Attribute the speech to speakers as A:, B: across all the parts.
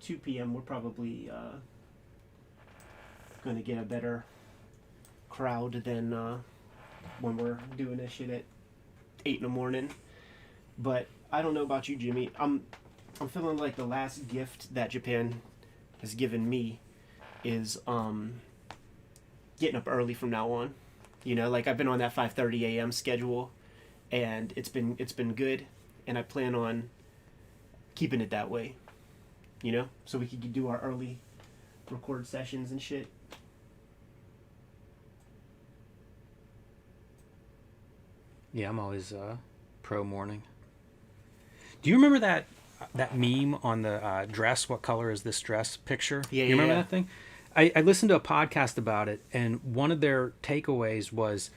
A: 2 p.m. we're probably going to get a better crowd than when we're doing this shit at 8 in the morning. But I don't know about you, Jimmy. I'm feeling like the last gift that Japan has given me is getting up early from now on. You know, like I've been on that 5:30 a.m. schedule, and it's been good, and I plan on keeping it that way. You know, so we could do our early record sessions and shit.
B: Yeah, I'm always pro morning. Do you remember that meme on the dress? What color is this dress picture?
A: Yeah,
B: you remember that thing? I listened to a podcast about it, and one of their takeaways was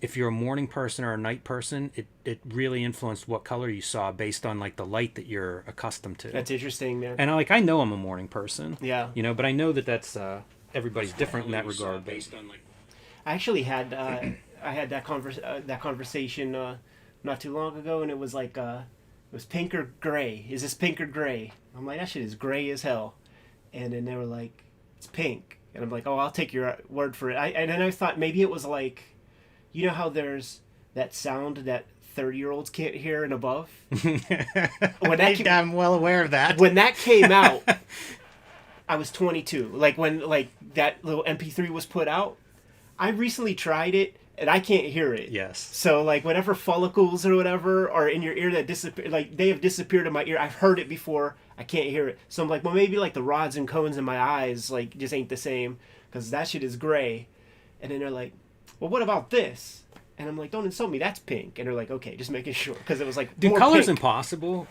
B: if you're a morning person or a night person, it really influenced what color you saw based on like the light that you're accustomed to.
A: That's interesting, man.
B: And I know I'm a morning person.
A: Yeah.
B: You know, but I know that's everybody's different in that regard. Based on like,
A: I actually had I had that conversation not too long ago, and it was like it was pink or gray. Is this pink or gray? I'm like, that shit is gray as hell. And then they were like, it's pink. And I'm like, oh, I'll take your word for it. And then I thought maybe it was like, you know how there's that sound that 30-year-olds can't hear and above?
B: I'm well aware of that.
A: When that came out, I was 22. Like when that little MP3 was put out, I recently tried it and I can't hear it.
B: Yes.
A: So like whatever follicles or whatever are in your ear that disappear, like they have disappeared in my ear. I've heard it before. I can't hear it. So I'm like, well, maybe like the rods and cones in my eyes like just ain't the same because that shit is gray. And then they're like, well, what about this? And I'm like, don't insult me. That's pink. And they're like, okay, just making sure because it was like,
B: dude,
A: more
B: color's
A: pink.
B: impossible.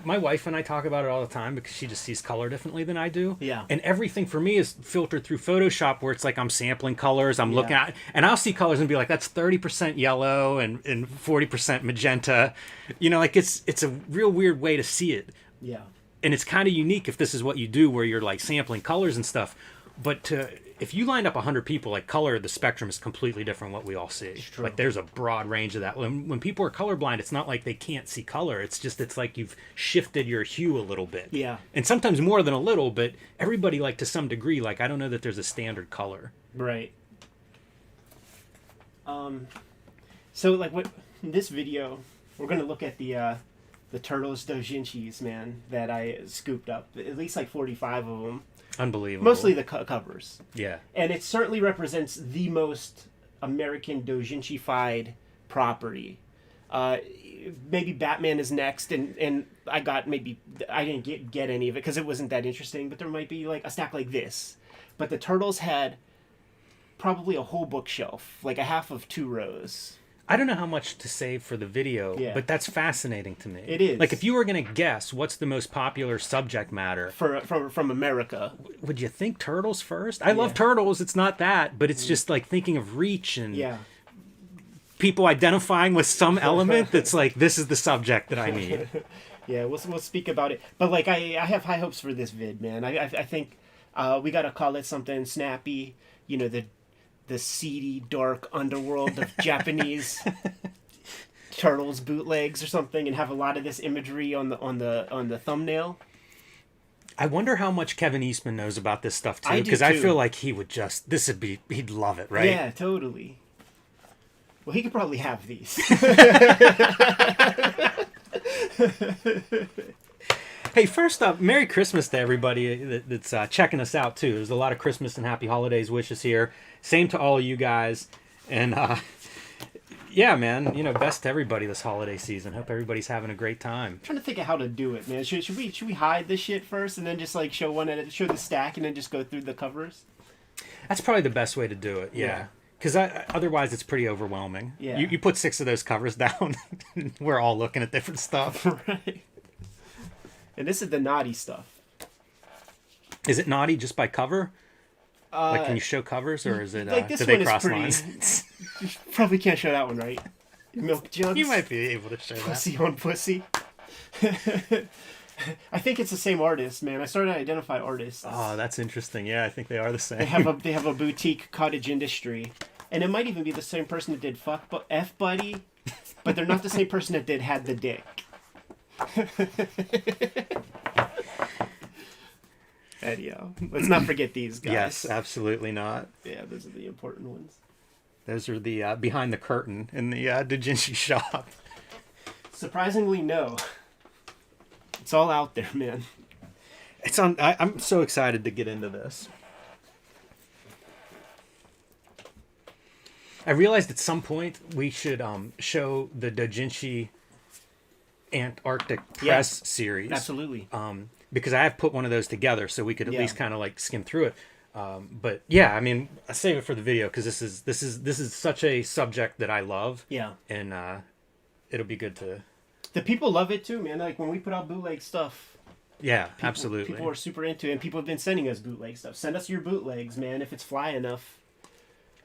B: My wife and I talk about it all the time because she just sees color differently than I do.
A: Yeah.
B: And everything for me is filtered through Photoshop where it's like I'm sampling colors, I'm looking at, and I'll see colors and be like, that's 30% yellow and 40% magenta. You know, like it's a real weird way to see it.
A: Yeah.
B: And it's kind of unique if this is what you do where you're like sampling colors and stuff. But if you lined up 100 people, like color, the spectrum is completely different what we all see. Like there's a broad range of that. When people are colorblind, it's not like they can't see color. It's like you've shifted your hue a little bit.
A: Yeah.
B: And sometimes more than a little, but everybody like to some degree, like I don't know that there's a standard color.
A: Right. So like what in this video, we're gonna look at the Turtles doujinshis, man, that I scooped up. At least like 45 of them.
B: Unbelievable.
A: Mostly the covers.
B: Yeah.
A: And it certainly represents the most American doujinshi-fied property. Maybe Batman is next, and I didn't get any of it because it wasn't that interesting, but there might be like a stack like this. But the Turtles had probably a whole bookshelf, like a half of 2 rows.
B: I don't know how much to save for the video, but that's fascinating to me.
A: It is.
B: Like, if you were going to guess what's the most popular subject matter
A: from America,
B: would you think Turtles first? I love Turtles. It's not that, but it's just like thinking of reach and people identifying with some element that's like, this is the subject that I need.
A: Yeah, we'll speak about it. But like, I have high hopes for this vid, man. I think we got to call it something snappy. You know, the seedy, dark underworld of Japanese Turtles bootlegs or something, and have a lot of this imagery on the thumbnail.
B: I wonder how much Kevin Eastman knows about this stuff too, because I feel like he would he'd love it, right?
A: Yeah, totally. Well, he could probably have these.
B: Hey, first up, Merry Christmas to everybody that's checking us out, too. There's a lot of Christmas and Happy Holidays wishes here. Same to all of you guys. And, yeah, man, you know, best to everybody this holiday season. Hope everybody's having a great time.
A: I'm trying to think of how to do it, man. Should we hide this shit first and then just, like, show the stack and then just go through the covers?
B: That's probably the best way to do it, yeah. Because otherwise it's pretty overwhelming.
A: Yeah.
B: You put 6 of those covers down, we're all looking at different stuff.
A: Right. And this is the naughty stuff.
B: Is it naughty just by cover? Like, can you show covers, or is it?
A: Like this
B: do
A: one
B: they cross
A: is pretty.
B: lines?
A: You probably can't show that one, right? Milk jugs.
B: You might be able to show
A: pussy on pussy. I think it's the same artist, man. I started to identify artists.
B: Oh, that's interesting. Yeah, I think they are the same.
A: They have a boutique cottage industry, and it might even be the same person that did F Buddy, but they're not the same person that did Had the Dick. Anyhow, let's not forget these guys.
B: Yes, absolutely not.
A: Yeah, those are the important ones.
B: Those are the behind the curtain in the doujinshi shop.
A: Surprisingly, no. It's all out there, man.
B: It's on. I'm so excited to get into this. I realized at some point we should show the doujinshi Antarctic Press series.
A: Absolutely.
B: Because I have put one of those together, so we could at least kind of like skim through it. But yeah, I mean, I save it for the video because this is such a subject that I love.
A: Yeah.
B: And it'll be good to.
A: The people love it too, man. Like when we put out bootleg stuff.
B: Yeah, absolutely.
A: People are super into it, and people have been sending us bootleg stuff. Send us your bootlegs, man. If it's fly enough,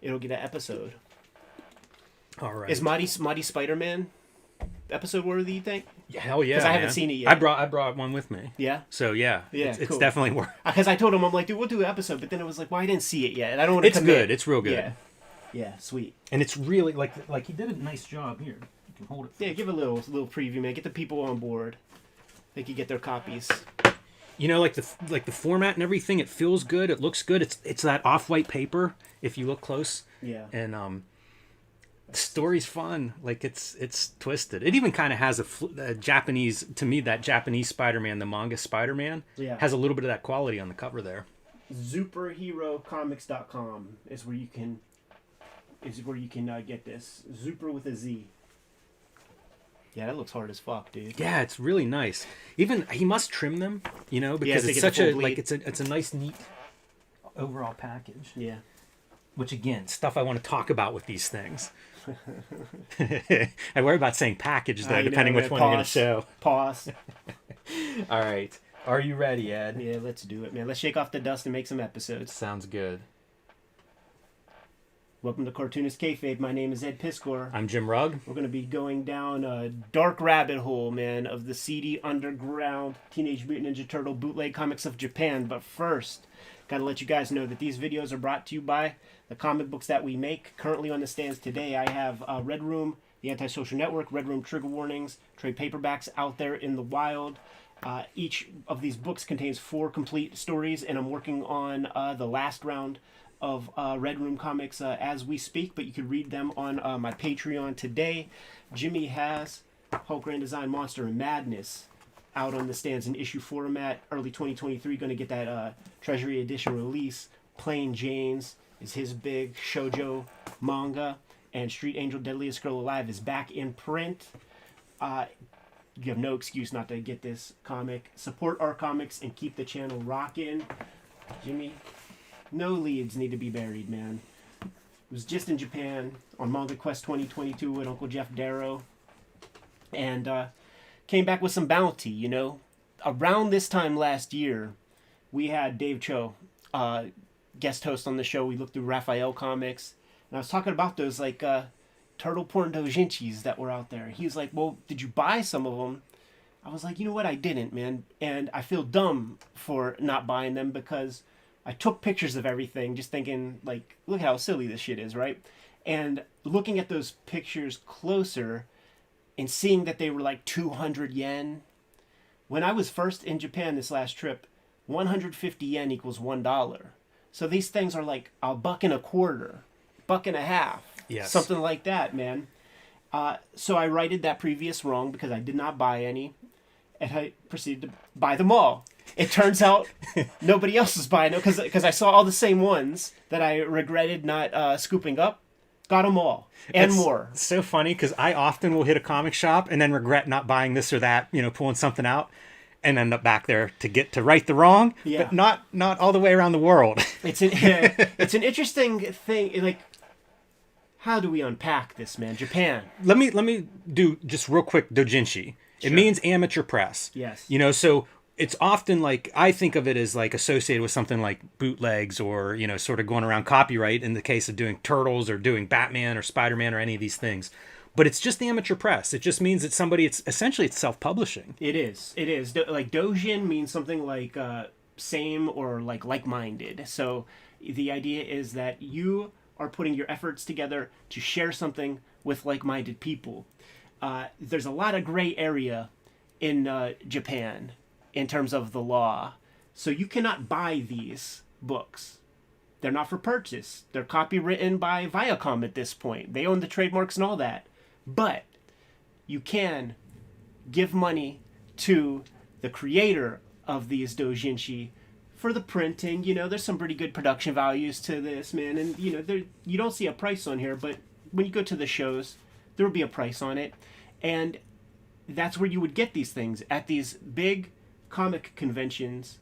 A: it'll get an episode.
B: All right.
A: Is Mighty Spider-Man episode worthy, you think?
B: Yeah, hell yeah.
A: Because I haven't seen it yet.
B: I brought one with me.
A: Yeah?
B: So yeah, it's
A: cool.
B: definitely worth.
A: Because I told him, I'm like, dude, we'll do an episode. But then it was like, well, I didn't see it yet. And I don't want to
B: It's good. It's real good.
A: Yeah. Yeah, sweet.
B: And it's really, like he did a nice job here. You can hold it.
A: Yeah, give a little preview, man. Get the people on board. They can get their copies.
B: You know, like the format and everything, it feels good. It looks good. It's that off-white paper, if you look close.
A: Yeah.
B: And the story's fun. Like it's twisted. It even kind of has a Japanese, to me, that Japanese Spider-Man, the manga Spider-Man, has a little bit of that quality on the cover there.
A: Superherocomics.com is where you can get this. Super with a Z. Yeah, that looks hard as fuck, dude.
B: Yeah, it's really nice. Even he must trim them, you know, because it's such a like it's a nice neat overall package.
A: Yeah.
B: Which again, stuff I want to talk about with these things. I worry about saying package though, depending which one you're going to show.
A: Pause.
B: All right. Are you ready, Ed?
A: Yeah, let's do it, man. Let's shake off the dust and make some episodes.
B: Sounds good.
A: Welcome to Cartoonist Kayfabe. My name is Ed Piskor.
B: I'm Jim Rugg.
A: We're going to be going down a dark rabbit hole, man, of the seedy underground Teenage Mutant Ninja Turtle bootleg comics of Japan. But first, got to let you guys know that these videos are brought to you by the comic books that we make. Currently on the stands today, I have Red Room, The Antisocial Network, Red Room Trigger Warnings, trade paperbacks out there in the wild. Each of these books contains 4 complete stories, and I'm working on the last round of Red Room comics as we speak, but you can read them on my Patreon today. Jimmy has Hulk Grand Design Monster and Madness out on the stands in issue format, early 2023. Going to get that Treasury Edition release. Plain Janes is his big shoujo manga, and Street Angel Deadliest Girl Alive is back in print. You have no excuse not to get this comic. Support our comics and keep the channel rocking. Jimmy, no leads need to be buried, man. Was just in Japan on Manga Quest 2022 with Uncle Jeff Darrow, and came back with some bounty, you know. Around this time last year, we had Dave Cho, guest host on the show. We looked through Raphael comics, and I was talking about those, like, turtle porn doujinshis that were out there. He was like, well, did you buy some of them? I was like, you know what, I didn't, man. And I feel dumb for not buying them because I took pictures of everything just thinking, like, look how silly this shit is, right? And looking at those pictures closer and seeing that they were like 200 yen. When I was first in Japan this last trip, 150 yen equals $1. So these things are like $1.25, $1.50.
B: Yes.
A: Something like that, man. So I righted that previous wrong because I did not buy any. And I proceeded to buy them all. It turns out nobody else was buying them because I saw all the same ones that I regretted not scooping up. Got them all and more.
B: It's so funny because I often will hit a comic shop and then regret not buying this or that, you know, pulling something out, and end up back there to right the wrong, but not all the way around the world.
A: It's an interesting thing. Like, how do we unpack this, man? Japan.
B: Let me do just real quick doujinshi. It means amateur press.
A: Yes.
B: You know, so it's often like, I think of it as like associated with something like bootlegs or, you know, sort of going around copyright in the case of doing Turtles or doing Batman or Spider-Man or any of these things. But it's just the amateur press. It just means that it's essentially self-publishing.
A: It is. Like doujin means something like same or like-minded. So the idea is that you are putting your efforts together to share something with like-minded people. There's a lot of gray area in Japan in terms of the law. So you cannot buy these books. They're not for purchase. They're copywritten by Viacom at this point. They own the trademarks and all that. But you can give money to the creator of these doujinshi for the printing. You know, there's some pretty good production values to this, man. And, you know, you don't see a price on here, but when you go to the shows, there will be a price on it. And that's where you would get these things, at these big comic conventions.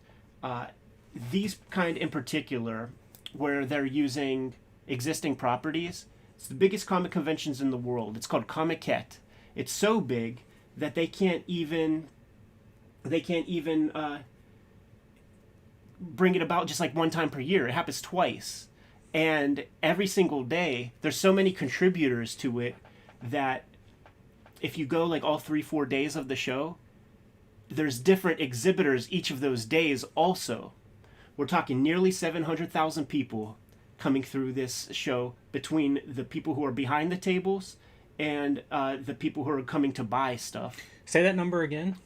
A: These kind in particular, where they're using existing properties. It's the biggest comic conventions in the world. It's called Comiket. It's so big that they can't even bring it about just like one time per year. It happens twice. And every single day, there's so many contributors to it that if you go like all 3-4 days of the show, there's different exhibitors each of those days also. We're talking nearly 700,000 people coming through this show, between the people who are behind the tables and the people who are coming to buy stuff.
B: Say that number again.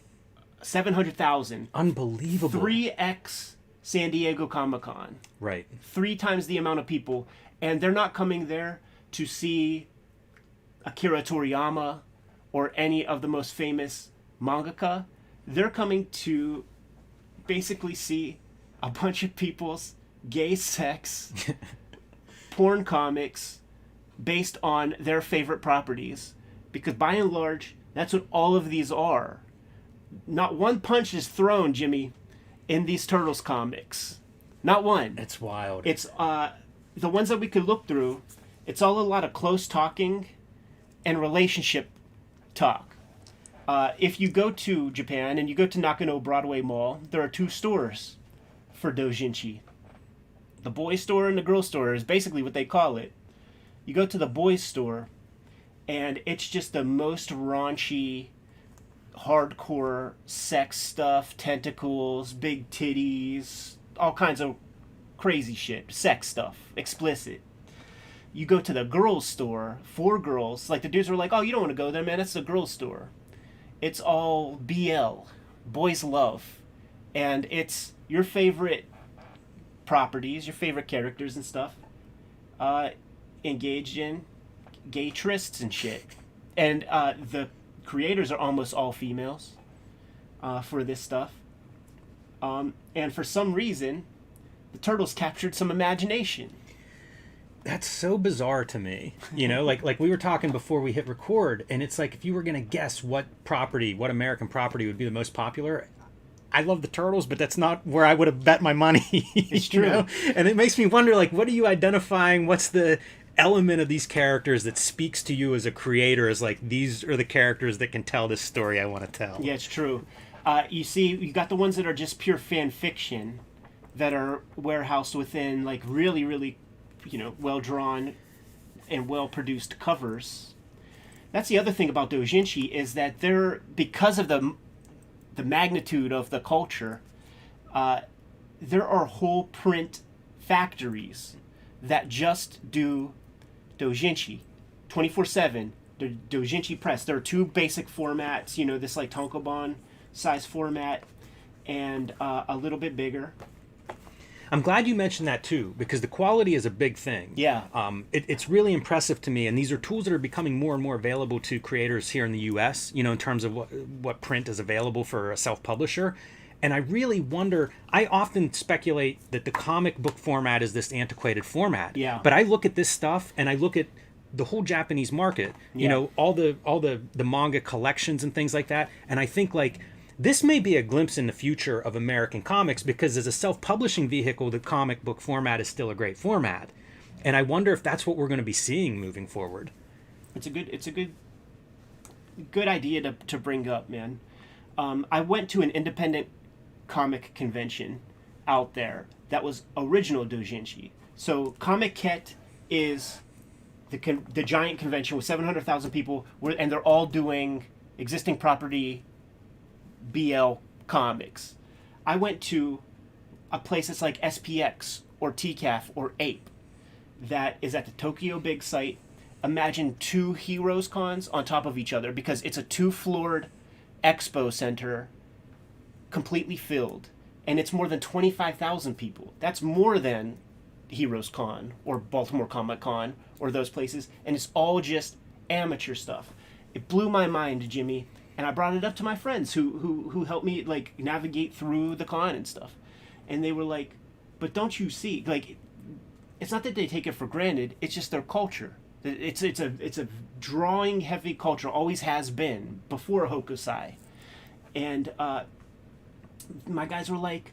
A: 700,000.
B: Unbelievable.
A: 3x San Diego Comic-Con.
B: Right.
A: 3 times the amount of people. And they're not coming there to see Akira Toriyama or any of the most famous mangaka. They're coming to basically see a bunch of people's gay sex, porn comics based on their favorite properties. Because by and large, that's what all of these are. Not one punch is thrown, Jimmy, in these Turtles comics. Not one.
B: It's wild.
A: It's the ones that we could look through, it's all a lot of close talking and relationship talk. If you go to Japan and you go to Nakano Broadway Mall, there are 2 stores for doujinshi. The boys store and the girls store is basically what they call it. You go to the boys store and it's just the most raunchy, hardcore sex stuff, tentacles, big titties, all kinds of crazy shit, sex stuff, explicit. You go to the girls store for girls, like the dudes were like, oh, you don't want to go there, man, it's the girls store. It's all BL, boys love, and it's your favorite properties, your favorite characters and stuff, engaged in gay trysts and shit. And the creators are almost all females for this stuff. And for some reason, the Turtles captured some imagination.
B: That's so bizarre to me. You know, like we were talking before we hit record, and it's like if you were going to guess what American property would be the most popular, I love the Turtles, but that's not where I would have bet my money.
A: It's true.
B: You know? And it makes me wonder, like, what are you identifying? What's the element of these characters that speaks to you as a creator as like, these are the characters that can tell this story I want to tell?
A: Yeah, it's true. You see, you got the ones that are just pure fan fiction that are warehoused within like really, really, you know, well-drawn and well-produced covers. That's the other thing about doujinshi is that they're, because of the magnitude of the culture, there are whole print factories that just do doujinshi 24/7. The doujinshi press. There are 2 basic formats, you know, this like tankobon size format and a little bit bigger.
B: I'm glad you mentioned that too, because the quality is a big thing.
A: Yeah.
B: It's really impressive to me, and these are tools that are becoming more and more available to creators here in the U.S., you know, in terms of what print is available for a self-publisher. And I really wonder, I often speculate that the comic book format is this antiquated format.
A: Yeah.
B: But I look at this stuff, and I look at the whole Japanese market, you know, all the manga collections and things like that, and I think, like, this may be a glimpse in the future of American comics, because as a self-publishing vehicle, the comic book format is still a great format. And I wonder if that's what we're going to be seeing moving forward.
A: It's a good idea to bring up, man. I went to an independent comic convention out there that was original doujinshi. So Comiket is the giant convention with 700,000 people, and they're all doing existing property BL comics. I went to a place that's like SPX or TCAF or Ape that is at the Tokyo Big Site. Imagine 2 Heroes Cons on top of each other, because it's a 2-floored expo center completely filled. and it's more than 25,000 people. That's more than Heroes Con or Baltimore Comic Con or those places, and it's all just amateur stuff. It blew my mind, Jimmy, and I brought it up to my friends who helped me like navigate through the con and stuff, and they were like, "But don't you see? Like, it's not that they take it for granted. It's just their culture. It's a drawing heavy culture. Always has been before Hokusai." And my guys were like,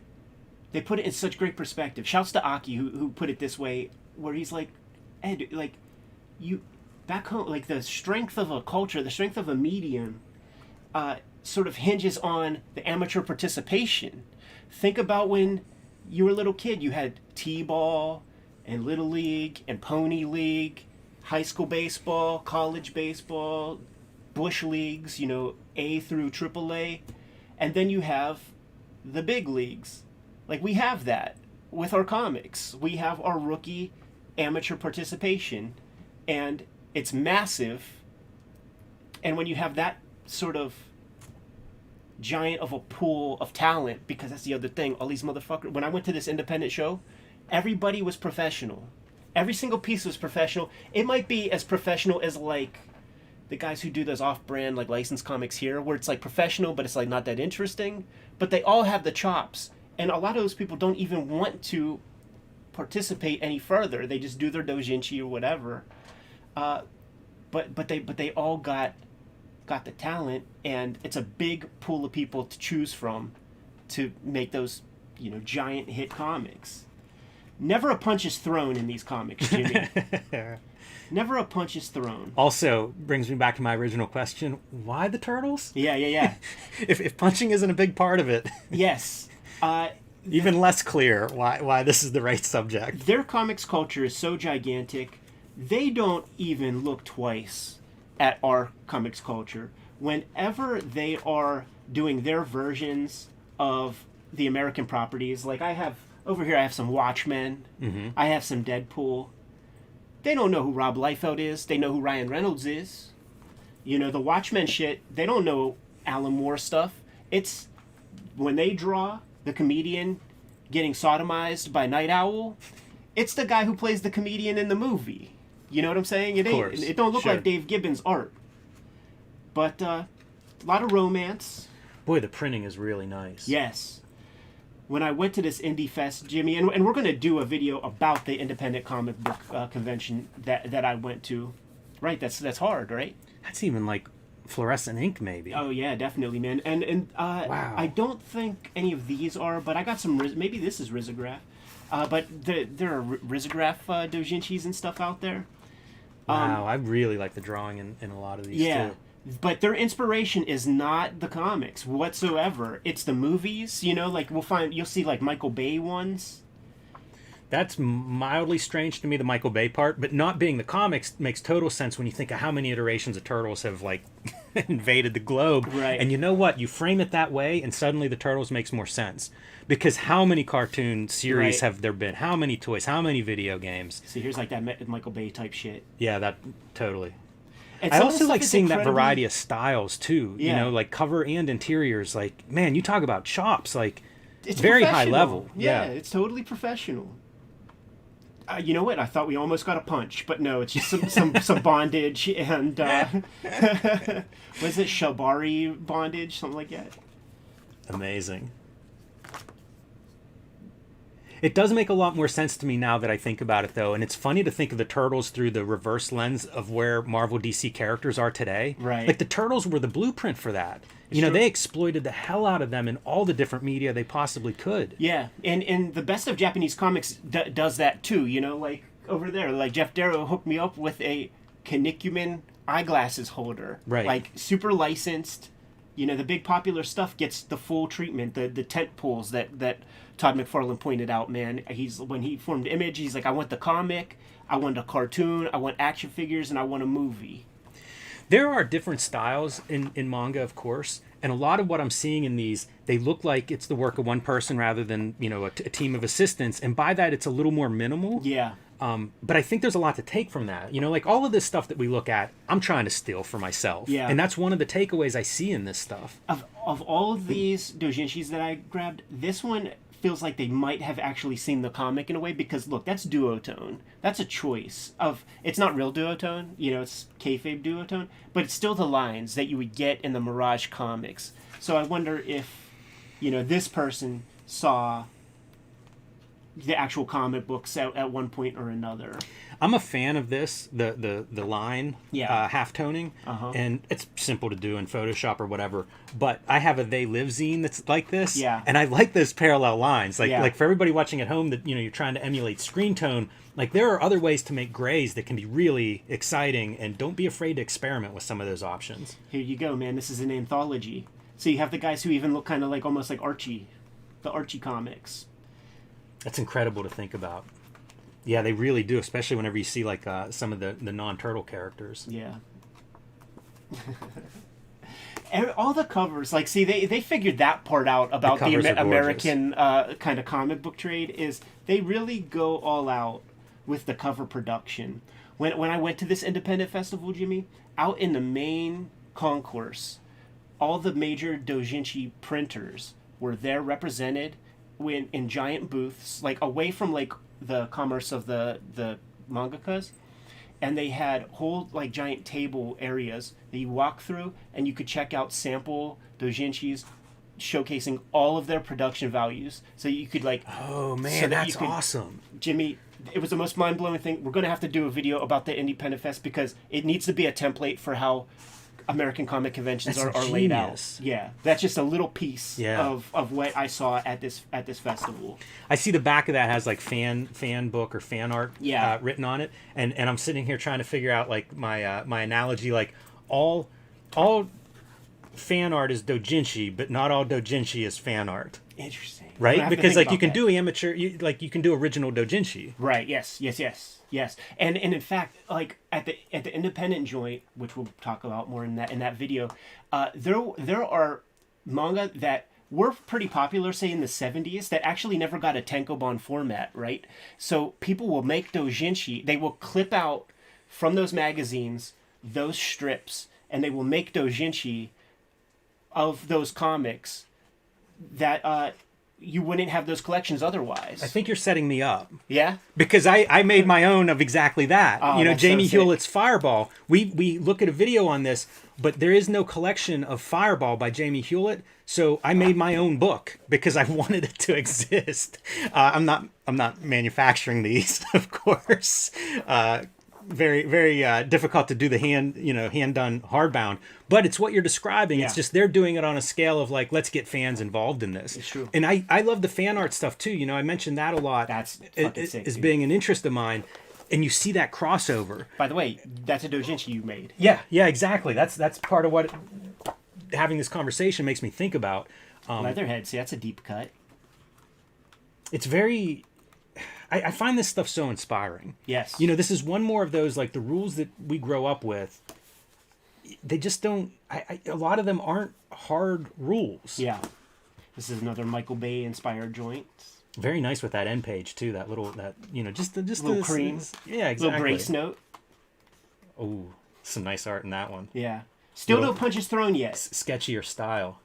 A: they put it in such great perspective. Shouts to Aki who put it this way, where he's like, Ed, like, you back home, like the strength of a culture, the strength of a medium, sort of hinges on the amateur participation. Think about when you were a little kid, you had T-ball and Little League and Pony League, high school baseball, college baseball, bush leagues, you know, A through AAA, and then you have the big leagues. Like, we have that with our comics. We have our rookie amateur participation, and it's massive. And when you have that sort of giant of a pool of talent, because that's the other thing, all these motherfuckers, when I went to this independent show, everybody was professional. Every single piece was professional. It might be as professional as, like, the guys who do those off-brand, like, licensed comics here, where it's, like, professional, but it's, like, not that interesting. But they all have the chops. And a lot of those people don't even want to participate any further. They just do their doujinshi or whatever. But they all got the talent, and it's a big pool of people to choose from to make those, you know, giant hit comics. Never a punch is thrown in these comics, Jimmy. Never a punch is thrown.
B: Also, brings me back to my original question: why the turtles?
A: Yeah.
B: if punching isn't a big part of it,
A: yes.
B: Even less clear why this is the right subject.
A: Their comics culture is so gigantic, they don't even look twice at our comics culture. Whenever they are doing their versions of the American properties, like I have some Watchmen, I have some Deadpool. They don't know who Rob Liefeld is. They know who Ryan Reynolds is. You know, the Watchmen shit, they don't know Alan Moore stuff. It's when they draw the comedian getting sodomized by Night Owl, it's the guy who plays the comedian in the movie. You know what I'm saying? It don't look like Dave Gibbons' art. But a lot of romance.
B: Boy, the printing is really nice.
A: Yes. When I went to this Indie Fest, Jimmy, and we're going to do a video about the independent comic book convention that I went to. Right, that's hard, right?
B: That's even like fluorescent ink, maybe.
A: Oh yeah, definitely, man. And
B: wow.
A: I don't think any of these are, but I got some. Maybe this is risograph, but there are risograph doujinshis and stuff out there.
B: Wow, I really like the drawing in a lot of these too.
A: But their inspiration is not the comics whatsoever. It's the movies, you know, like you'll see like Michael Bay ones.
B: That's mildly strange to me, the Michael Bay part, but not being the comics makes total sense when you think of how many iterations of Turtles have like invaded the globe.
A: Right.
B: And you know what? You frame it that way and suddenly the Turtles makes more sense. Because how many cartoon series have there been? How many toys? How many video games?
A: See, here's like that Michael Bay type shit.
B: Yeah, that totally.
A: And
B: I also like seeing that variety of styles too.
A: Yeah.
B: You know, like cover and interiors. Like, man, you talk about chops. Like,
A: it's
B: very high level.
A: Yeah, it's totally professional. You know what? I thought we almost got a punch, but no, it's just some bondage and was it Shabari bondage, something like that?
B: Amazing. It does make a lot more sense to me now that I think about it, though, and it's funny to think of the Turtles through the reverse lens of where Marvel DC characters are today.
A: Right.
B: Like, the Turtles were the blueprint for that. You know, they exploited the hell out of them in all the different media they possibly could.
A: Yeah, and the best of Japanese comics does that, too, you know, like, over there, like, Jeff Darrow hooked me up with a Kinnikuman eyeglasses holder.
B: Right.
A: Like, super licensed. You know, the big popular stuff gets the full treatment, the tent poles that Todd McFarlane pointed out, man. When he formed Image, he's like, I want the comic, I want a cartoon, I want action figures, and I want a movie.
B: There are different styles in manga, of course, and a lot of what I'm seeing in these, they look like it's the work of one person rather than, you know, a team of assistants, and by that it's a little more minimal.
A: Yeah.
B: But I think there's a lot to take from that. You know, like all of this stuff that we look at, I'm trying to steal for myself.
A: Yeah.
B: And that's one of the takeaways I see in this stuff.
A: Of all of these doujinshis that I grabbed, this one feels like they might have actually seen the comic in a way, because look, that's duotone. That's a choice of, it's not real duotone, you know, it's kayfabe duotone, but it's still the lines that you would get in the Mirage comics. So I wonder if, you know, this person saw the actual comic books at one point or another.
B: I'm a fan of this, the line half toning, and it's simple to do in Photoshop or whatever. But I have a They Live zine that's like this, and I like those parallel lines. Like for everybody watching at home that, you know, you're trying to emulate screen tone. Like there are other ways to make grays that can be really exciting, and don't be afraid to experiment with some of those options.
A: Here you go, man. This is an anthology. So you have the guys who even look kind of like almost like Archie, the Archie comics.
B: That's incredible to think about. Yeah, they really do, especially whenever you see like some of the non-turtle characters.
A: Yeah. All the covers, like, see, they figured that part out about the American kind of comic book trade, is they really go all out with the cover production. When I went to this independent festival, Jimmy, out in the main concourse, all the major doujinshi printers were there represented in giant booths, like away from like the commerce of the mangakas, and they had whole like giant table areas that you walk through, and you could check out sample doujinshis showcasing all of their production values. So you could like,
B: oh man, that's awesome,
A: Jimmy. It was the most mind-blowing thing. We're gonna have to do a video about the Independent Fest, because it needs to be a template for how American comic conventions are laid out. Yeah, that's just a little piece of what I saw at this festival.
B: I see the back of that has like fan book or fan art written on it, and I'm sitting here trying to figure out like my analogy, like all fan art is doujinshi, but not all doujinshi is fan art.
A: Interesting.
B: Right? Because like you can do amateur, you can do original doujinshi.
A: Right. Yes. And in fact, like at the independent joint, which we'll talk about more in that video, there are manga that were pretty popular, say in the 70s, that actually never got a tankobon format, right? So people will make doujinshi, they will clip out from those magazines those strips, and they will make doujinshi of those comics that you wouldn't have those collections otherwise.
B: I think you're setting me up.
A: Yeah?
B: Because I made my own of exactly that.
A: Oh,
B: you know, Jamie
A: so
B: Hewlett's Fireball. We look at a video on this, but there is no collection of Fireball by Jamie Hewlett, so I made my own book because I wanted it to exist. I'm not manufacturing these, of course. Very, very difficult to do the hand done hardbound, but it's what you're describing. It's just they're doing it on a scale of like, let's get fans involved in this.
A: It's true.
B: And I love the fan art stuff too. You know, I mentioned that a lot.
A: That's fucking sick,
B: as
A: dude.
B: being an interest of mine, and you see that crossover.
A: By the way, that's a doujinshi you made.
B: Yeah, exactly. That's part of what having this conversation makes me think about.
A: Leatherhead, see, that's a deep cut.
B: It's very. I find this stuff so inspiring.
A: Yes.
B: You know, this is one more of those, like, the rules that we grow up with, they just don't, a lot of them aren't hard rules.
A: Yeah. This is another Michael Bay inspired joint.
B: Very nice with that end page, too. That little, just
A: little cream.
B: Yeah, exactly.
A: Little grace note.
B: Oh, some nice art in that one.
A: Yeah. Still no punches thrown yet.
B: Sketchier style.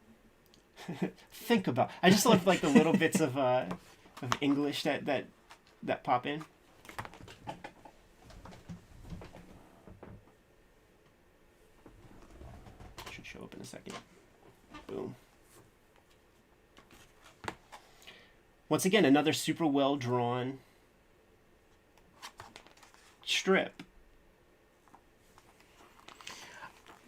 A: Think about, I just love, like, the little bits of English that pop in. Should show up in a second. Boom. Once again, another super well drawn strip.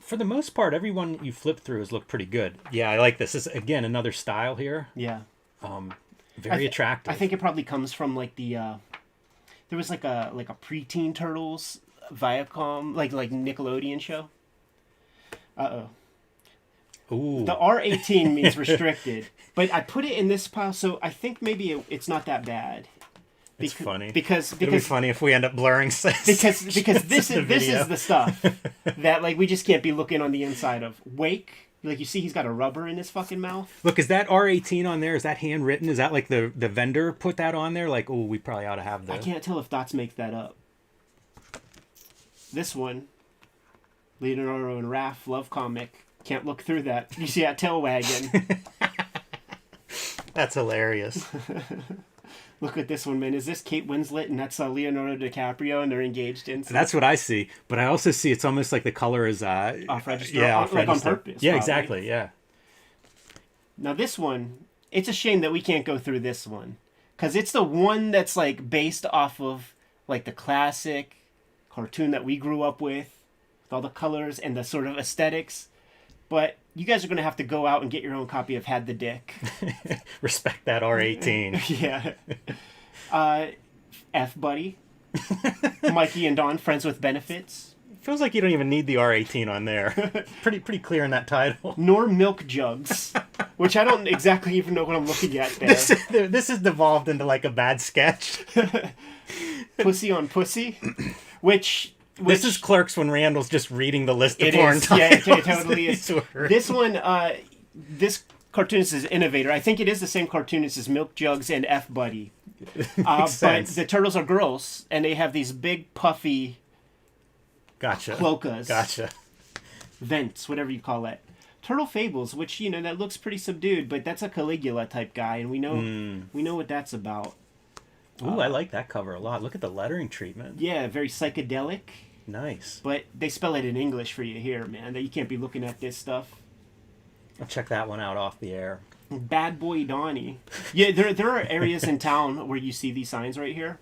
B: For the most part, everyone you flip through has looked pretty good. Yeah, I like this. This is, again, another style here.
A: Yeah.
B: Very attractive.
A: I think it probably comes from like the there was like a preteen Turtles Viacom like Nickelodeon show.
B: Ooh.
A: The R18 means restricted, but I put it in this pile, so I think maybe it's not that bad.
B: It's funny
A: because
B: it'll be funny if we end up blurring
A: because this is the stuff that like we just can't be looking on the inside of. Wake. Like, you see he's got a rubber in his fucking mouth.
B: Look, is that R18 on there? Is that handwritten? Is that like the vendor put that on there? Like, oh, we probably ought to have the...
A: I can't tell if Dots make that up. This one, Leonardo and Raph love comic. Can't look through that. You see that tail wagging.
B: That's hilarious.
A: Look at this one, man. Is this Kate Winslet and that's Leonardo DiCaprio and they're engaged in?
B: That's what I see, but I also see it's almost like the color is
A: off register.
B: Yeah,
A: off like register. On purpose.
B: Yeah,
A: probably.
B: exactly. Yeah.
A: Now this one, it's a shame that we can't go through this one because it's the one that's like based off of like the classic cartoon that we grew up with all the colors and the sort of aesthetics. But you guys are going to have to go out and get your own copy of Had the Dick.
B: Respect that R18.
A: Yeah. F Buddy. Mikey and Dawn, Friends with Benefits.
B: Feels like you don't even need the R18 on there. Pretty clear in that title.
A: Nor Milk Jugs, which I don't exactly even know what I'm looking at there.
B: This has devolved into like a bad sketch.
A: Pussy on Pussy, which
B: this is Clerks when Randall's just reading the list of
A: it
B: porn
A: is.
B: titles.
A: Yeah, it totally is. This one, this cartoonist is innovator. I think it is the same cartoonist as Milk Jugs and F Buddy. But the turtles are girls, and they have these big puffy
B: gotcha
A: cloakas.
B: Gotcha.
A: Vents, whatever you call it. Turtle Fables, which, you know, that looks pretty subdued, but that's a Caligula type guy, and we know what that's about.
B: Ooh, I like that cover a lot. Look at the lettering treatment.
A: Yeah, very psychedelic.
B: Nice.
A: But they spell it in English for you here, man. That you can't be looking at this stuff.
B: I'll check that one out off the air.
A: Bad Boy Donnie. Yeah, there are areas in town where you see these signs right here,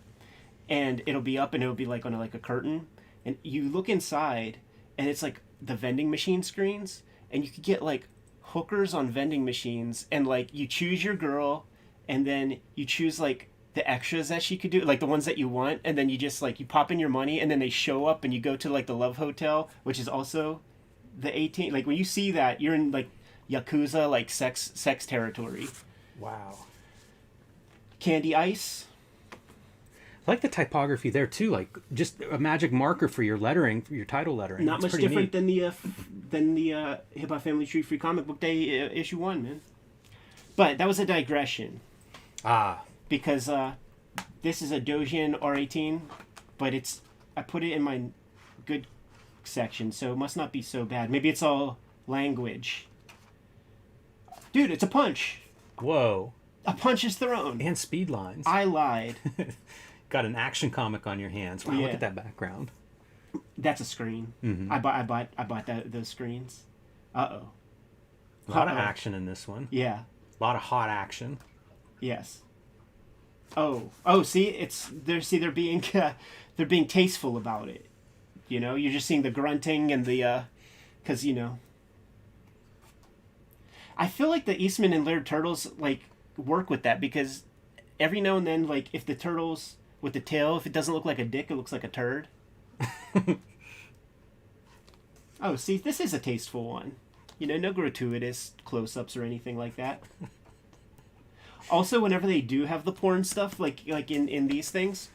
A: and it'll be up and it'll be like on a curtain, and you look inside, and it's like the vending machine screens, and you could get like hookers on vending machines, and like you choose your girl, and then you choose like the extras that she could do, like the ones that you want, and then you just like you pop in your money, and then they show up, and you go to like the Love Hotel, which is also the 18. Like when you see that, you're in like Yakuza like sex territory.
B: Wow.
A: Candy Ice.
B: I like the typography there too, like just a magic marker for your lettering, for your title lettering.
A: Not much different than the Hip Hop Family Tree Free Comic Book Day issue 1, man. But that was a digression. Because this is a Dojin R18, but I put it in my good section, so it must not be so bad. Maybe it's all language. Dude, it's a punch.
B: Whoa.
A: A punch is thrown.
B: And speed lines.
A: I lied.
B: Got an action comic on your hands. Wow, look at that background.
A: That's a screen.
B: Mm-hmm.
A: I bought those screens. Uh-oh.
B: A lot of action in this one.
A: Yeah.
B: A lot of hot action.
A: Yes. Oh, see, they're being tasteful about it. You know, you're just seeing the grunting and the cuz you know, I feel like the Eastman and Laird turtles like work with that, because every now and then, like if the turtles with the tail, if it doesn't look like a dick, it looks like a turd. Oh, see, this is a tasteful one. You know, no gratuitous close-ups or anything like that. Also, whenever they do have the porn stuff, like in these things,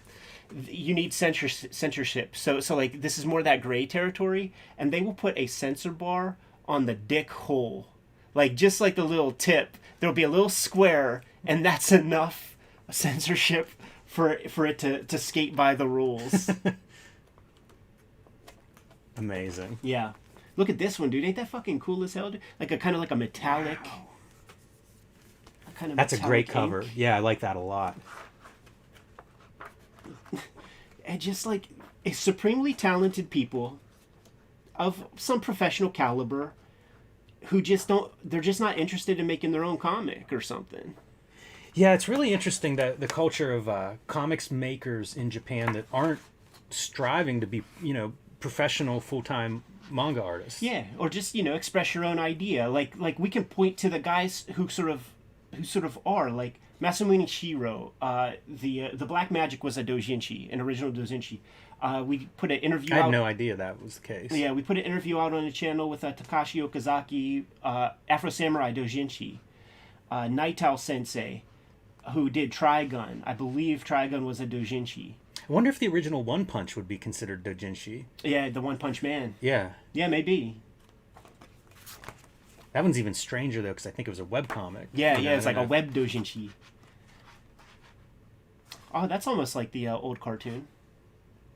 A: you need censorship. So like this is more that gray territory, and they will put a censor bar on the dick hole, like just like the little tip. There'll be a little square, and that's enough censorship for it to skate by the rules.
B: Amazing.
A: Yeah, look at this one, dude. Ain't that fucking cool as hell, dude? Like a kind of like a metallic.
B: Wow.
A: Kind of
B: that's a great cover. Ink. Yeah, I like that a lot.
A: And just like supremely talented people of some professional caliber who just they're just not interested in making their own comic or something.
B: Yeah, it's really interesting that the culture of comics makers in Japan that aren't striving to be, you know, professional full-time manga artists.
A: Yeah, or just, you know, express your own idea. Like we can point to the guys who sort of are, like Masamune Shiro. The Black Magic was a doujinshi, an original doujinshi. We put an interview out.
B: I had no idea that was the case.
A: Yeah, we put an interview out on the channel with Takashi Okazaki, Afro Samurai doujinshi. Naitao Sensei, who did Trigun. I believe Trigun was a doujinshi.
B: I wonder if the original One Punch would be considered doujinshi.
A: Yeah, the One Punch Man.
B: Yeah.
A: Yeah, maybe.
B: That one's even stranger, though, because I think it was a webcomic.
A: Yeah, it's like a web doujinshi. Oh, that's almost like the old cartoon.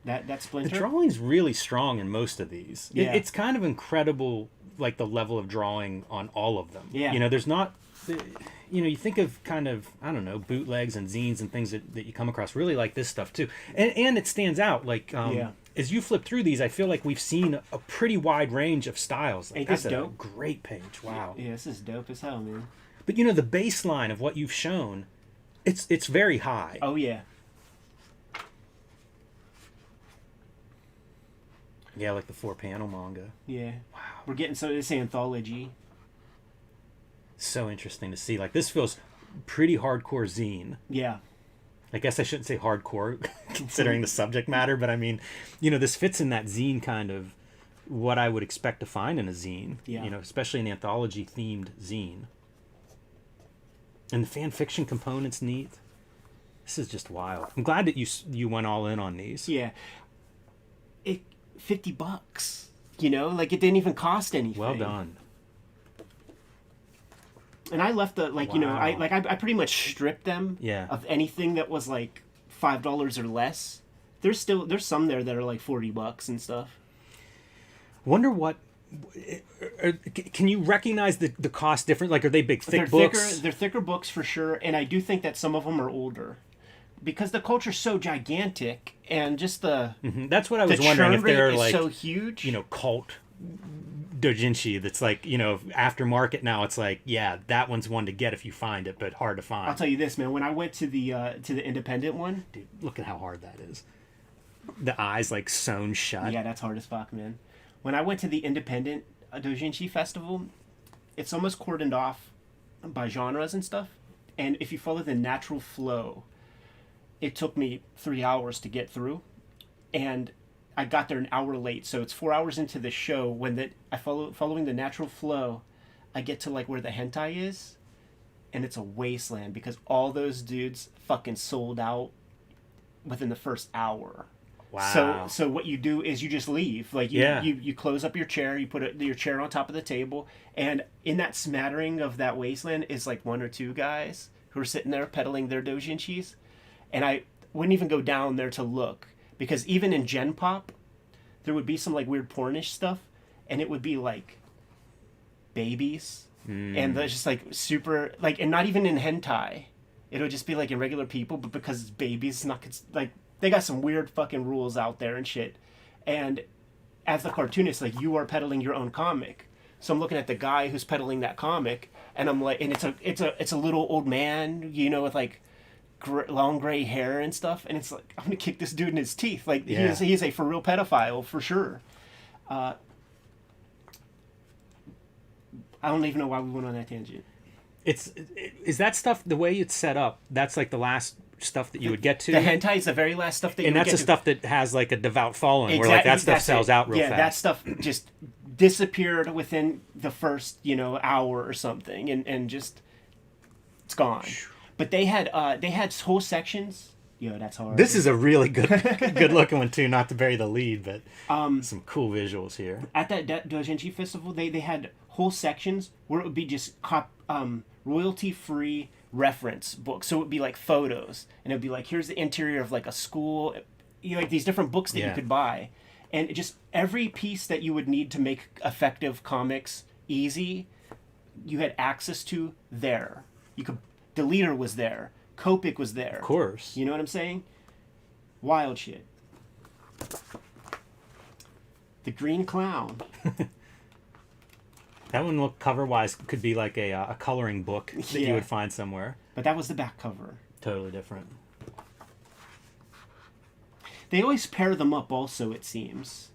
A: That Splinter.
B: The drawing's really strong in most of these.
A: Yeah.
B: It's kind of incredible, like the level of drawing on all of them.
A: Yeah.
B: You know, there's not, you know, you think of kind of, I don't know, bootlegs and zines and things that you come across really like this stuff too. And it stands out. Like, as you flip through these, I feel like we've seen a pretty wide range of styles. Like,
A: Ain't
B: that's
A: this
B: a
A: dope?
B: great page. Wow.
A: Yeah, this is dope as hell, man.
B: But you know, the baseline of what you've shown, it's very high.
A: Oh yeah.
B: Yeah, like the 4-panel manga.
A: Yeah. Wow. We're getting some of this anthology.
B: So interesting to see. Like, this feels pretty hardcore zine.
A: Yeah.
B: I guess I shouldn't say hardcore considering the subject matter, but I mean, you know, this fits in that zine kind of what I would expect to find in a zine.
A: Yeah.
B: You know, especially an anthology themed zine. And the fan fiction component's neat. This is just wild. I'm glad that you went all in on these.
A: Yeah. $50, you know, like it didn't even cost anything.
B: Well done.
A: And I left the you know,
B: Wow.
A: I pretty much stripped them of anything that was like $5 or less. There's some there that are like $40 and stuff.
B: Wonder what. Can you recognize the cost difference? Like, are they big, thick books?
A: They're thicker books for sure, and I do think that some of them are older. Because the culture's so gigantic, and just the
B: that's what I was wondering, if they're like
A: so huge,
B: you know, cult doujinshi. That's like, you know, aftermarket now. It's like, yeah, that one's one to get if you find it, but hard to find.
A: I'll tell you this, man. When I went to the independent one,
B: dude, look at how hard that is. The eyes like sewn shut.
A: Yeah, that's hard as fuck, man. When I went to the independent doujinshi festival, it's almost cordoned off by genres and stuff. And if you follow the natural flow, it took me 3 hours to get through, and I got there an hour late. So it's 4 hours into the show when following the natural flow, I get to like where the hentai is, and it's a wasteland because all those dudes fucking sold out within the first hour.
B: Wow.
A: So what you do is you just leave. Like you close up your chair, you put your chair on top of the table, and in that smattering of that wasteland is like one or two guys who are sitting there peddling their doujinshis. And I wouldn't even go down there to look, because even in Gen Pop, there would be some like weird pornish stuff, and it would be like babies, and they're just like super like, and not even in hentai, it would just be like in regular people, but because it's babies, not like they got some weird fucking rules out there and shit. And as the cartoonist, like, you are peddling your own comic, so I'm looking at the guy who's peddling that comic, and I'm like, and it's a little old man, you know, with like long gray hair and stuff, and it's like, I'm gonna kick this dude in his teeth. Like, he's a for real pedophile for sure. I don't even know why we went on that tangent.
B: Is that stuff the way it's set up? That's like the last stuff that you would get to.
A: The hentai is the very last stuff that you would get to.
B: And that's the stuff that has like a devout following, where like that stuff sells out real fast.
A: Yeah, that stuff just disappeared within the first, you know, hour or something, and just it's gone. But they had whole sections. Yo, that's hard.
B: This is a really good looking one too. Not to bury the lead, but some cool visuals here.
A: At that doujinshi festival, they had whole sections where it would be just royalty free reference books. So it would be like photos, and it would be like, here's the interior of like a school. You know, like these different books that you could buy, and just every piece that you would need to make effective comics easy, you had access to there. You could. The leader was there. Copic was there.
B: Of course.
A: You know what I'm saying? Wild shit. The Green Clown.
B: That one, look, cover-wise, could be like a coloring book that you would find somewhere.
A: But that was the back cover.
B: Totally different.
A: They always pair them up also, it seems.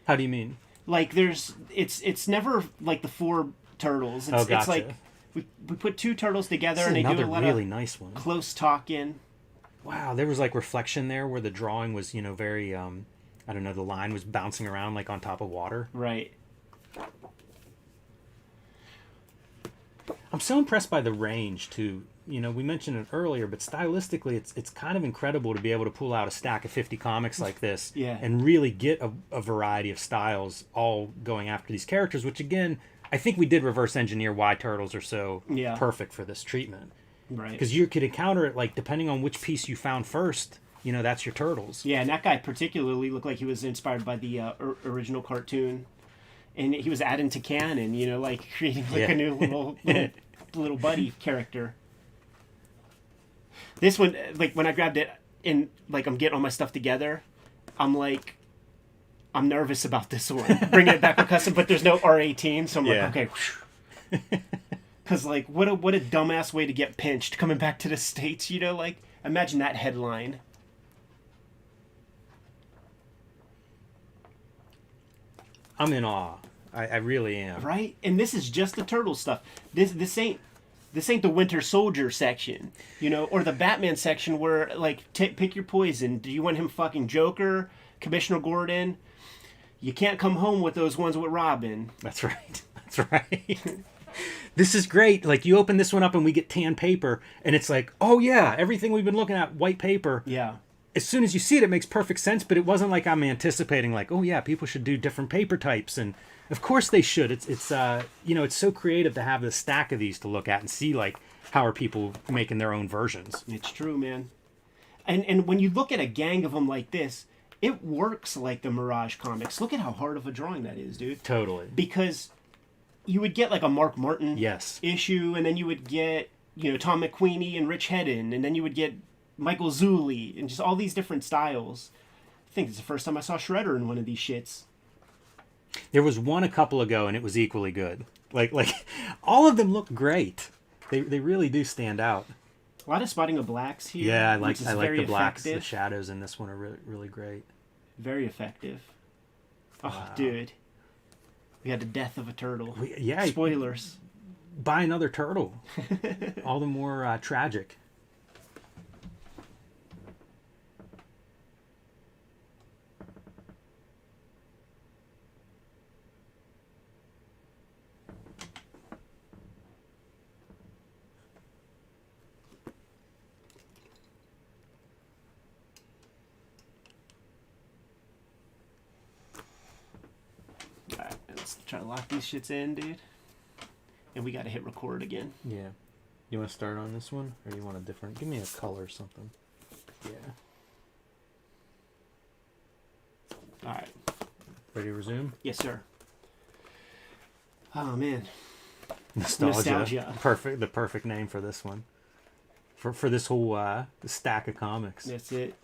B: How do you mean?
A: Like, it's never like the four turtles. It's,
B: gotcha.
A: It's like we put two turtles together, and they do a lot
B: really
A: of
B: nice one.
A: Close talking.
B: Wow, there was like reflection there where the drawing was, you know, very I don't know, the line was bouncing around like on top of water.
A: Right.
B: I'm so impressed by the range too. You know, we mentioned it earlier, but stylistically, it's kind of incredible to be able to pull out a stack of 50 comics like this, and really get a variety of styles all going after these characters. Which again, I think we did reverse engineer why turtles are so perfect for this treatment.
A: Right.
B: Because you could encounter it like depending on which piece you found first. you know, that's your turtles.
A: Yeah, and that guy particularly looked like he was inspired by the original cartoon, and he was adding to canon, you know, like creating like a new little buddy character. This one, like when I grabbed it and like I'm getting all my stuff together, I'm nervous about this one, bringing it back to custom, but there's no R18, so I'm like, okay. Because like what a dumbass way to get pinched coming back to the States, you know, like imagine that headline.
B: I'm in awe. I really am.
A: Right? And this is just the turtle stuff. This ain't the Winter Soldier section, you know, or the Batman section where like pick your poison. Do you want him fucking Joker, Commissioner Gordon? You can't come home with those ones with Robin.
B: That's right. That's right. This is great. Like you open this one up and we get tan paper and it's like, oh yeah, everything we've been looking at, white paper.
A: Yeah.
B: As soon as you see it, it makes perfect sense, but it wasn't like I'm anticipating like, oh yeah, people should do different paper types, and of course they should. It's you know, it's so creative to have this stack of these to look at and see like how are people making their own versions.
A: It's true, man. And when you look at a gang of them like this, it works like the Mirage comics. Look at how hard of a drawing that is, dude.
B: Totally.
A: Because you would get like a Mark Martin
B: yes.
A: issue, and then you would get, you know, Tom McQueenie and Rich Hedden, and then you would get Michael Zulli, and just all these different styles. I think it's the first time I saw Shredder in one of these shits.
B: There was one a couple ago, and it was equally good. Like all of them look great. They really do stand out.
A: A lot of spotting of blacks here.
B: Yeah, I like the blacks.
A: Effective.
B: The shadows in this one are really, really great.
A: Very effective. Oh, wow. Dude. We had the death of a turtle.
B: Yeah.
A: Spoilers.
B: Buy another turtle. All the more tragic.
A: Alright, let's try to lock these shits in, dude. And we gotta hit record again.
B: Yeah. You want to start on this one? Or do you want a different... Give me a color or something. Yeah.
A: Alright.
B: Ready to resume?
A: Yes, sir. Oh, man.
B: Nostalgia. Perfect. The perfect name for this one. For this whole stack of comics.
A: That's it.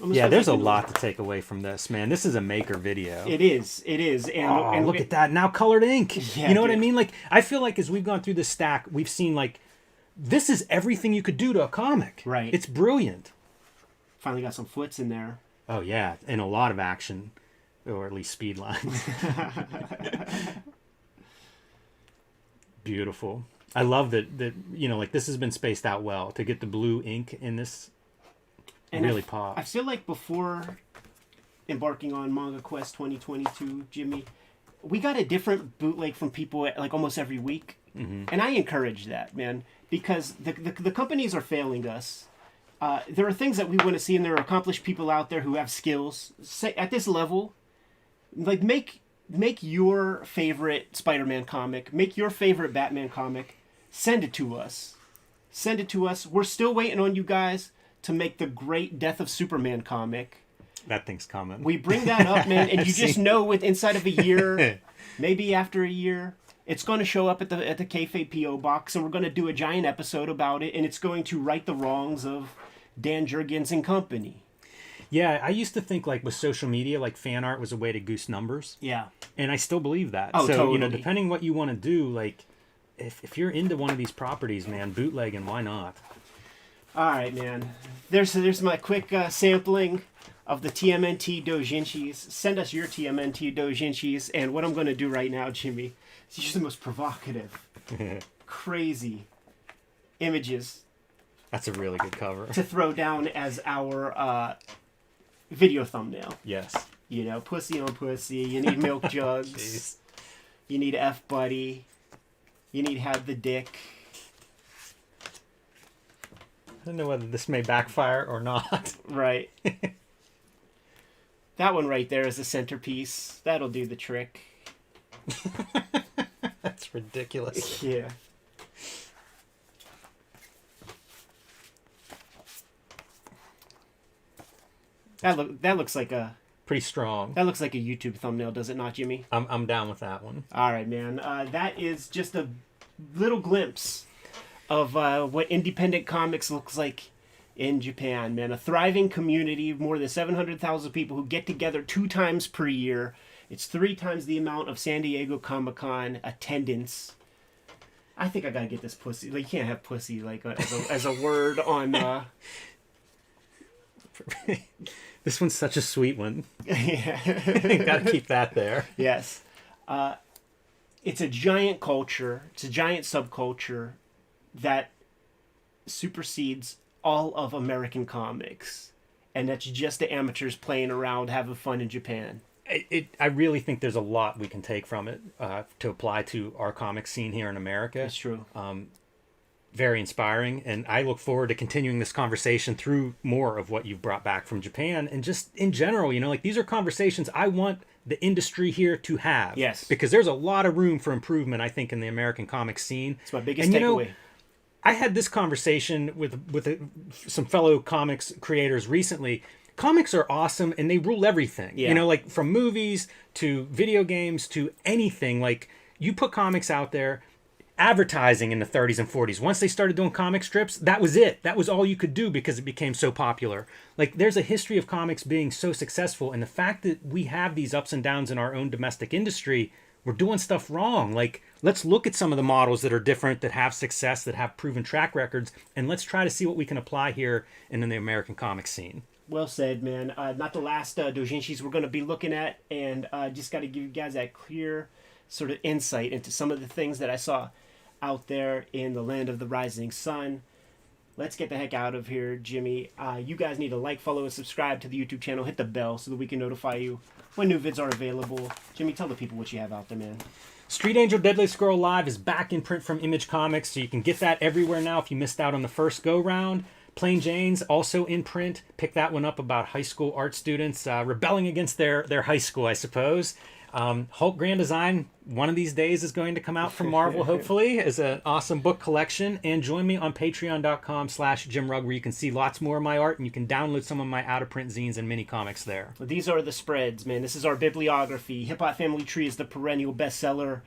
B: Yeah, there's a lot to take away from this, man. This is a maker video.
A: It is. And
B: look at that. Now colored ink.
A: Yeah,
B: you know what I mean? Like, I feel like as we've gone through this stack, we've seen, like, this is everything you could do to a comic.
A: Right.
B: It's brilliant.
A: Finally got some foots in there.
B: Oh, yeah. And a lot of action. Or at least speed lines. Beautiful. I love that, you know, like, this has been spaced out well. To get the blue ink in this... And really pops.
A: I feel like before embarking on Manga Quest 2022, Jimmy, we got a different bootleg from people like almost every week.
B: Mm-hmm.
A: And I encourage that, man, because the companies are failing us. There are things that we want to see, and there are accomplished people out there who have skills. Say, at this level, like make your favorite Spider-Man comic, make your favorite Batman comic, send it to us. Send it to us. We're still waiting on you guys to make the great Death of Superman comic.
B: That thing's coming.
A: We bring that up, man, and you just know inside of a year, maybe after a year, it's going to show up at the Kayfabe P.O. box, and we're going to do a giant episode about it, and it's going to right the wrongs of Dan Jurgens and company.
B: Yeah, I used to think, like, with social media, like, fan art was a way to goose numbers.
A: Yeah.
B: And I still believe that.
A: Oh,
B: so,
A: totally.
B: You know, depending what you want to do, like, if you're into one of these properties, man, bootlegging, why not?
A: All right, man. There's my quick sampling of the TMNT doujinshis. Send us your TMNT doujinshis, and what I'm going to do right now, Jimmy, is just the most provocative, crazy images.
B: That's a really good cover.
A: To throw down as our video thumbnail.
B: Yes.
A: You know, pussy on pussy. You need milk jugs.
B: Jeez.
A: You need F buddy. You need have the dick.
B: I don't know whether this may backfire or not.
A: Right. That one right there is the centerpiece. That'll do the trick.
B: That's ridiculous.
A: Yeah. That looks like a
B: Pretty strong.
A: YouTube thumbnail, does it not, Jimmy?
B: I'm down with that one.
A: All right, man. That is just a little glimpse of what independent comics looks like in Japan, man. A thriving community of more than 700,000 people who get together 2 times per year. It's 3 times the amount of San Diego Comic-Con attendance. I think I gotta get this pussy. Like, you can't have pussy like as a word on.
B: This one's such a sweet one.
A: Yeah.
B: Gotta keep that there.
A: Yes. It's a giant culture. It's a giant subculture that supersedes all of American comics. And that's just the amateurs playing around, having fun in Japan.
B: I really think there's a lot we can take from it to apply to our comic scene here in America.
A: It's true.
B: Very inspiring, and I look forward to continuing this conversation through more of what you've brought back from Japan, and just in general, like these are conversations I want the industry here to have.
A: Yes.
B: Because there's a lot of room for improvement, I think, in the American comic scene.
A: It's my biggest takeaway.
B: I had this conversation with some fellow comics creators recently. Comics are awesome, and they rule everything.
A: Yeah.
B: Like from movies to video games to anything. Like, you put comics out there. Advertising in the 30s and 40s, once they started doing comic strips, that was it. That was all you could do because it became so popular. Like, there's a history of comics being so successful, and the fact that we have these ups and downs in our own domestic industry, we're doing stuff wrong. Like, let's look at some of the models that are different, that have success, that have proven track records, and let's try to see what we can apply here in the American comic scene.
A: Well said, man. Not the last doujinshis we're going to be looking at, and just got to give you guys that clear sort of insight into some of the things that I saw out there in the land of the rising sun. Let's get the heck out of here, Jimmy. You guys need to like, follow, and subscribe to the YouTube channel. Hit the bell so that we can notify you when new vids are available. Jimmy, tell the people what you have out there, man.
B: Street Angel Deadly Squirrel Live is back in print from Image Comics, so you can get that everywhere now if you missed out on the first go-round. Plain Jane's also in print. Pick that one up about high school art students rebelling against their high school, I suppose. Hulk Grand Design, one of these days, is going to come out from Marvel, hopefully, as an awesome book collection. And join me on patreon.com/JimRugg, where you can see lots more of my art, and you can download some of my out-of-print zines and mini comics there.
A: Well, these are the spreads, man. This is our bibliography. Hip Hop Family Tree is the perennial bestseller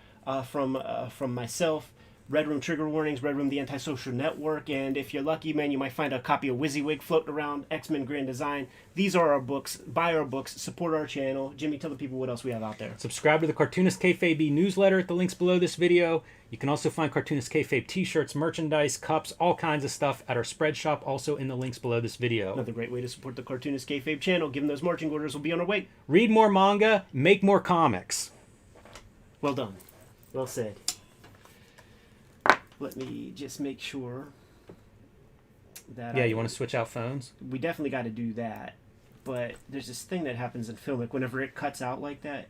A: from myself. Red Room Trigger Warnings, Red Room The Antisocial Network, and if you're lucky, man, you might find a copy of WYSIWYG floating around, X-Men Grand Design. These are our books. Buy our books. Support our channel. Jimmy, tell the people what else we have out there.
B: Subscribe to the Cartoonist Kayfabe newsletter at the links below this video. You can also find Cartoonist Kayfabe t-shirts, merchandise, cups, all kinds of stuff at our spread shop, also in the links below this video.
A: Another great way to support the Cartoonist Kayfabe channel. Given those marching orders, will be on our way.
B: Read more manga, make more comics.
A: Well done. Well said. Let me just make sure that...
B: Yeah, you want to switch out phones?
A: We definitely got to do that. But there's this thing that happens in film, like whenever it cuts out like that,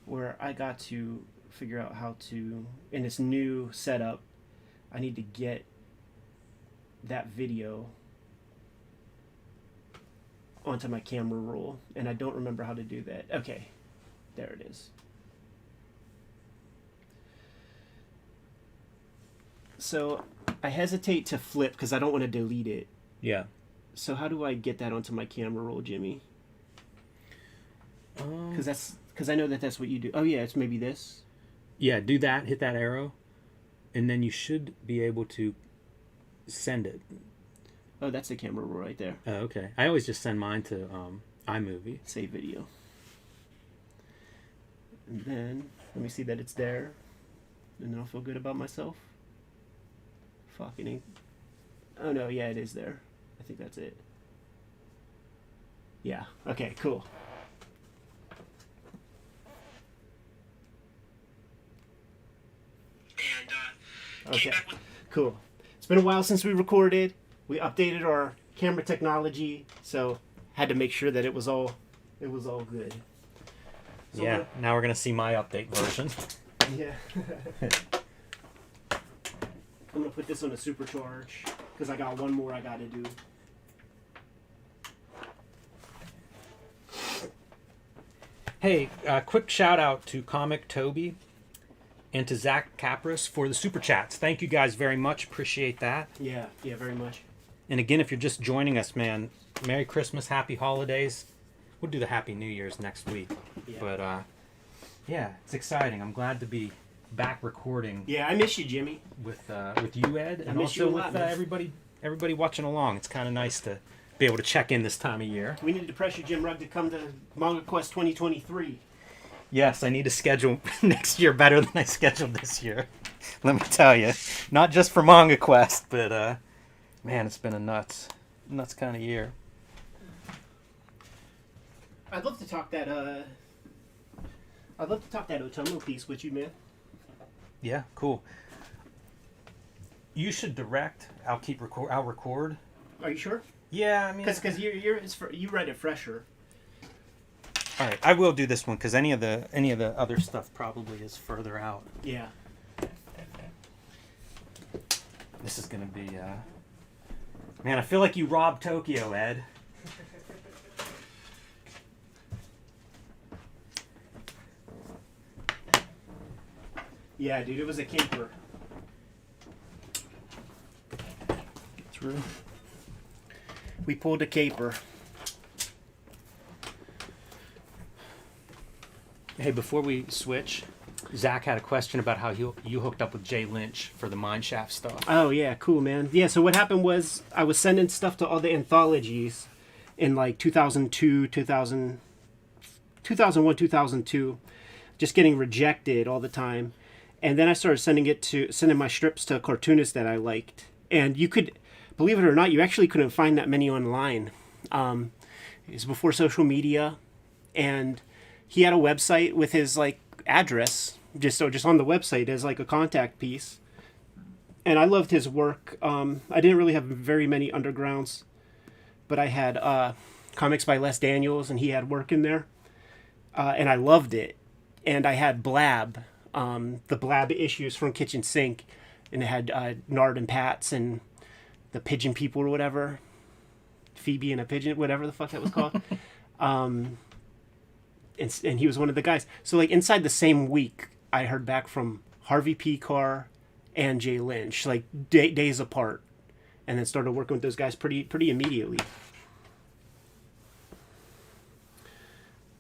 A: where I got to figure out how to, in this new setup, I need to get that video onto my camera roll, and I don't remember how to do that. Okay, there it is. So I hesitate to flip because I don't want to delete it.
B: Yeah.
A: So how do I get that onto my camera roll, Jimmy? Because I know that's what you do. Oh yeah, it's maybe this.
B: Yeah, do that. Hit that arrow, and then you should be able to send it.
A: Oh, that's the camera roll right there.
B: Oh, okay. I always just send mine to iMovie.
A: Save video. And then let me see that it's there, and then I'll feel good about myself. Fucking. Oh no, yeah, it is there. I think that's it. Yeah. Okay. Cool. And okay. Cool. It's been a while since we recorded. We updated our camera technology, so had to make sure that it was all good. So
B: yeah. Now we're gonna see my update version.
A: Yeah. I'm going to put this on a supercharge because I got one more I got to do.
B: Hey, quick shout out to Comic Toby and to Zach Capris for the super chats. Thank you guys very much. Appreciate that.
A: Yeah, very much.
B: And again, if you're just joining us, man, Merry Christmas, Happy Holidays. we'll do the Happy New Year's next week.
A: Yeah.
B: But yeah, it's exciting. I'm glad to be back recording.
A: Yeah, I miss you, Jimmy.
B: With you, Ed, and
A: miss you
B: also
A: a lot,
B: with
A: man.
B: everybody watching along. It's kind of nice to be able to check in this time of year.
A: We need to pressure Jim Rugg to come to Manga Quest 2023.
B: Yes, I need to schedule next year better than I scheduled this year. Let me tell you, not just for Manga Quest, but man, it's been a nuts kind of year.
A: I'd love to talk that Otomo piece with you, man.
B: Yeah, cool. You should direct. I'll record.
A: Are you sure?
B: Yeah, I mean,
A: because you read it fresher.
B: All right, I will do this one because any of the other stuff probably is further out.
A: Yeah.
B: This is gonna be. Man, I feel like you robbed Tokyo, Ed.
A: Yeah, dude, it was a caper.
B: Through.
A: We pulled a caper.
B: Hey, before we switch, Zach had a question about how you hooked up with Jay Lynch for the Mineshaft stuff.
A: Oh, yeah, cool, man. Yeah, so what happened was I was sending stuff to all the anthologies in like 2002, 2001, 2002, just getting rejected all the time. And then I started sending my strips to Cartoonist that I liked. And you could, believe it or not, you actually couldn't find that many online. It was before social media, and he had a website with his like address, just on the website as like a contact piece. And I loved his work. I didn't really have very many undergrounds, but I had comics by Les Daniels, and he had work in there, and I loved it. And I had Blab, the Blab issues from Kitchen Sink, and it had Nard and Pats and the Pigeon People or whatever, Phoebe and a Pigeon, whatever the fuck that was called. And he was one of the guys. So like inside the same week, I heard back from Harvey P. Carr and Jay Lynch, like days apart, and then started working with those guys pretty immediately.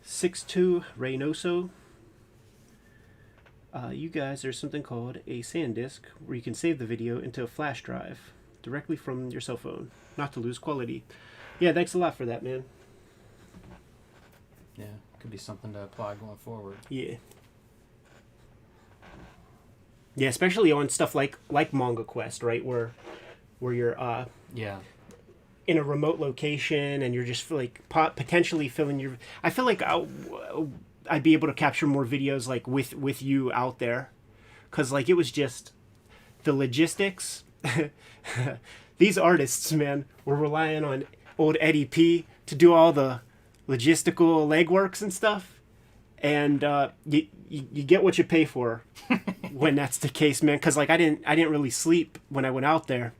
A: 6'2" Reynoso. You guys, there's something called a SanDisk where you can save the video into a flash drive directly from your cell phone, not to lose quality. Yeah, thanks a lot for that, man.
B: Yeah, could be something to apply going forward.
A: Yeah. Yeah, especially on stuff like Manga Quest, right? Where you're
B: yeah,
A: in a remote location and you're just like potentially filling your. I feel like I'd be able to capture more videos like with you out there, because like it was just the logistics. These artists, man, were relying on old Eddie P to do all the logistical legworks and stuff, and you get what you pay for when that's the case, man. Because like I didn't really sleep when I went out there,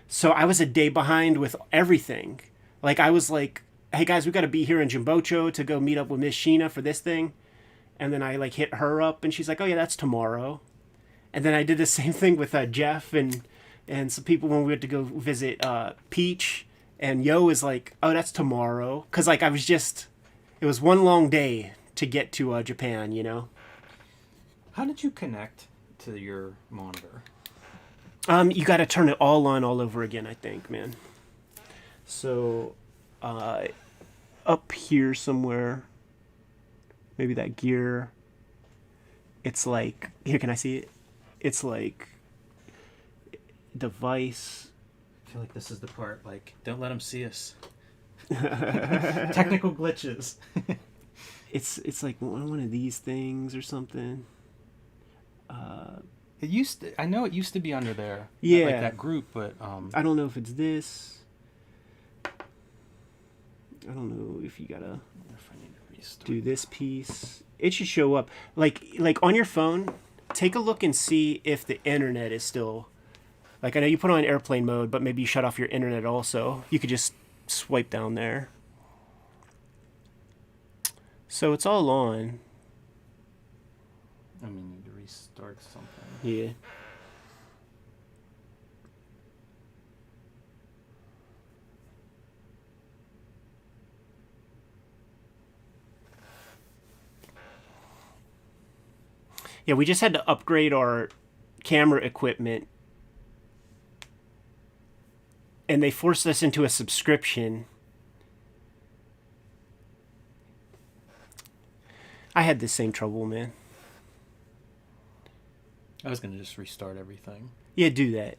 A: so I was a day behind with everything. Like I was like, hey guys, we got to be here in Jimbocho to go meet up with Miss Sheena for this thing, and then I like hit her up and she's like, oh yeah, that's tomorrow. And then I did the same thing with Jeff and some people when we had to go visit Peach, and Yo is like, oh, that's tomorrow. Because like it was one long day to get to Japan, you know.
B: How did you connect to your monitor?
A: You got to turn it all on all over again, I think, man. So up here somewhere, maybe that gear, it's like, here, can I see it? It's like device.
B: I feel like this is the part, like, don't let them see us. Technical glitches.
A: It's like one of these things or something.
B: I know it used to be under there.
A: Yeah.
B: Like that group, but
A: I don't know if it's this. I don't know if you gotta
B: if I need to restart.
A: do this piece. It should show up. Like on your phone, take a look and see if the internet is still. Like, I know you put on airplane mode, but maybe you shut off your internet also. You could just swipe down there. So it's all on.
B: I mean, you need to restart something.
A: Yeah. Yeah, we just had to upgrade our camera equipment, and they forced us into a subscription. I had the same trouble, man.
B: I was gonna just restart everything.
A: Yeah, do that.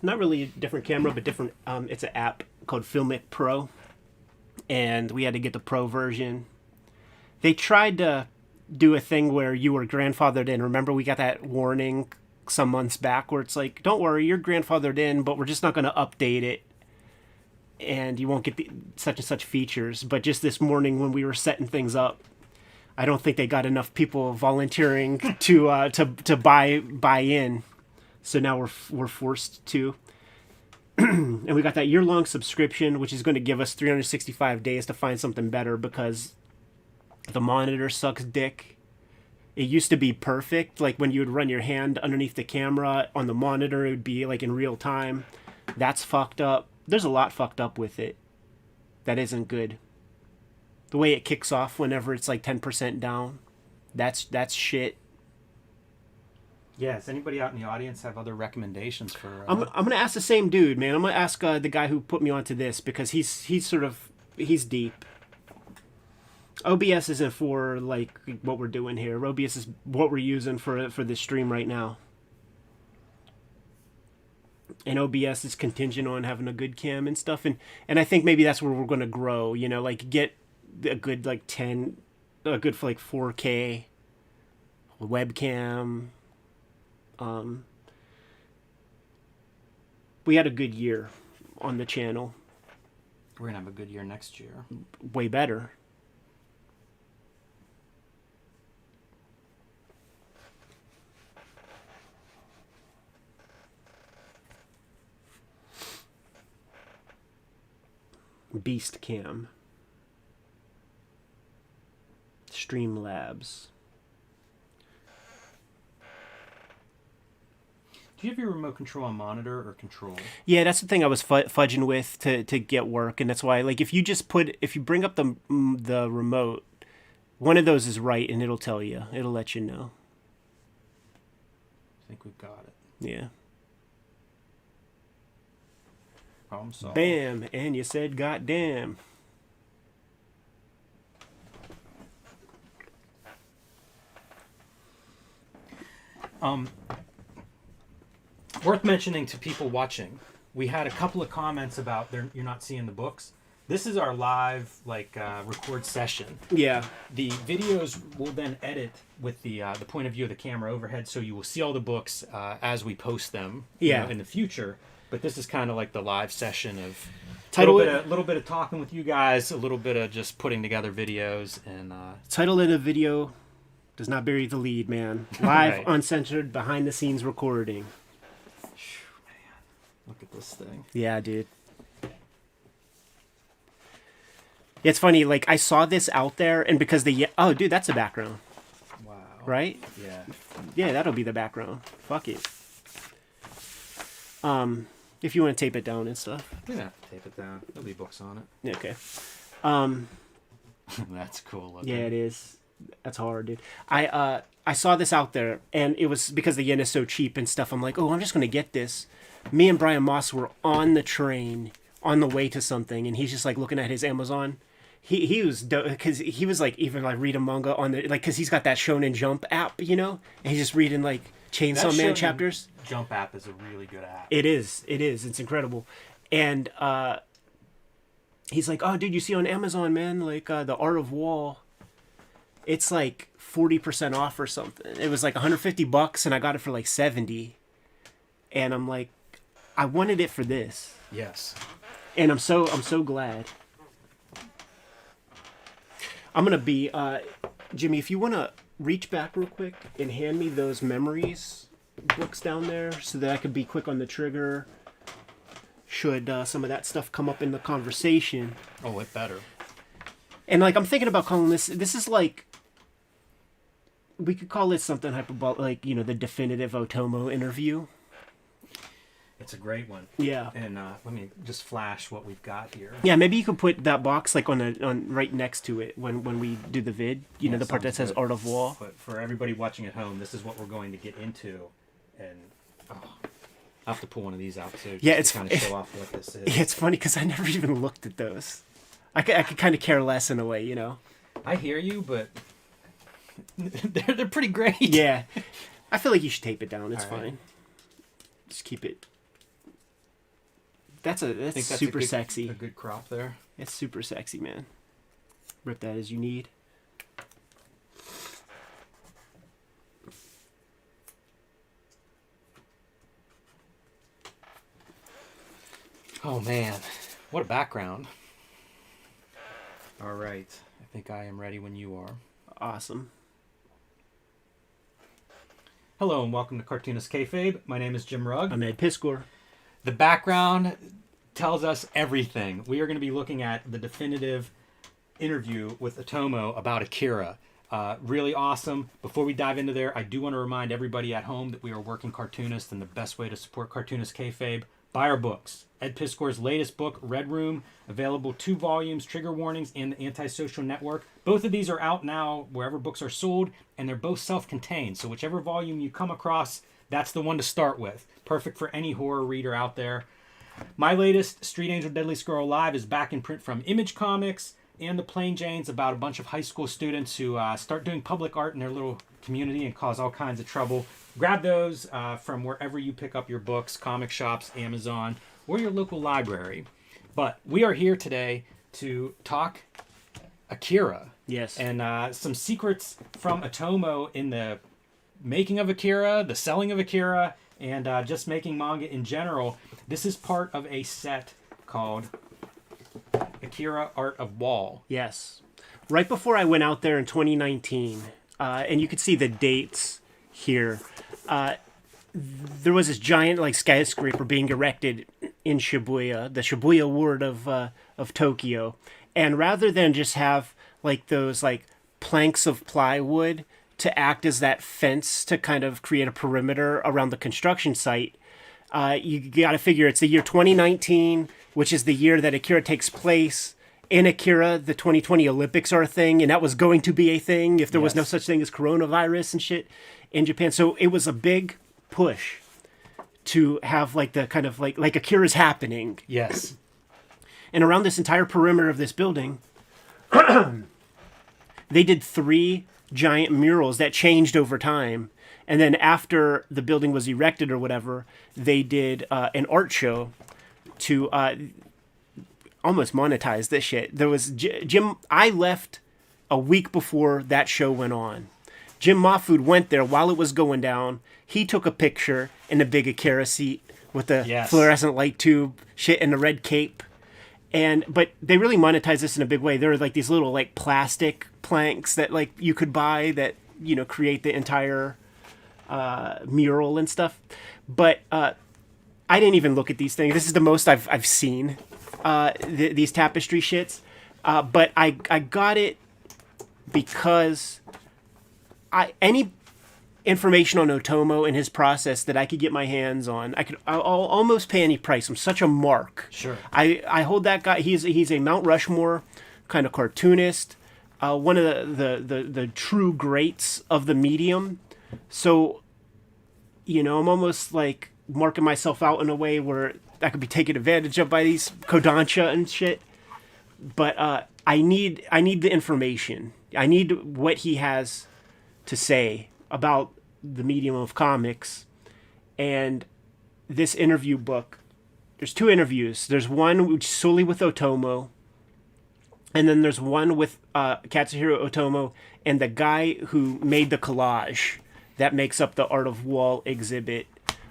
A: Not really a different camera, but different. It's an app called Filmic Pro, and we had to get the Pro version. They tried to do a thing where you were grandfathered in. Remember, we got that warning some months back where it's like, don't worry, you're grandfathered in, but we're just not going to update it, and you won't get the such and such features. But just this morning when we were setting things up, I don't think they got enough people volunteering to buy in. So now we're forced to. And we got that year-long subscription, which is going to give us 365 days to find something better because the monitor sucks dick. It used to be perfect. Like when you would run your hand underneath the camera on the monitor, it would be like in real time. That's fucked up. There's a lot fucked up with it that isn't good. The way it kicks off whenever it's like 10% down, that's shit.
B: Yeah, does anybody out in the audience have other recommendations for...
A: I'm gonna ask the same dude, man. I'm gonna ask the guy who put me onto this because he's deep. OBS isn't for like what we're doing here. OBS is what we're using for this stream right now. And OBS is contingent on having a good cam and stuff, and I think maybe that's where we're gonna grow. You know, like get a good like 4K webcam. We had a good year on the channel.
B: We're gonna have a good year next year.
A: Way better. Beast Cam. Streamlabs.
B: Do you have your remote control on monitor or control?
A: Yeah, that's the thing I was fudging with to get work, and that's why, like, if you bring up the remote, one of those is right, and it'll tell you. It'll let you know.
B: I think we've got it.
A: Yeah.
B: Problem solved.
A: Bam, and you said goddamn.
B: Worth mentioning to people watching, we had a couple of comments about you're not seeing the books. This is our live record session.
A: Yeah.
B: The videos will then edit with the point of view of the camera overhead, so you will see all the books as we post them. In the future. But this is kind of like the live session of a little bit of talking with you guys, a little bit of just putting together videos, and
A: title in a video does not bury the lead, man. Live,
B: right.
A: Uncensored, behind the scenes recording.
B: Look at this thing.
A: Yeah, dude. It's funny, like, I saw this out there, and because oh, dude, that's the background.
B: Wow.
A: Right?
B: Yeah.
A: Yeah, that'll be the background. Fuck it. If you want to tape it down and stuff.
B: We don't have to tape it down. There'll be books on it.
A: Yeah, okay.
B: That's cool looking.
A: Yeah, it is. That's hard, dude. I saw this out there, and it was because the yen is so cheap and stuff. I'm like, oh, I'm just going to get this. Me and Brian Moss were on the train on the way to something, and he's just like looking at his Amazon. He was because he was like even like reading manga on the because he's got that Shonen Jump app, you know, and he's just reading like Chainsaw Man chapters.
B: Jump app is a really good app.
A: It is. It's incredible, and he's like, oh, dude, you see on Amazon, man, like the Art of Wall. It's like 40% off or something. It was like $150, and I got it for like 70. And I'm like, I wanted it for this.
B: Yes.
A: And I'm so glad. I'm gonna be Jimmy, if you wanna reach back real quick and hand me those memories books down there so that I could be quick on the trigger should some of that stuff come up in the conversation.
B: Oh, it better.
A: And like I'm thinking about calling this is like we could call it something hyperbolic, like, you know, the definitive Otomo interview.
B: It's a great one.
A: Yeah.
B: And let me just flash what we've got here.
A: Yeah, maybe you could put that box like on right next to it when we do the vid. You know, the part that says Art of Wall.
B: But for everybody watching at home, this is what we're going to get into. And I'll have to pull one of these out too.
A: Yeah, it's
B: kind of show off what this is.
A: Yeah, it's funny because I never even looked at those. I could kind of care less in a way, you know.
B: I hear you, but they're pretty great.
A: Yeah, I feel like you should tape it down. It's
B: All right.
A: fine. Just keep it. That's
B: That's
A: super sexy.
B: A good crop there.
A: It's super sexy, man. Rip that as you need.
B: Oh man, what a background. All right, I think I am ready when you are.
A: Awesome.
B: Hello and welcome to Cartoonist Kayfabe. My name is Jim Rugg.
A: I'm Ed Piscor.
B: The background tells us everything. We are going to be looking at the definitive interview with Otomo about Akira. Really awesome. Before we dive into there, I do want to remind everybody at home that we are working Cartoonist, and the best way to support Cartoonist Kayfabe, buy our books. Ed Piscor's latest book, Red Room, available 2 volumes, Trigger Warnings, and The Antisocial Network. Both of these are out now wherever books are sold, and they're both self-contained. So whichever volume you come across, that's the one to start with. Perfect for any horror reader out there. My latest, Street Angel Deadly Squirrel Live, is back in print from Image Comics, and The Plain Janes, about a bunch of high school students who start doing public art in their little community and cause all kinds of trouble. Grab those from wherever you pick up your books, comic shops, Amazon, or your local library. But we are here today to talk Akira.
A: Yes.
B: And some secrets from Otomo in the making of Akira, the selling of Akira, and just making manga in general. This is part of a set called Akira Art of Wall.
A: Yes. Right before I went out there in 2019, and you could see the dates here, there was this giant like skyscraper being erected in Shibuya, the Shibuya ward of Tokyo. And rather than just have like those like planks of plywood to act as that fence to kind of create a perimeter around the construction site, you got to figure it's the year 2019, which is the year that Akira takes place. In Akira, the 2020 Olympics are a thing, and that was going to be a thing if there was no such thing as coronavirus and shit in Japan. So it was a big push to have like the kind of like Akira's happening.
B: Yes.
A: And around this entire perimeter of this building, they did 3 giant murals that changed over time. And then after the building was erected or whatever, they did an art show to almost monetize this shit. There was Jim. I left a week before that show went on. Jim Mahfood went there while it was going down. He took a picture in the big Akira seat with the fluorescent light tube shit and the red cape. But they really monetized this in a big way. There were like these little like plastic planks that like you could buy that, you know, create the entire mural and stuff. But I didn't even look at these things. This is the most I've seen these tapestry shits. But I got it because any information on Otomo and his process that I could get my hands on, I'll almost pay any price. I'm such a mark.
B: Sure.
A: I hold that guy. He's a Mount Rushmore kind of cartoonist, one of the true greats of the medium. So, you know, I'm almost like marking myself out in a way where I could be taken advantage of by these Kodansha and shit. But I need the information. I need what he has to say about the medium of comics. And this interview book, there's 2 interviews. There's one which is solely with Otomo, and then there's one with Katsuhiro Otomo and the guy who made the collage that makes up the Art of Wall exhibit.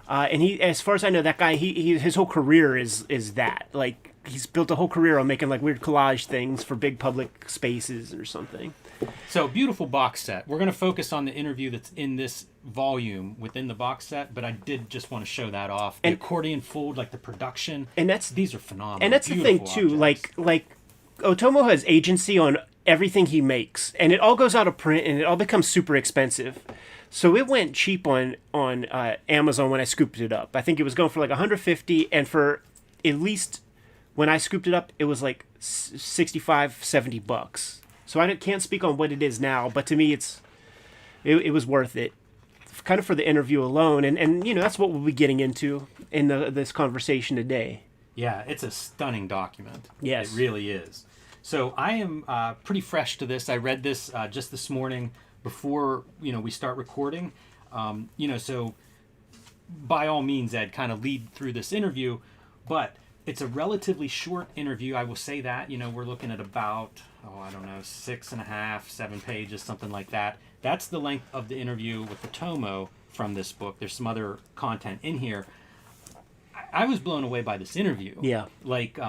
A: And he, as far as I know, that guy, his whole career is that. Like, he's built a whole career on making like weird collage things for big public spaces or something.
B: So, beautiful box set. We're going to focus on the interview that's in this volume within the box set, but I did just want to show that off. The accordion fold, like the production,
A: and
B: these are phenomenal.
A: And that's beautiful the thing too. Objects. Like Otomo has agency on everything he makes, and it all goes out of print, and it all becomes super expensive. So it went cheap on Amazon when I scooped it up. I think it was going for like 150, and for at least when I scooped it up, it was like 65, 70 bucks. So I can't speak on what it is now, but to me, it was worth it, kind of for the interview alone, and you know that's what we'll be getting into in this conversation today.
B: Yeah, it's a stunning document.
A: Yes,
B: it really is. So I am pretty fresh to this. I read this just this morning before we start recording. So by all means, Ed, kind of lead through this interview, but it's a relatively short interview. I will say that. We're looking at about 6.5, 7 pages, something like that. That's the length of the interview with Otomo from this book. There's some other content in here. I was blown away by this interview.
A: Yeah.
B: Like,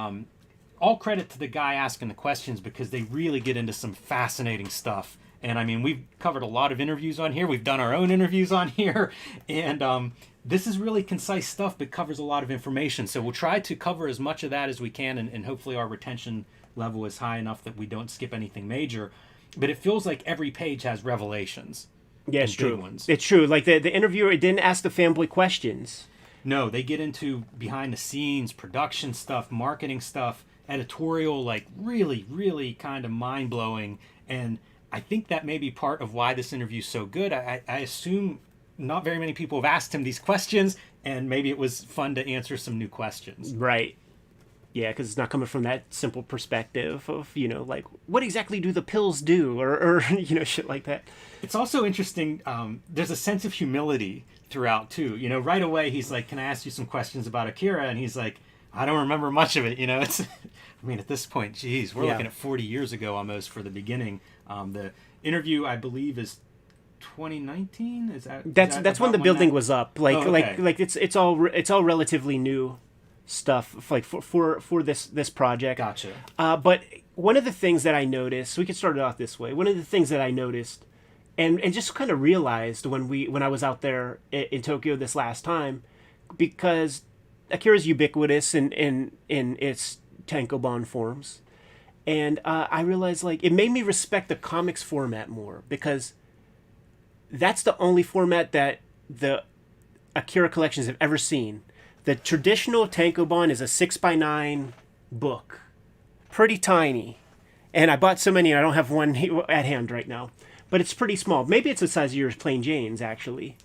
B: all credit to the guy asking the questions, because they really get into some fascinating stuff. And I mean, we've covered a lot of interviews on here. We've done our own interviews on here. And this is really concise stuff, but covers a lot of information. So we'll try to cover as much of that as we can. And hopefully our retention level is high enough that we don't skip anything major. But it feels like every page has revelations.
A: Yeah, it's true.
B: Ones.
A: It's true. Like the interviewer didn't ask the fanboy questions.
B: No, they get into behind the scenes, production stuff, marketing stuff, editorial, like really, really kind of mind-blowing. And I think that may be part of why this interview is so good. I assume not very many people have asked him these questions, and maybe it was fun to answer some new questions.
A: Right. Yeah, because it's not coming from that simple perspective of, like, what exactly do the pills do? Or shit like that.
B: It's also interesting. There's a sense of humility throughout, too. Right away, he's like, can I ask you some questions about Akira? And he's like, I don't remember much of it. It's, at this point, geez, we're looking at 40 years ago almost for the beginning. The interview, I believe, is 2019.
A: That's when the building was up. Like,
B: okay.
A: like it's all relatively new stuff, like for this project.
B: Gotcha.
A: But one of the things that I noticed, we can start it off this way. One of the things that I noticed, and just kind of realized when I was out there in Tokyo this last time, because Akira's ubiquitous in its tankobon forms, and I realized, like, it made me respect the comics format more, because that's the only format that the Akira collections have ever seen. The traditional tankobon is a 6x9 book, pretty tiny, and I bought so many, and I don't have one at hand right now, but it's pretty small. Maybe it's the size of your plain Janes, actually.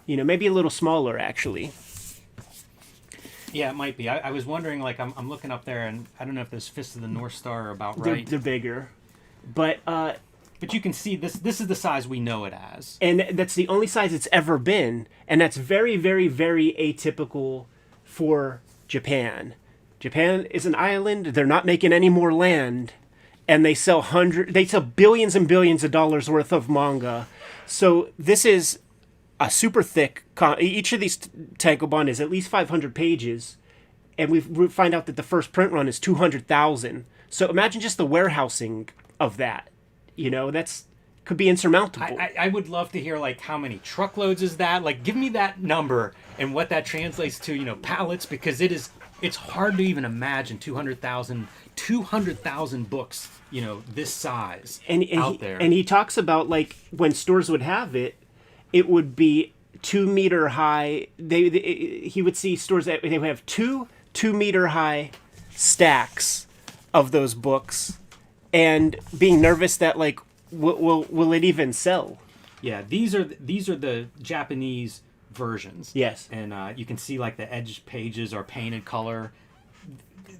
A: Maybe a little smaller, actually.
B: Yeah, it might be. I was wondering, like, I'm looking up there, and I don't know if those Fists of the North Star are about right.
A: They're bigger, but
B: you can see this is the size we know it as.
A: And that's the only size it's ever been, and that's very, very, very atypical for Japan. Japan is an island. They're not making any more land, and they sell billions and billions of dollars worth of manga. So this is a super thick. Each of these tankobon is at least 500 pages, and we find out that the first print run is 200,000. So imagine just the warehousing of that. That's could be insurmountable.
B: I would love to hear, like, how many truckloads is that? Like, give me that number and what that translates to, pallets, because it's hard to even imagine 200,000 books, this size out there.
A: And he talks about, like, when stores would have it, it would be 2 meter high. He would see stores that they would have 2 meter high stacks of those books, and being nervous that, like, will it even sell?
B: Yeah, these are the Japanese versions.
A: Yes,
B: and you can see, like, the edge pages are painted color.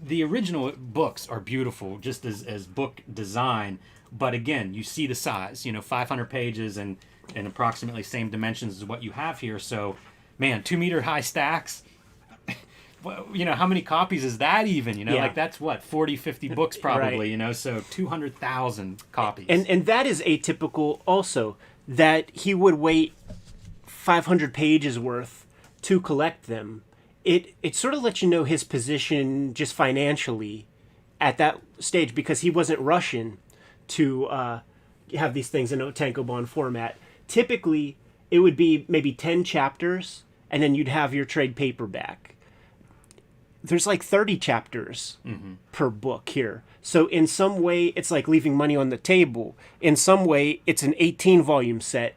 B: The original books are beautiful, just as book design. But again, you see the size. 500 pages and approximately same dimensions as what you have here. So, man, 2 meter high stacks. How many copies is that even? Like, that's what, 40, 50 books probably, right. So 200,000 copies.
A: And that is atypical also, that he would wait 500 pages worth to collect them. It sort of lets you know his position just financially at that stage, because he wasn't rushing to have these things in a tankobon format. Typically, it would be maybe 10 chapters, and then you'd have your trade paperback. There's like 30 chapters per book here. So in some way, it's like leaving money on the table. In some way, it's an 18-volume set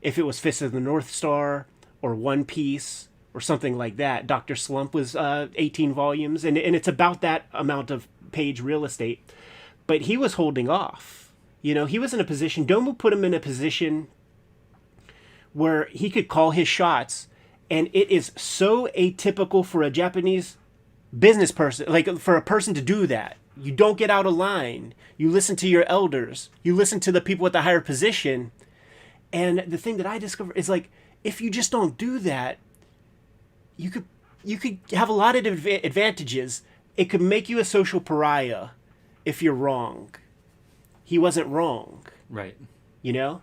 A: if it was Fist of the North Star or One Piece or something like that. Dr. Slump was 18 volumes, and it's about that amount of page real estate. But he was holding off. You know, he was in a position, Domu put him in a position where he could call his shots, and it is so atypical for a Japanese business person, like for a person to do that. You don't get out of line. You listen to your elders. You listen to the people at the higher position. And the thing that I discovered is, like, if you just don't do that, you could have a lot of advantages. It could make you a social pariah if you're wrong. He wasn't wrong.
B: Right.
A: You know?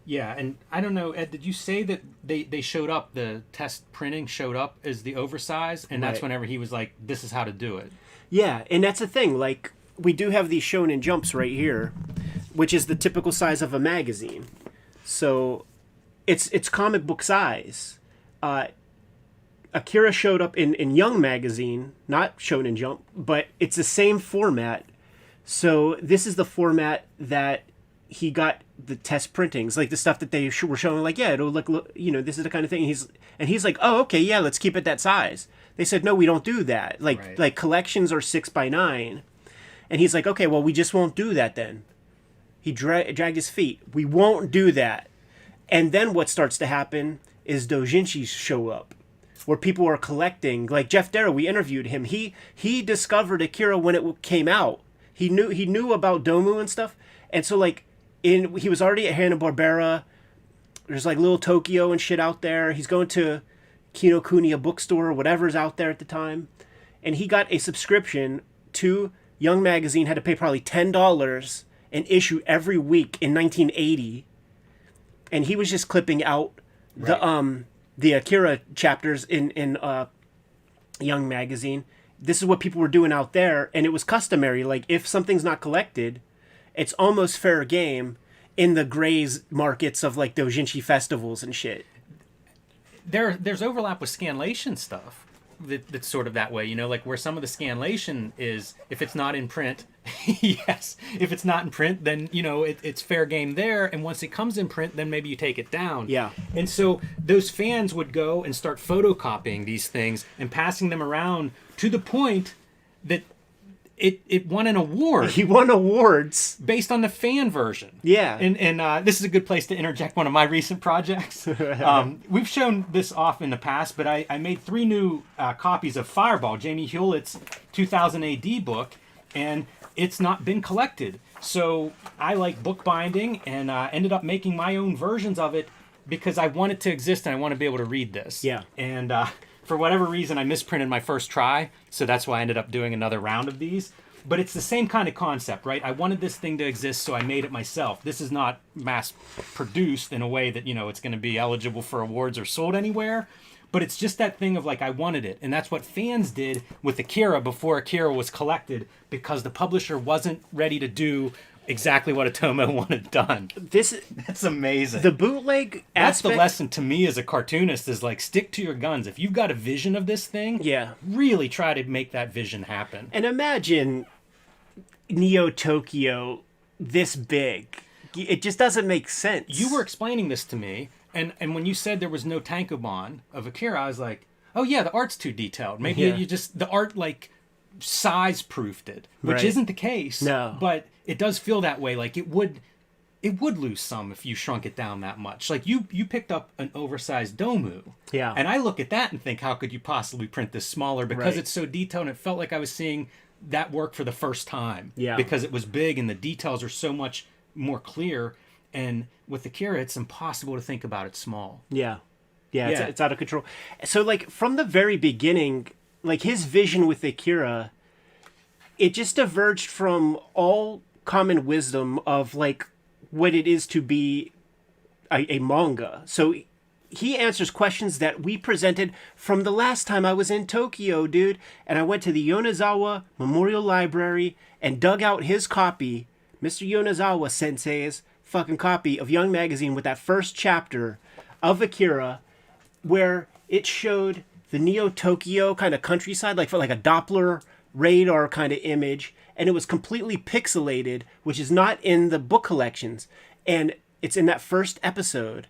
B: Yeah, and I don't know, Ed, did you say that they showed up, the test printing showed up as the oversize, and that's whenever he was like, this is how to do it?
A: Yeah, and that's the thing. Like, we do have these Shonen Jumps right here, which is the typical size of a magazine. So it's comic book size. Akira showed up in Young Magazine, not Shonen Jump, but it's the same format. So this is the format that he got the test printings, like the stuff that they were showing, like, yeah, it'll look, you know, this is the kind of thing. He's like, oh, okay, yeah, let's keep it that size. They said, no, we don't do that. Like collections are 6x9. And he's like, okay, well, we just won't do that then. He dragged his feet. We won't do that. And then what starts to happen is doujinshi show up, where people are collecting. Like Jeff Darrow, we interviewed him. He discovered Akira when it came out. He knew about Domu and stuff. And so, like, he was already at Hanna-Barbera. There's like Little Tokyo and shit out there. He's going to Kinokuniya bookstore or whatever's out there at the time. And he got a subscription to Young Magazine, had to pay probably $10 an issue every week in 1980. And he was just clipping out the Akira chapters in Young Magazine. This is what people were doing out there, and it was customary. Like, if something's not collected, it's almost fair game in the grays markets of, like, doujinshi festivals and shit.
B: There's overlap with scanlation stuff that's sort of that way, you know, like where some of the scanlation is, if it's not in print, yes, if it's not in print, then, you know, it's fair game there, and once it comes in print, then maybe you take it down.
A: Yeah.
B: And so those fans would go and start photocopying these things and passing them around to the point that it won an award.
A: He won awards
B: based on the fan version.
A: Yeah.
B: And this is a good place to interject one of my recent projects. We've shown this off in the past, but I made 3 new copies of Fireball, Jamie Hewlett's 2000 AD book, and it's not been collected. So I like bookbinding, and ended up making my own versions of it because I want it to exist and I want to be able to read this.
A: Yeah.
B: And for whatever reason, I misprinted my first try, so that's why I ended up doing another round of these. But it's the same kind of concept, right? I wanted this thing to exist, so I made it myself. This is not mass-produced in a way that, you know, it's going to be eligible for awards or sold anywhere. But it's just that thing of, like, I wanted it. And that's what fans did with Akira before Akira was collected, because the publisher wasn't ready to do exactly what Otomo wanted done. That's amazing.
A: The bootleg
B: That's
A: aspect,
B: the lesson to me as a cartoonist, is like, stick to your guns. If you've got a vision of this thing,
A: yeah,
B: really try to make that vision happen.
A: And imagine Neo Tokyo this big. It just doesn't make sense.
B: You were explaining this to me, and when you said there was no tankobon of Akira, I was like, oh yeah, the art's too detailed. Maybe you just, the art, like, size proofed it, which isn't the case.
A: No.
B: But it does feel that way. Like, it would lose some if you shrunk it down that much. Like, you picked up an oversized Domu.
A: Yeah.
B: And I look at that and think, how could you possibly print this smaller? Because it's so detailed, and it felt like I was seeing that work for the first time.
A: Yeah.
B: Because it was big and the details are so much more clear. And with Akira, it's impossible to think about it small.
A: Yeah. It's out of control. So, like, from the very beginning, like, his vision with Akira, it just diverged from all common wisdom of, like, what it is to be a manga. So he answers questions that we presented from the last time I was in Tokyo, dude. And I went to the Yonezawa Memorial Library and dug out his copy, Mr. Yonezawa Sensei's fucking copy of Young Magazine, with that first chapter of Akira, where it showed the Neo Tokyo kind of countryside, like, for like a Doppler radar kind of image, and it was completely pixelated, which is not in the book collections. And it's in that first episode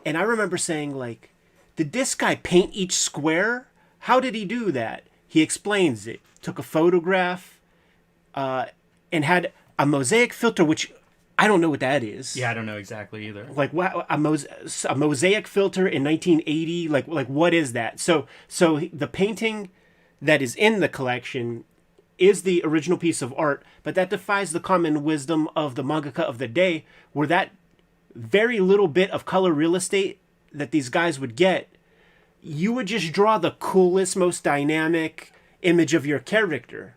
A: And I remember saying, like, did this guy paint each square? How did he do that? He explains it. Took a photograph and had a mosaic filter, which I don't know what that is.
B: Yeah, I don't know exactly either.
A: Like, what a mosaic filter in 1980? Like what is that? So the painting that is in the collection is the original piece of art, but that defies the common wisdom of the mangaka of the day, where that very little bit of color real estate that these guys would get, you would just draw the coolest, most dynamic image of your character.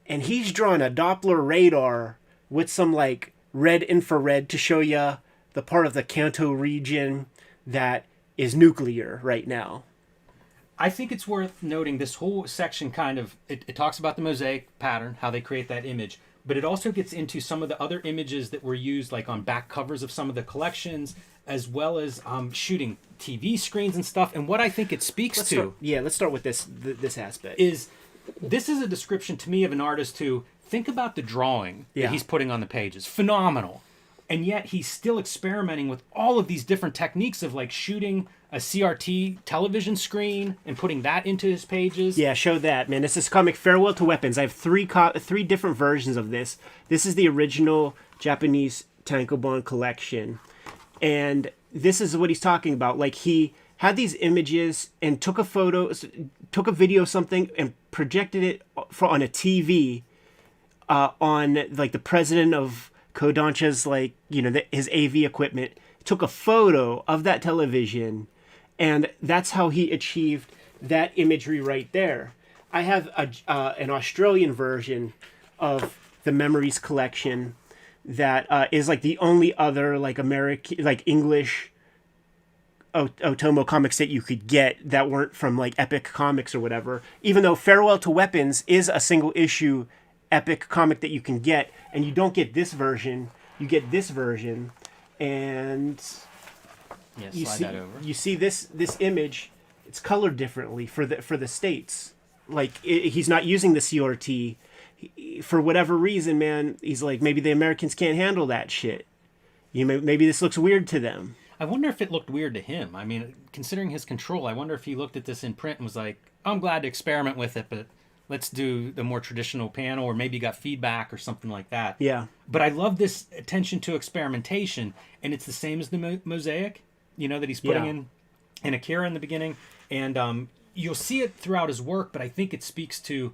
A: And he's drawing a Doppler radar with some like red infrared to show you the part of the Kanto region that is nuclear right now.
B: I think it's worth noting this whole section kind of, it talks about the mosaic pattern, how they create that image, but it also gets into some of the other images that were used like on back covers of some of the collections, as well as shooting TV screens and stuff. And what I think it speaks
A: let's start with this aspect.
B: This is a description to me of an artist who, think about the drawing that he's putting on the pages. Phenomenal. And yet he's still experimenting with all of these different techniques of like shooting a CRT television screen and putting that into his pages.
A: Yeah, show that, man. This is comic Farewell to Weapons. I have three different versions of this. This is the original Japanese tankobon collection. And this is what he's talking about. Like, he had these images and took a video of something and projected it on a TV on like the president of Kodansha's, like, you know, his AV equipment, took a photo of that television, and that's how he achieved that imagery right there. I have an Australian version of the Memories collection that is like the only other like American, like English Otomo comics that you could get that weren't from like Epic Comics or whatever. Even though Farewell to Weapons is a single issue Epic comic that you can get, and you don't get this version, you get this version, and you see this image. It's colored differently for the States. Like, he's not using the CRT for whatever reason, man. He's like, maybe the Americans can't handle that shit. Maybe this looks weird to them.
B: I wonder if it looked weird to him. I mean, considering his control, I wonder if he looked at this in print and was like, I'm glad to experiment with it, but let's do the more traditional panel, or maybe got feedback or something like that.
A: Yeah.
B: But I love this attention to experimentation, and it's the same as the mosaic, you know, that he's putting in Akira in the beginning. And you'll see it throughout his work, but I think it speaks to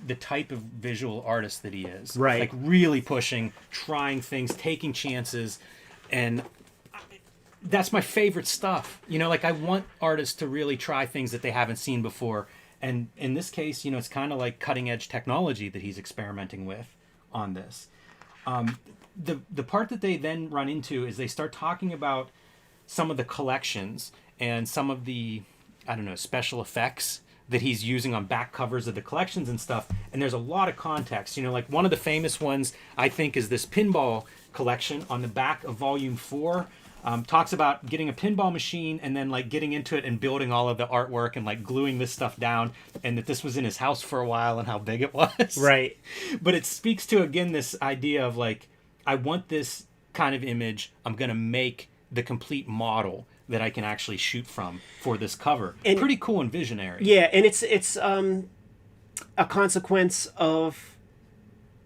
B: the type of visual artist that he is.
A: Right.
B: Like, really pushing, trying things, taking chances, and that's my favorite stuff. You know, like, I want artists to really try things that they haven't seen before. And in this case, you know, it's kind of like cutting edge technology that he's experimenting with on this. The part that they then run into is they start talking about some of the collections and some of the, I don't know, special effects that he's using on back covers of the collections and stuff. And there's a lot of context. You know, like, one of the famous ones, I think, is this pinball collection on the back of volume 4. Talks about getting a pinball machine and then like getting into it and building all of the artwork and like gluing this stuff down, and that this was in his house for a while and how big it was.
A: Right.
B: But it speaks to, again, this idea of like, I want this kind of image. I'm going to make the complete model that I can actually shoot from for this cover. And pretty cool and visionary.
A: Yeah. And it's a consequence of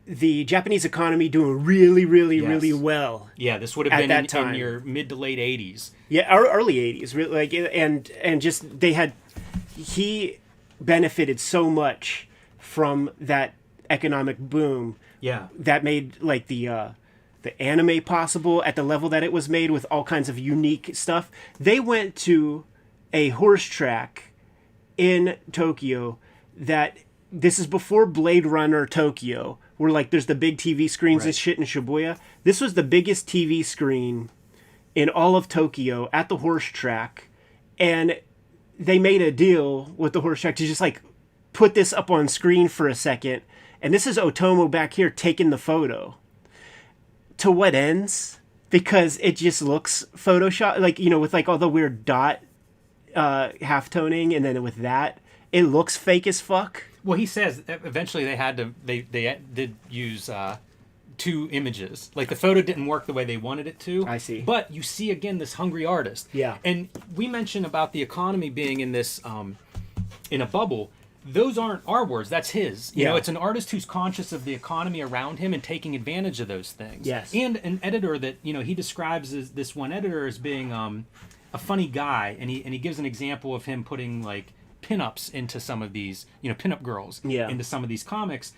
A: the Japanese economy doing really, really, really well.
B: Yeah, this would have been in your mid to late 80s. Yeah,
A: early 80s. Like, and just he benefited so much from that economic boom.
B: Yeah,
A: that made like the anime possible at the level that it was made, with all kinds of unique stuff. They went to a horse track in Tokyo that, this is before Blade Runner Tokyo, where like there's the big TV screens and shit in Shibuya. This was the biggest TV screen in all of Tokyo at the horse track, and they made a deal with the horse track to just like put this up on screen for a second. And this is Otomo back here taking the photo. To what ends? Because it just looks Photoshop, like, you know, with like all the weird dot half toning, and then with that, it looks fake as fuck.
B: Well, he says eventually they had to, they did use two images. Like the photo didn't work the way they wanted it to.
A: I see.
B: But you see again this hungry artist.
A: Yeah.
B: And we mentioned about the economy being in this in a bubble. Those aren't our words. That's his. You know, it's an artist who's conscious of the economy around him and taking advantage of those things.
A: Yes.
B: And an editor that, you know, he describes as this one editor as being a funny guy, and he gives an example of him putting like pinups into some of these, you know, pinup girls into some of these comics.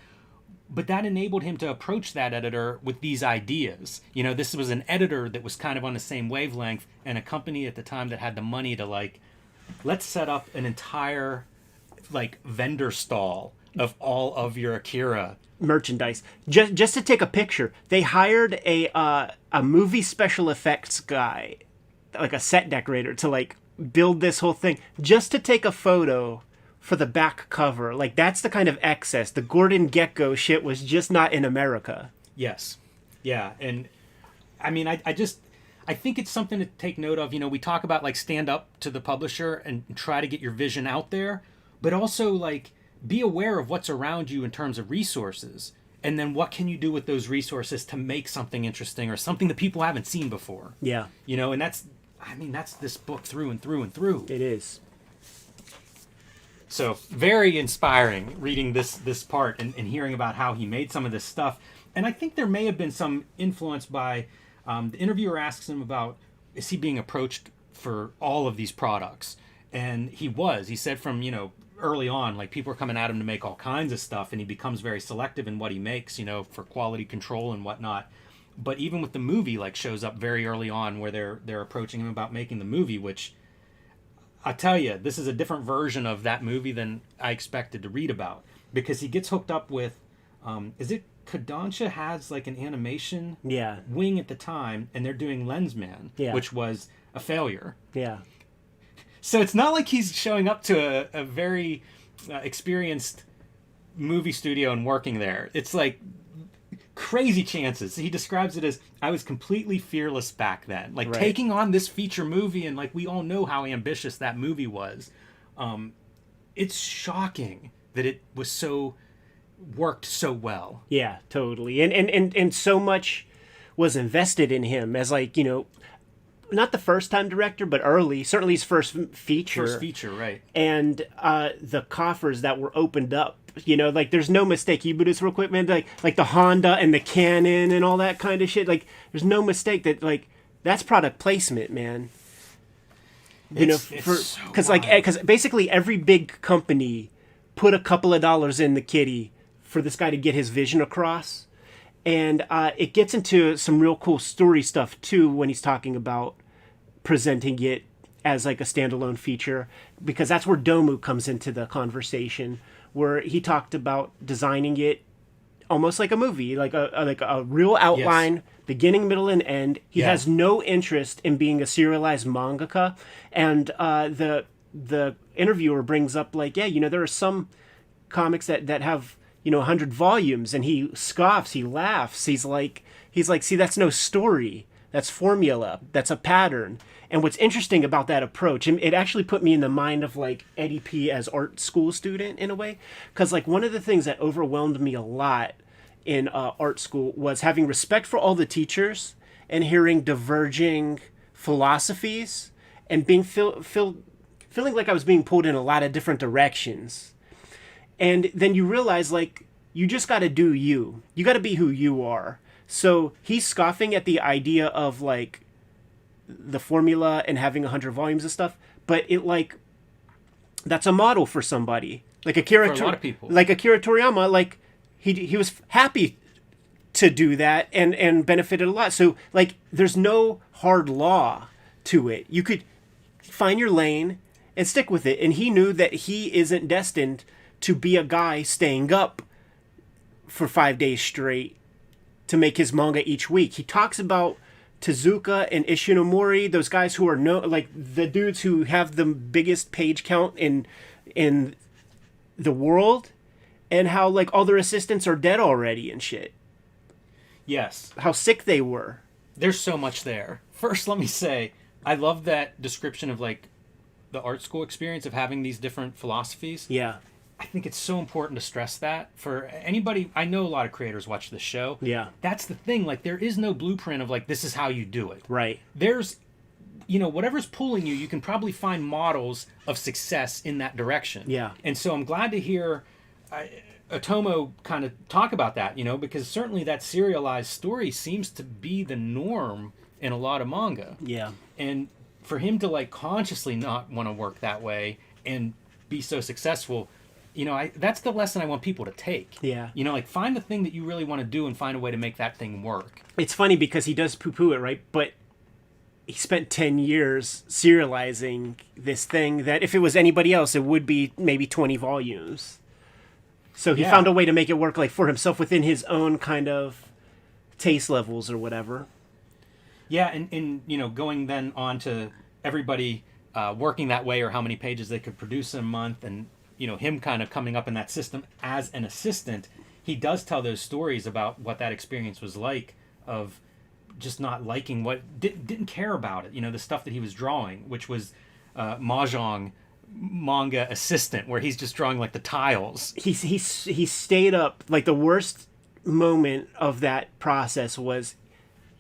B: But that enabled him to approach that editor with these ideas. You know, this was an editor that was kind of on the same wavelength, and a company at the time that had the money to like, let's set up an entire like vendor stall of all of your Akira
A: merchandise. Just to take a picture, they hired a movie special effects guy, like a set decorator, to like build this whole thing just to take a photo for the back cover. Like that's the kind of excess. The Gordon Gekko shit was just not in America.
B: Yes. Yeah. And I mean, I think it's something to take note of. You know, we talk about like stand up to the publisher and try to get your vision out there, but also like be aware of what's around you in terms of resources. And then what can you do with those resources to make something interesting or something that people haven't seen before?
A: Yeah.
B: You know, and that's this book through and through and through.
A: It is.
B: So very inspiring reading this part and hearing about how he made some of this stuff. And I think there may have been some influence by the interviewer asks him about, is he being approached for all of these products? And he said from, you know, early on, like people are coming at him to make all kinds of stuff, and he becomes very selective in what he makes, you know, for quality control and whatnot. But even with the movie, like shows up very early on where they're approaching him about making the movie, which I tell you, this is a different version of that movie than I expected to read about, because he gets hooked up with, is it Kodansha has like an animation wing at the time, and they're doing Lensman, which was a failure.
A: Yeah.
B: So it's not like he's showing up to a very experienced movie studio and working there. It's like crazy chances. He describes it as, I was completely fearless back then. Like taking on this feature movie, and like we all know how ambitious that movie was. It's shocking that it was worked so well.
A: Yeah, totally. And so much was invested in him as like, you know, not the first time director, but early, certainly his first feature.
B: First feature, right.
A: And the coffers that were opened up, you know, like there's no mistake. He bought equipment, like the Honda and the Canon and all that kind of shit. Like there's no mistake that like that's product placement, man. You know, because basically every big company put a couple of dollars in the kitty for this guy to get his vision across. And it gets into some real cool story stuff, too, when he's talking about presenting it as like a standalone feature, because that's where Domu comes into the conversation, where he talked about designing it almost like a movie, like a real outline, beginning, middle, and end. He has no interest in being a serialized mangaka. And the interviewer brings up, like, you know, there are some comics that have, you know, 100 volumes, and he scoffs, he laughs. He's like, see, that's no story. That's formula. That's a pattern. And what's interesting about that approach, and it actually put me in the mind of like Eddie P as art school student in a way, because like one of the things that overwhelmed me a lot in art school was having respect for all the teachers and hearing diverging philosophies and being feeling like I was being pulled in a lot of different directions. And then you realize, like, you just got to do you. You got to be who you are. So he's scoffing at the idea of, like, the formula and having 100 volumes of stuff. But it, like, that's a model for somebody. Like Akira,
B: for a lot of people.
A: Like Akira Toriyama, like, he was happy to do that and benefited a lot. So, like, there's no hard law to it. You could find your lane and stick with it. And he knew that he isn't destined to be a guy staying up for 5 days straight to make his manga each week. He talks about Tezuka and Ishinomori, those guys who are like the dudes who have the biggest page count in the world, and how like all their assistants are dead already and shit.
B: Yes.
A: How sick they were.
B: There's so much there. First, let me say, I love that description of like the art school experience of having these different philosophies.
A: Yeah.
B: I think it's so important to stress that for anybody. I know a lot of creators watch this show.
A: Yeah.
B: That's the thing. Like, there is no blueprint of like, this is how you do it.
A: Right.
B: There's, whatever's pulling you, you can probably find models of success in that direction.
A: Yeah.
B: And so I'm glad to hear Otomo kind of talk about that, because certainly that serialized story seems to be the norm in a lot of manga.
A: Yeah.
B: And for him to like consciously not want to work that way and be so successful, that's the lesson I want people to take.
A: Yeah.
B: Like, find the thing that you really want to do and find a way to make that thing work.
A: It's funny because he does poo-poo it, right? But he spent 10 years serializing this thing that if it was anybody else, it would be maybe 20 volumes. So he found a way to make it work like for himself within his own kind of taste levels or whatever.
B: Yeah, and going then on to everybody working that way, or how many pages they could produce in a month, and him kind of coming up in that system as an assistant. He does tell those stories about what that experience was like, of just not liking didn't care about it, the stuff that he was drawing, which was mahjong manga assistant, where he's just drawing like the tiles. He
A: stayed up, like the worst moment of that process was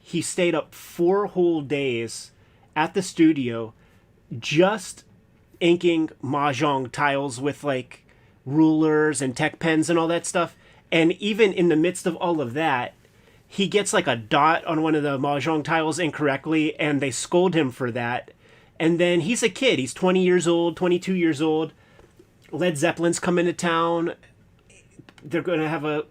A: he stayed up 4 whole days at the studio just inking mahjong tiles with like rulers and tech pens and all that stuff. And even in the midst of all of that, he gets like a dot on one of the mahjong tiles incorrectly, and they scold him for that. And then he's a kid. He's 20 years old, 22 years old. Led Zeppelin's coming to town. They're going to have a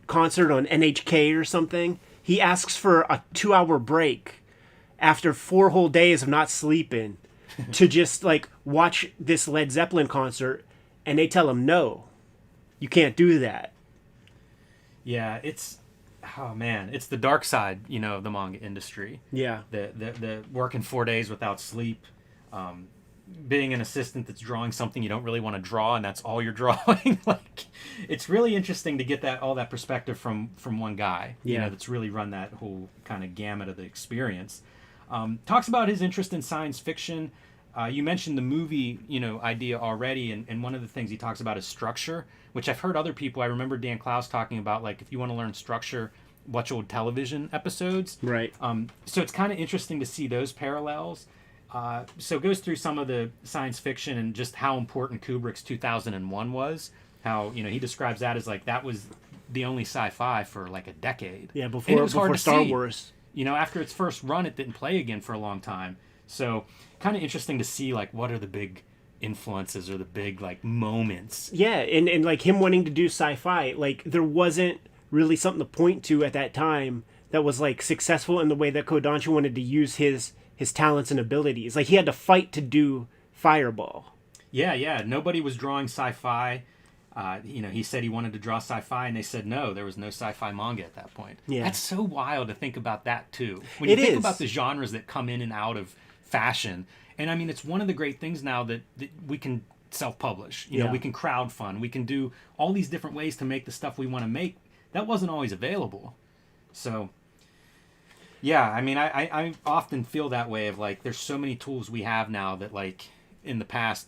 A: concert on NHK or something. He asks for a 2-hour break after 4 whole days of not sleeping to just like watch this Led Zeppelin concert, and they tell him, no, you can't do that.
B: Yeah, it's the dark side, of the manga industry.
A: Yeah.
B: The working 4 days without sleep, being an assistant that's drawing something you don't really want to draw, and that's all you're drawing. Like, it's really interesting to get all that perspective from one guy, that's really run that whole kind of gamut of the experience. Talks about his interest in science fiction. You mentioned the movie, idea already, and one of the things he talks about is structure, which I've heard other people. I remember Dan Klaus talking about, like, if you want to learn structure, watch old television episodes.
A: Right.
B: So it's kind of interesting to see those parallels. So it goes through some of the science fiction and just how important Kubrick's 2001 was. How, he describes that as like that was the only sci-fi for like a decade.
A: Yeah, before Star Wars.
B: After its first run, it didn't play again for a long time. So kind of interesting to see like what are the big influences or the big like moments.
A: Yeah, and like him wanting to do sci-fi, like there wasn't really something to point to at that time that was like successful in the way that Kodansha wanted to use his talents and abilities. Like he had to fight to do Fireball.
B: Yeah. Nobody was drawing sci-fi. He said he wanted to draw sci-fi, and they said no. There was no sci-fi manga at that point. Yeah. That's so wild to think about that too. When you think about the genres that come in and out of fashion, and I mean, it's one of the great things now that we can self-publish. We can crowdfund. We can do all these different ways to make the stuff we want to make. That wasn't always available. So, yeah, I mean, I often feel that way of like, there's so many tools we have now that like in the past,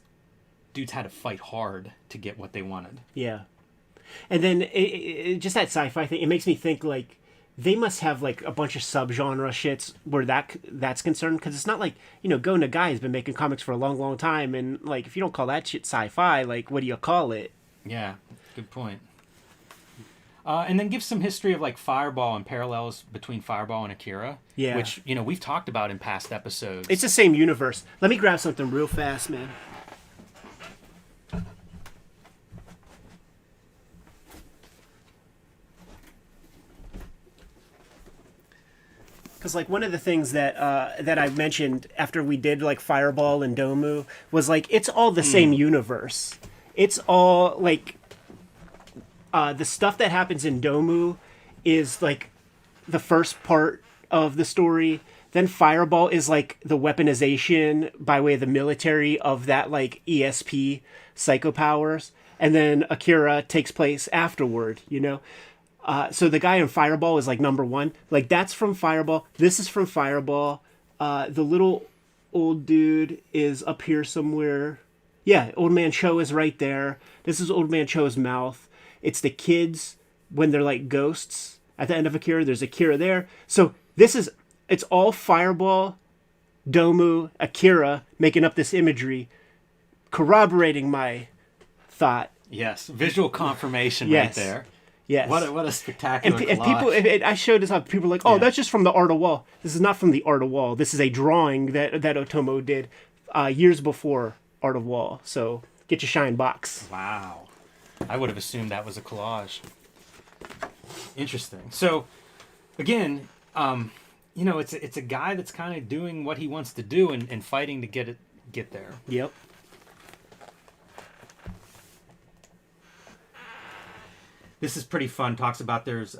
B: dudes had to fight hard to get what they wanted.
A: Yeah. And then just that sci-fi thing, it makes me think like they must have like a bunch of subgenre shits where that's concerned, because it's not like, Go Nagai has been making comics for a long, long time, and like if you don't call that shit sci-fi, like what do you call it?
B: Yeah, good point. And then give some history of like Fireball and parallels between Fireball and Akira.
A: Yeah.
B: Which, we've talked about in past episodes.
A: It's the same universe. Let me grab something real fast, man. Because like one of the things that I mentioned after we did like Fireball and Domu was like it's all the same universe. It's all like the stuff that happens in Domu is like the first part of the story. Then Fireball is like the weaponization by way of the military of that like ESP psycho powers, and then Akira takes place afterward. So the guy in Fireball is like number 1. Like that's from Fireball. This is from Fireball. The little old dude is up here somewhere. Yeah, Old Man Cho is right there. This is Old Man Cho's mouth. It's the kids when they're like ghosts at the end of Akira. There's Akira there. So it's all Fireball, Domu, Akira making up this imagery, corroborating my thought.
B: Yes, visual confirmation
A: Yes.
B: right there.
A: Yes.
B: What a spectacular
A: And people,
B: collage.
A: I showed this off. People were like, oh, that's just from the Art of Wall. This is not from the Art of Wall. This is a drawing that Otomo did years before Art of Wall. So get your shine box.
B: Wow. I would have assumed that was a collage. Interesting. So, again, it's a guy that's kind of doing what he wants to do and fighting to get there.
A: Yep.
B: This is pretty fun. Talks about there's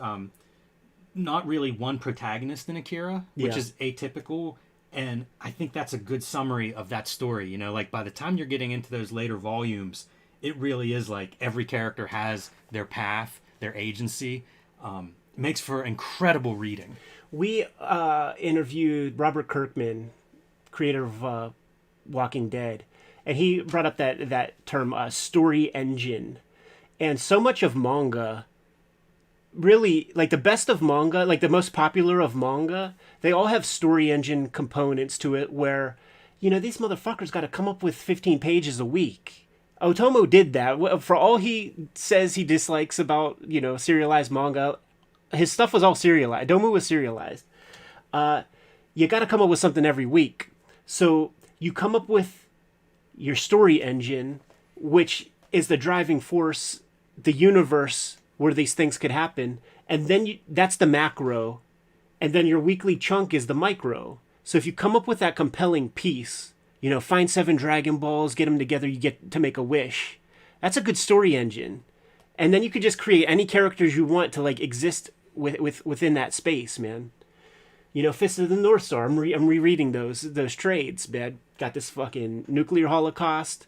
B: not really one protagonist in Akira, which is atypical. And I think that's a good summary of that story. Like by the time you're getting into those later volumes, it really is like every character has their path, their agency. Makes for incredible reading.
A: We interviewed Robert Kirkman, creator of Walking Dead, and he brought up that term, story engine. And so much of manga, really, like the best of manga, like the most popular of manga, they all have story engine components to it where, these motherfuckers got to come up with 15 pages a week. Otomo did that. For all he says he dislikes about, serialized manga, his stuff was all serialized. Domu was serialized. You got to come up with something every week. So you come up with your story engine, which is the driving force, the universe where these things could happen. And then that's the macro. And then your weekly chunk is the micro. So if you come up with that compelling piece, find 7 Dragon Balls, get them together, you get to make a wish. That's a good story engine. And then you could just create any characters you want to like exist within that space, man. Fist of the North Star. I'm rereading those trades, man. Got this fucking nuclear holocaust.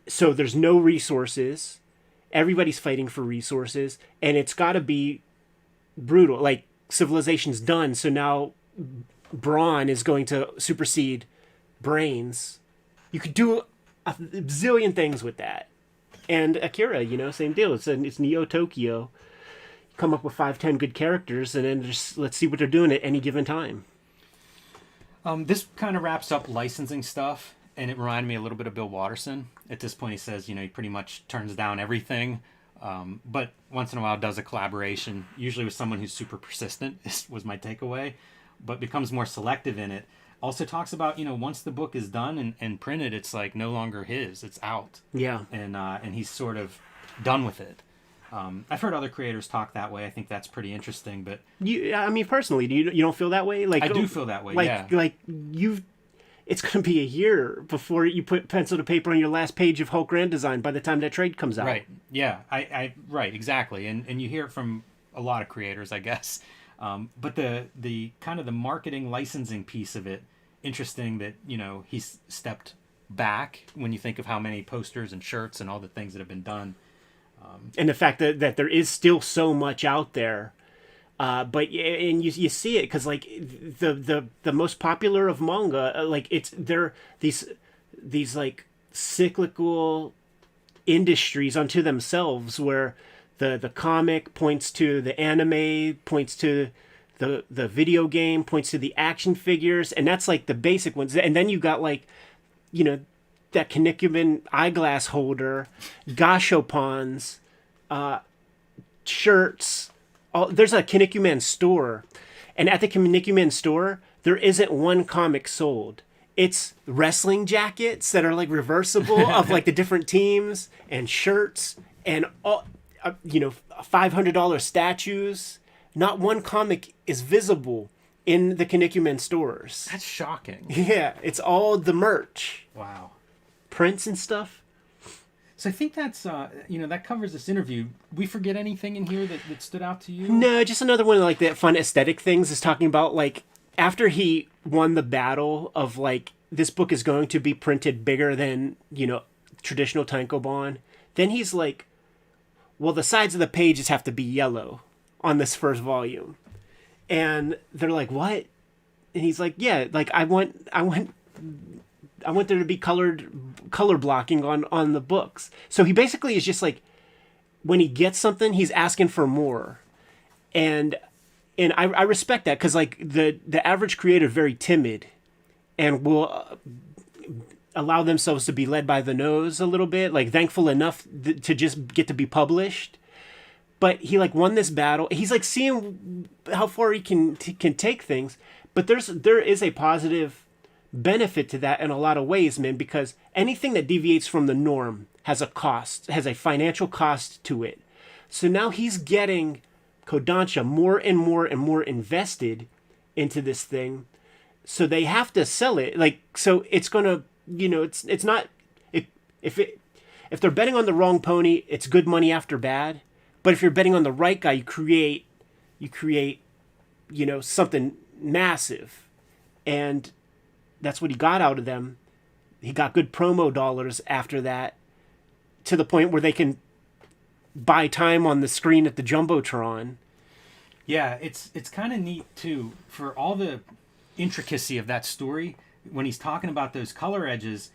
A: So there's no resources. Everybody's fighting for resources, and it's got to be brutal. Like civilization's done, so now brawn is going to supersede brains. You could do a zillion things with that. And Akira, same deal. It's Neo Tokyo. Come up with 5-10 good characters, and then just let's see what they're doing at any given time.
B: This kind of wraps up licensing stuff, and it reminded me a little bit of Bill Watterson. At this point, he says, he pretty much turns down everything, but once in a while does a collaboration, usually with someone who's super persistent, was my takeaway, but becomes more selective in it. Also talks about, once the book is done and printed, it's like no longer his, it's out.
A: Yeah.
B: And he's sort of done with it. I've heard other creators talk that way. I think that's pretty interesting, but
A: personally, you don't feel that way? Like
B: I do feel that way. Yeah.
A: It's going to be a year before you put pencil to paper on your last page of Hulk Grand Design by the time that trade comes out.
B: Right. Yeah. Right. Exactly. And you hear it from a lot of creators, I guess. But the kind of the marketing licensing piece of it, interesting that, he's stepped back when you think of how many posters and shirts and all the things that have been done.
A: And the fact that there is still so much out there. But you see it because like the most popular of manga, like they're these like cyclical industries unto themselves where the comic points to the anime, points to the video game, points to the action figures, and that's like the basic ones. And then you got like, that Kinnikuman eyeglass holder, gashapons, shirts. There's a Kinnikuman store, and at the Kinnikuman store, there isn't one comic sold. It's wrestling jackets that are like reversible of like the different teams, and shirts, and all, $500 statues. Not one comic is visible in the Kinnikuman stores.
B: That's shocking.
A: Yeah, it's all the merch.
B: Wow.
A: Prints and stuff.
B: So I think that's, that covers this interview. We forget anything in here that stood out to you?
A: No, just another one of like that fun aesthetic things is talking about like after he won the battle of like this book is going to be printed bigger than, traditional tankobon. Then he's like, well, the sides of the pages have to be yellow on this first volume. And they're like, what? And he's like, yeah, like I want there to be color blocking on the books. So he basically is just like, when he gets something, he's asking for more. And I respect that, because like the average creator is very timid and will allow themselves to be led by the nose a little bit, like thankful enough to just get to be published. But he like won this battle. He's like seeing how far he can take things. But there is a positive benefit to that in a lot of ways, man, because anything that deviates from the norm has a cost, has a financial cost to it. So now he's getting Kodansha more and more and more invested into this thing. So they have to sell it. Like, so it's going to, it's not, if they're betting on the wrong pony, it's good money after bad. But if you're betting on the right guy, you create, something massive. And that's what he got out of them. He got good promo dollars after that, to the point where they can buy time on the screen at the Jumbotron.
B: Yeah, it's kind of neat too, for all the intricacy of that story. When he's talking about those color edges,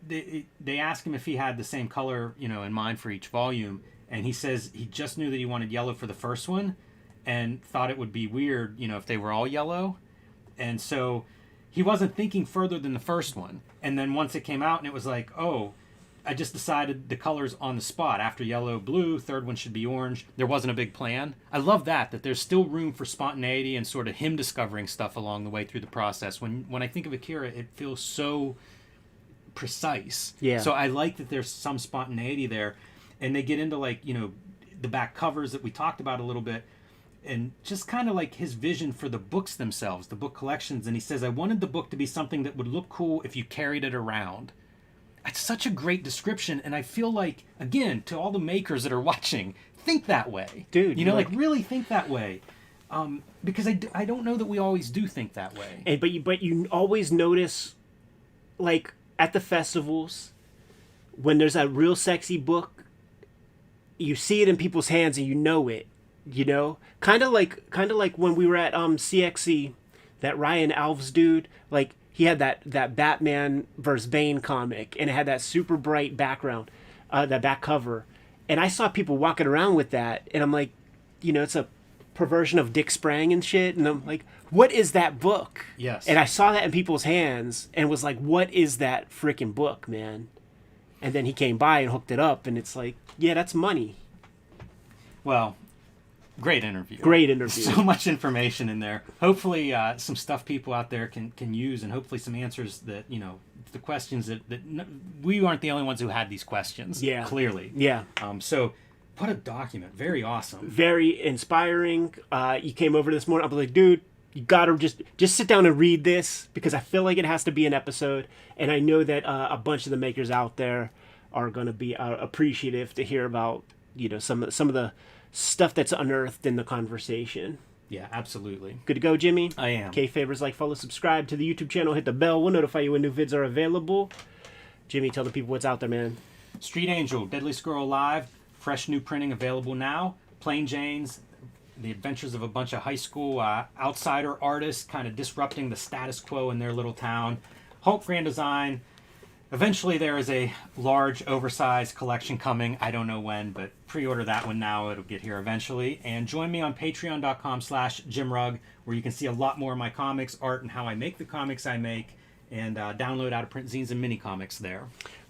B: they ask him if he had the same color, in mind for each volume, and he says he just knew that he wanted yellow for the first one, and thought it would be weird, if they were all yellow, and so he wasn't thinking further than the first one. And then once it came out, and it was like, oh, I just decided the colors on the spot. After yellow, blue, third one should be orange. There wasn't a big plan. I love that there's still room for spontaneity and sort of him discovering stuff along the way through the process. When I think of Akira, it feels so precise.
A: Yeah.
B: So I like that there's some spontaneity there. And they get into like, the back covers that we talked about a little bit. And just kind of like his vision for the books themselves, the book collections. And he says, I wanted the book to be something that would look cool if you carried it around. It's such a great description, and I feel like, again, to all the makers that are watching, think that way.
A: Dude.
B: Like really think that way. Because I don't know that we always do think that way.
A: But you always notice, like, at the festivals, when there's a real sexy book, you see it in people's hands and you know it. Kind of like when we were at CXE, that Ryan Alves dude, like, he had that Batman vs. Bane comic, and it had that super bright background, that back cover. And I saw people walking around with that, and I'm like, it's a perversion of Dick Sprang and shit. And I'm like, what is that book?
B: Yes.
A: And I saw that in people's hands and was like, what is that freaking book, man? And then he came by and hooked it up, and it's like, yeah, that's money.
B: Well, great interview.
A: Great interview.
B: So much information in there. Hopefully some stuff people out there can use, and hopefully some answers that, the questions that we aren't the only ones who had these questions.
A: Yeah.
B: Clearly.
A: Yeah.
B: So what a document. Very awesome.
A: Very inspiring. You came over this morning. I was like, dude, you got to just sit down and read this, because I feel like it has to be an episode. And I know that a bunch of the makers out there are going to be appreciative to hear about, some of the stuff that's unearthed in the conversation.
B: Yeah, absolutely.
A: Good to go, Jimmy?
B: I am.
A: Kayfabers, like, follow, subscribe to the YouTube channel, hit the bell. We'll notify you when new vids are available. Jimmy, tell the people what's out there, man.
B: Street Angel, Deadly Squirrel Live, fresh new printing available now. Plain Jane's, the adventures of a bunch of high school outsider artists kind of disrupting the status quo in their little town. Hulk Grand Design. Eventually there is a large, oversized collection coming. I don't know when, but pre-order that one now. It'll get here eventually. And join me on patreon.com/JimRugg, where you can see a lot more of my comics, art, and how I make the comics I make, and download out-of-print zines and mini-comics there.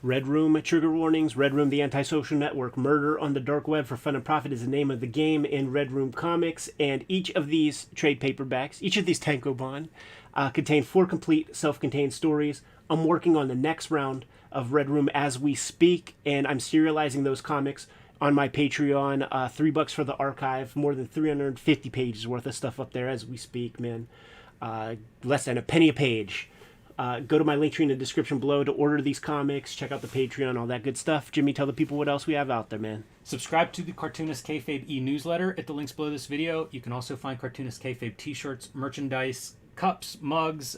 A: Red Room, trigger warnings. Red Room, the antisocial network. Murder on the dark web for fun and profit is the name of the game in Red Room Comics. And each of these trade paperbacks, each of these tankobon, contain 4 complete self-contained stories. I'm working on the next round of Red Room as we speak, and I'm serializing those comics on my Patreon. $3 for the archive, more than 350 pages worth of stuff up there as we speak, man. Less than a penny a page. Go to my link tree in the description below to order these comics. Check out the Patreon, all that good stuff. Jimmy, tell the people what else we have out there, man.
B: Subscribe to the Cartoonist Kayfabe e-newsletter at the links below this video. You can also find Cartoonist Kayfabe t-shirts, merchandise, cups, mugs,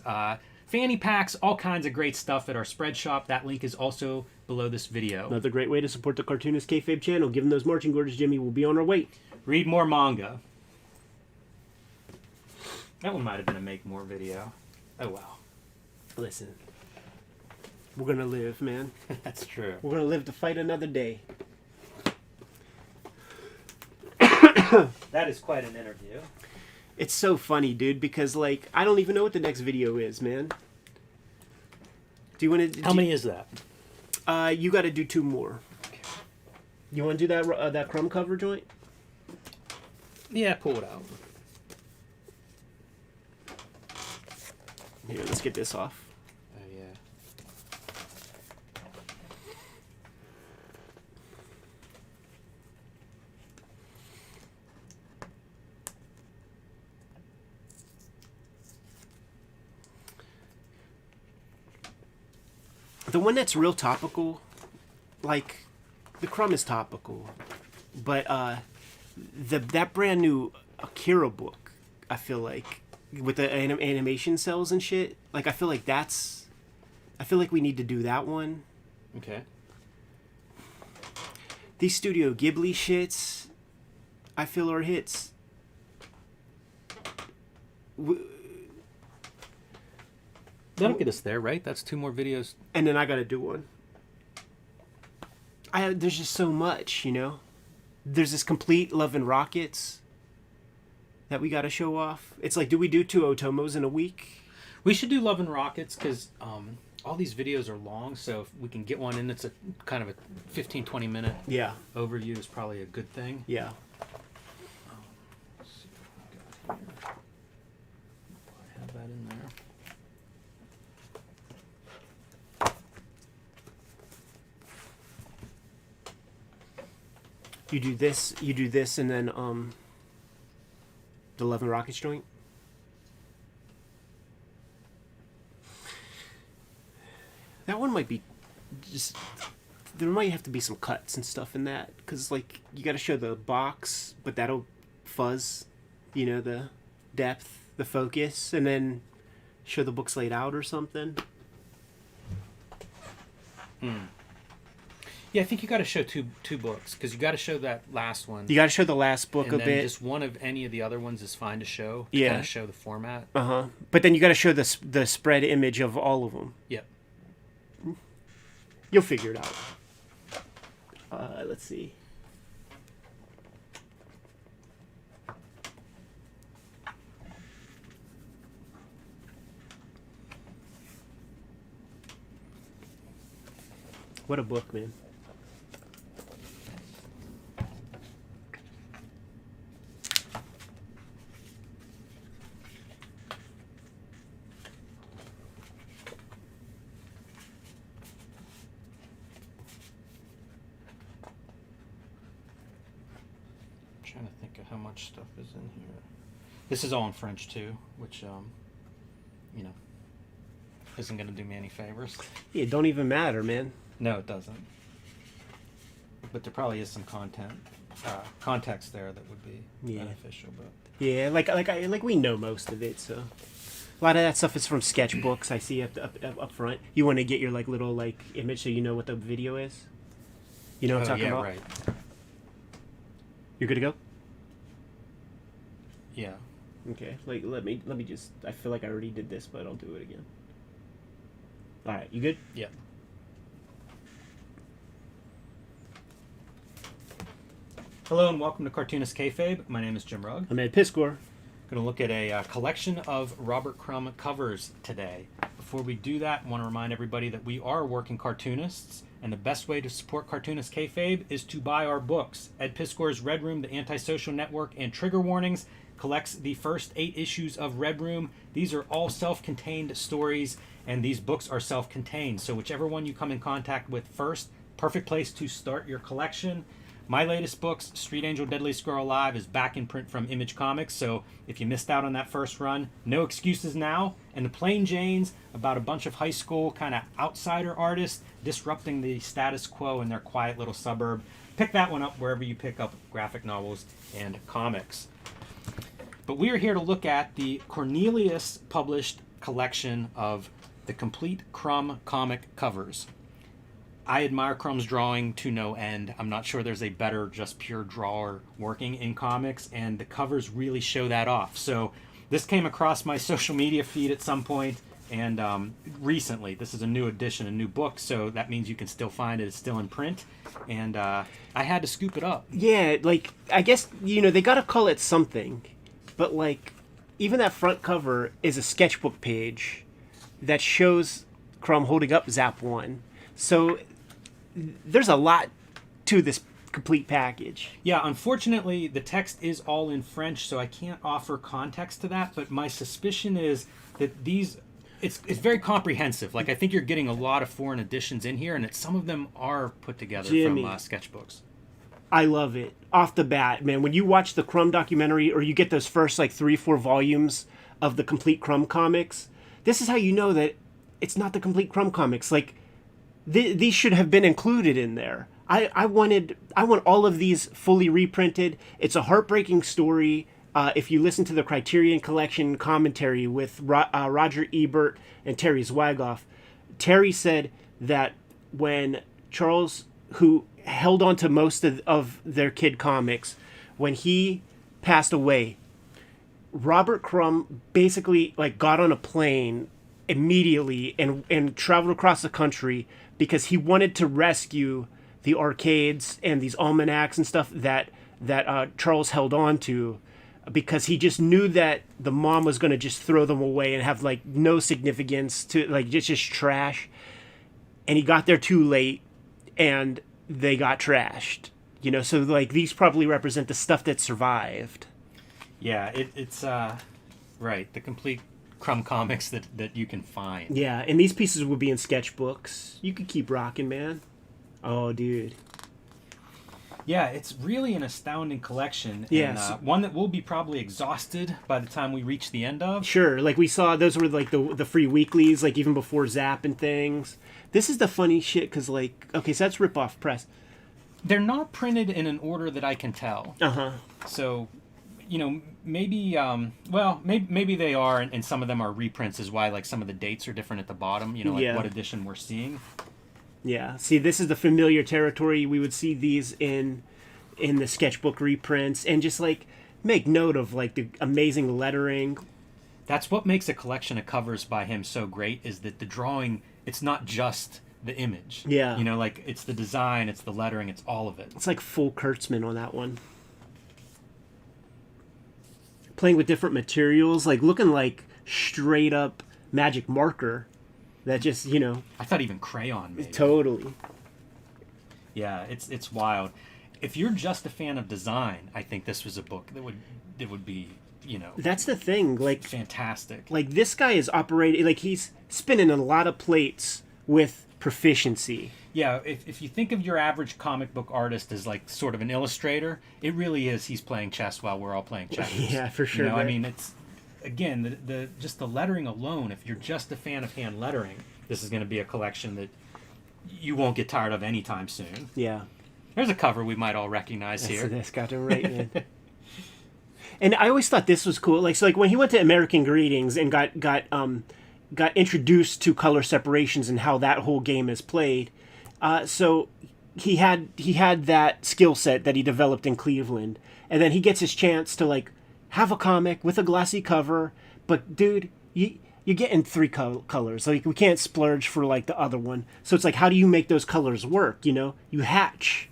B: fanny packs, all kinds of great stuff at our spread shop. That link is also below this video.
A: Another great way to support the Cartoonist Kayfabe channel. Give them those marching orders, Jimmy. We'll be on our way.
B: Read more manga. That one might have been a make more video. Oh well.
A: Listen, We're gonna live, man.
B: That's true.
A: We're gonna live to fight another day.
B: That is quite an interview.
A: It's so funny, dude, because, like, I don't even know what the next video is, man. Do you want to...
B: How many is that?
A: You got to do 2 more.
B: Okay.
A: You want to do that Crumb cover joint?
B: Yeah, pull it out.
A: Here, let's get this off.
B: Oh, yeah.
A: The one that's real topical, like, the Crumb is topical, but that brand new Akira book, I feel like, with the animation cells and shit, like, I feel like we need to do that one.
B: Okay.
A: These Studio Ghibli shits, I feel, are hits.
B: That'll get us there, right? That's 2 more videos.
A: And then I gotta do one. There's just so much, you know? There's this complete Love and Rockets that we gotta show off. It's like, do we do 2 Otomos in a week?
B: We should do Love and Rockets because all these videos are long, so if we can get one in that's a kind of a 15-20 minute overview is probably a good thing.
A: Yeah.
B: Let's see what we got here. I have that in there.
A: You do this, and then the Love and Rockets joint. That one might be just... There might have to be some cuts and stuff in that, because, like, you got to show the box, but that'll fuzz, you know, the depth, the focus, and then show the books laid out or something.
B: Yeah, I think you got to show two books because you got to show that last one.
A: You got to show the last book
B: and
A: a
B: then
A: bit.
B: Just one of any of the other ones is fine to show. To
A: Yeah.
B: kind of show the format.
A: But then you got to show the spread image of all of them.
B: Yep.
A: You'll figure it out. Let's see. What a book, man.
B: Trying to think of how much stuff is in here. This is all in French too, which you know, isn't going to do me any favors.
A: Yeah, it don't even matter, man.
B: No, it doesn't. But there probably is some context there that would be beneficial. But
A: yeah, like we know most of it, so a lot of that stuff is from sketchbooks. I see up front. You want to get your like little like image so you know what the video is. You know what I'm talking about?
B: Right.
A: You're good to go.
B: Yeah.
A: Okay. Like let me just. I feel like I already did this, but I'll do it again. All right. You good?
B: Yeah. Hello and welcome to Cartoonist Kayfabe. My name is Jim Rugg.
A: I'm Ed Piscor.
B: Going to look at a collection of Robert Crumb covers today. Before we do that, I want to remind everybody that we are working cartoonists, and the best way to support Cartoonist Kayfabe is to buy our books. Ed Piscor's Red Room, The Antisocial Network, and Trigger Warnings collects the first 8 issues of Red Room. These are all self-contained stories, and these books are self-contained. So whichever one you come in contact with first, perfect place to start your collection. My latest books, Street Angel, Deadliest Girl Alive, is back in print from Image Comics, so if you missed out on that first run, no excuses now. And The Plain Janes, about a bunch of high school kind of outsider artists disrupting the status quo in their quiet little suburb. Pick that one up wherever you pick up graphic novels and comics. But we are here to look at the Cornelius published collection of the complete Crumb comic covers. I admire Crumb's drawing to no end. I'm not sure there's a better just pure drawer working in comics, and the covers really show that off. So this came across my social media feed at some point. And recently, this is a new edition, a new book, so that means you can still find it. It's still in print, and I had to scoop it up.
A: Yeah, like, I guess, they gotta call it something, but, like, even that front cover is a sketchbook page that shows Crumb holding up Zap 1. So there's a lot to this complete package.
B: Yeah, unfortunately, the text is all in French, so I can't offer context to that, but my suspicion is that these... It's very comprehensive. Like, I think you're getting a lot of foreign editions in here, and that some of them are put together from sketchbooks.
A: I love it. Off the bat, man, when you watch the Crumb documentary, or you get those first, like, 3-4 volumes of the complete Crumb comics, this is how you know that it's not the complete Crumb comics. Like, these should have been included in there. I want all of these fully reprinted. It's a heartbreaking story. If you listen to the Criterion Collection commentary with Roger Ebert and Terry Zwigoff, Terry said that when Charles, who held on to most of their kid comics, when he passed away, Robert Crumb basically like got on a plane immediately and traveled across the country because he wanted to rescue the arcades and these almanacs and stuff that Charles held on to, because he just knew that the mom was going to just throw them away and have like no significance to, like, just trash. And he got there too late and they got trashed, so like these probably represent the stuff that survived.
B: Yeah, it's right, the complete Crumb comics that you can find.
A: Yeah, and these pieces would be in sketchbooks. You could keep rocking, man. Oh, dude.
B: Yeah, it's really an astounding collection.
A: Yes.
B: And, one that will be probably exhausted by the time we reach the end of.
A: Sure, like we saw, those were like the free weeklies, like even before Zap and things. This is the funny shit, because like, okay, so that's rip-off press.
B: They're not printed in an order that I can tell.
A: Uh-huh.
B: So, maybe, maybe they are, and some of them are reprints, is why like some of the dates are different at the bottom, what edition we're seeing.
A: Yeah, see, this is the familiar territory. We would see these in the sketchbook reprints, and just like make note of like the amazing lettering.
B: That's what makes a collection of covers by him so great, is that the drawing, it's not just the image.
A: Yeah.
B: Like it's the design, it's the lettering, it's all of it.
A: It's like full Kurtzman on that one. Playing with different materials, like looking like straight up magic marker. That just,
B: I thought even crayon, maybe.
A: Totally.
B: Yeah, it's wild. If you're just a fan of design, I think this was a book that would be,
A: That's the thing, like,
B: fantastic.
A: Like, this guy is operating, like, he's spinning a lot of plates with proficiency.
B: Yeah, if you think of your average comic book artist as like sort of an illustrator, it really is he's playing chess while we're all playing checkers.
A: Yeah, for sure.
B: I mean, it's, again, the just the lettering alone, if you're just a fan of hand lettering, this is going to be a collection that you won't get tired of anytime soon.
A: Yeah.
B: There's a cover we might all recognize
A: That's
B: here.
A: This got him right, man. And I always thought this was cool. Like, so like when he went to American Greetings and got introduced to color separations and how that whole game is played, so he had that skill set that he developed in Cleveland, and then he gets his chance to like have a comic with a glossy cover, but dude, you're getting 3 colors. Like, we can't splurge for like the other one. So it's like, how do you make those colors work? You hatch,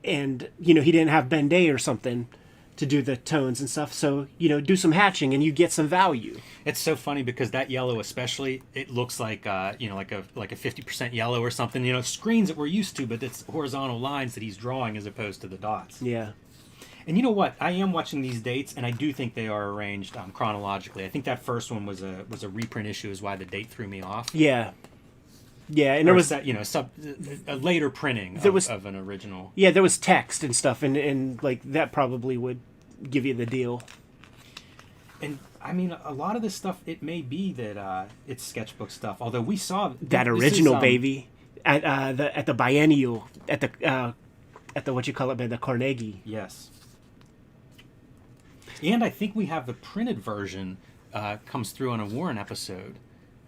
A: and he didn't have Ben Day or something to do the tones and stuff. So do some hatching and you get some value.
B: It's so funny because that yellow, especially, it looks like like a 50% yellow or something. Screens that we're used to, but it's horizontal lines that he's drawing as opposed to the dots.
A: Yeah.
B: And you know what? I am watching these dates, and I do think they are arranged chronologically. I think that first one was a reprint issue, is why the date threw me off.
A: Yeah. Yeah, and there was
B: that, a later printing of an original.
A: Yeah, there was text and stuff, and like that probably would give you the deal.
B: And I mean, a lot of this stuff, it may be that it's sketchbook stuff. Although we saw
A: that original baby at the biennial at the what you call it, the Carnegie.
B: Yes. And I think we have the printed version comes through on a Warren episode.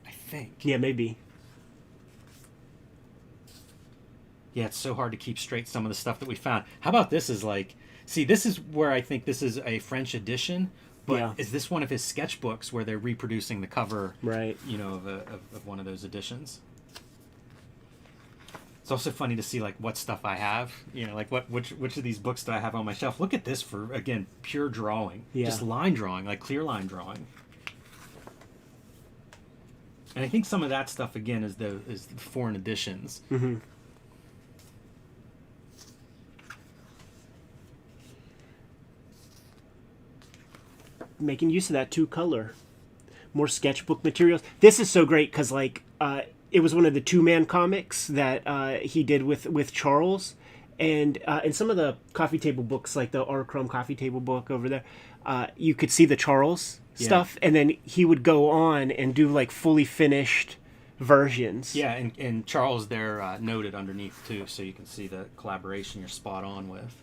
B: I think.
A: Yeah, maybe.
B: Yeah, it's so hard to keep straight some of the stuff that we found. How about this is like... See, this is where I think this is a French edition, But
A: Yeah.
B: is this one of his sketchbooks where they're reproducing the cover,
A: Right.
B: you know, of one of those editions? It's also funny to see like what stuff I have, you know, like which of these books do I have on my shelf? Look at this for, again, pure drawing, just line drawing, like clear line drawing. And I think some of that stuff again is the foreign editions.
A: Mm-hmm. Making use of that 2-color, more sketchbook materials. This is so great because like it was one of the 2-man comics that he did with Charles, and in some of the coffee table books, like the R. Crumb coffee table book over there, you could see the Charles stuff, and then he would go on and do like fully finished versions.
B: Yeah, and Charles there noted underneath too, so you can see the collaboration you're spot on with.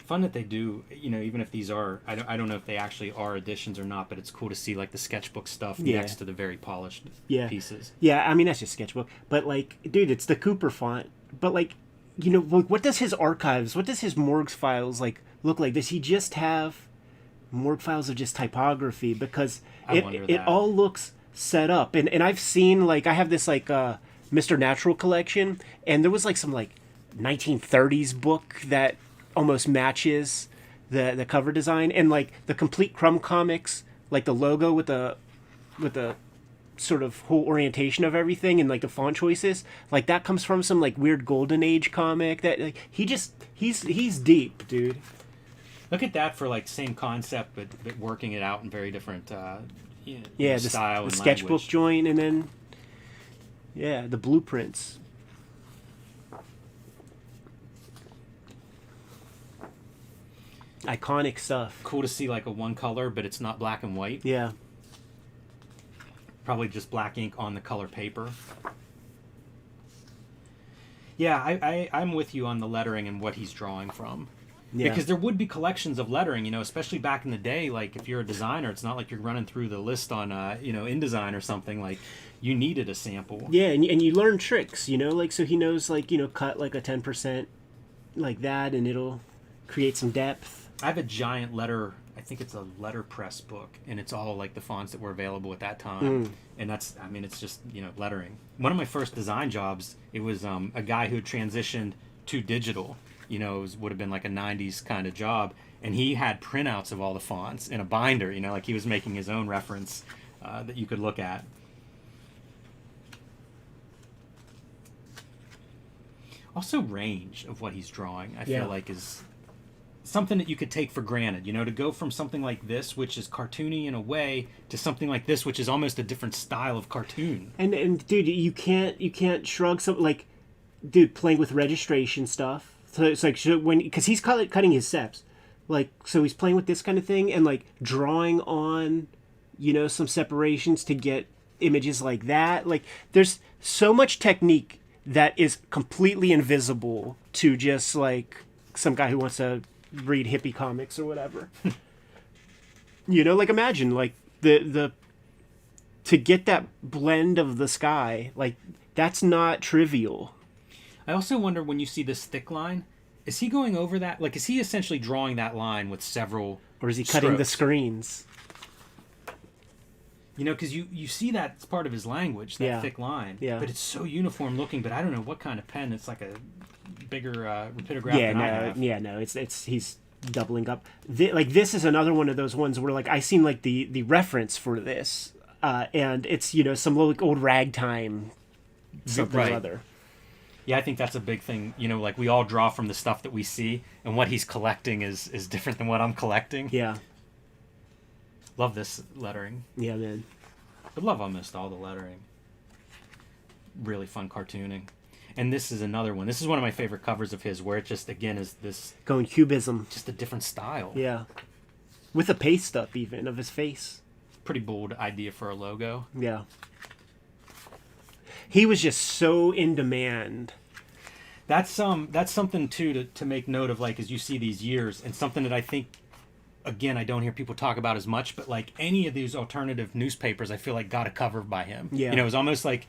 B: Fun that they do, you know, even if these are, I don't know if they actually are editions or not, but it's cool to see like the sketchbook stuff next to the very polished pieces.
A: Yeah, I mean that's just sketchbook, but like, dude, it's the Cooper font. But like, you know, what does his archives, what does his morgues files like look like? Does he just have morgue files of just typography? Because it all looks set up, and I've seen like, I have this like Mr. Natural collection, and there was like some like 1930s book that almost matches the cover design, and like the complete Crumb comics, like the logo with the sort of whole orientation of everything and like the font choices, like that comes from some like weird golden age comic that like, he's deep, dude.
B: Look at that for like same concept but working it out in very different style and
A: the sketchbook
B: language.
A: joint, and then the blueprints. Iconic stuff.
B: Cool to see like a one color, but it's not black and white.
A: Yeah.
B: Probably just black ink on the color paper. Yeah, I'm with you on the lettering and what he's drawing from. Yeah. Because there would be collections of lettering, you know, especially back in the day. Like if you're a designer, it's not like you're running through the list on, you know, InDesign or something. Like you needed a sample.
A: Yeah, and you learn tricks, you know, like so he knows like, you know, cut like a 10% like that, and it'll create some depth.
B: I have a giant letter, I think it's a letterpress book, and it's all like the fonts that were available at that time. And that's, I mean, it's just, you know, lettering. One of my first design jobs, it was a guy who had transitioned to digital. You know, would have been like a 90s kind of job, and he had printouts of all the fonts in a binder, you know, like he was making his own reference that you could look at. Also range of what he's drawing, I feel like is something that you could take for granted, you know, to go from something like this, which is cartoony in a way, to something like this, which is almost a different style of cartoon.
A: And dude, you can't shrug some, like, dude, playing with registration stuff. So it's like, because he's cutting his steps, like, so he's playing with this kind of thing and like drawing on, you know, some separations to get images like that. Like, there's so much technique that is completely invisible to just like some guy who wants to read hippie comics or whatever. You know, like imagine like the to get that blend of the sky, like that's not trivial.
B: I also wonder, when you see this thick line, is he going over that? Like, is he essentially drawing that line with several
A: Or is he cutting the screens?
B: You know, because you see that it's part of his language, that thick line.
A: Yeah.
B: But it's so uniform looking, but I don't know what kind of pen. It's like a bigger rapidograph than I have.
A: Yeah, no, it's he's doubling up. Like, this is another one of those ones where, like, I seen, like, the reference for this, and it's, you know, some like old ragtime something or other.
B: Yeah, I think that's a big thing. You know, like, we all draw from the stuff that we see, and what he's collecting is different than what I'm collecting.
A: Yeah.
B: Love this lettering.
A: Yeah, man.
B: I love almost all the lettering. Really fun cartooning. And this is another one. This is one of my favorite covers of his, where it just, again, is this...
A: Going cubism.
B: Just a different style.
A: Yeah. With a paste up, even, of his face.
B: Pretty bold idea for a logo.
A: Yeah. He was just so in demand.
B: That's something, too, to make note of, like, as you see these years, and something that I think, again, I don't hear people talk about as much, but, like, any of these alternative newspapers, I feel like got a cover by him.
A: Yeah.
B: You know, it was almost like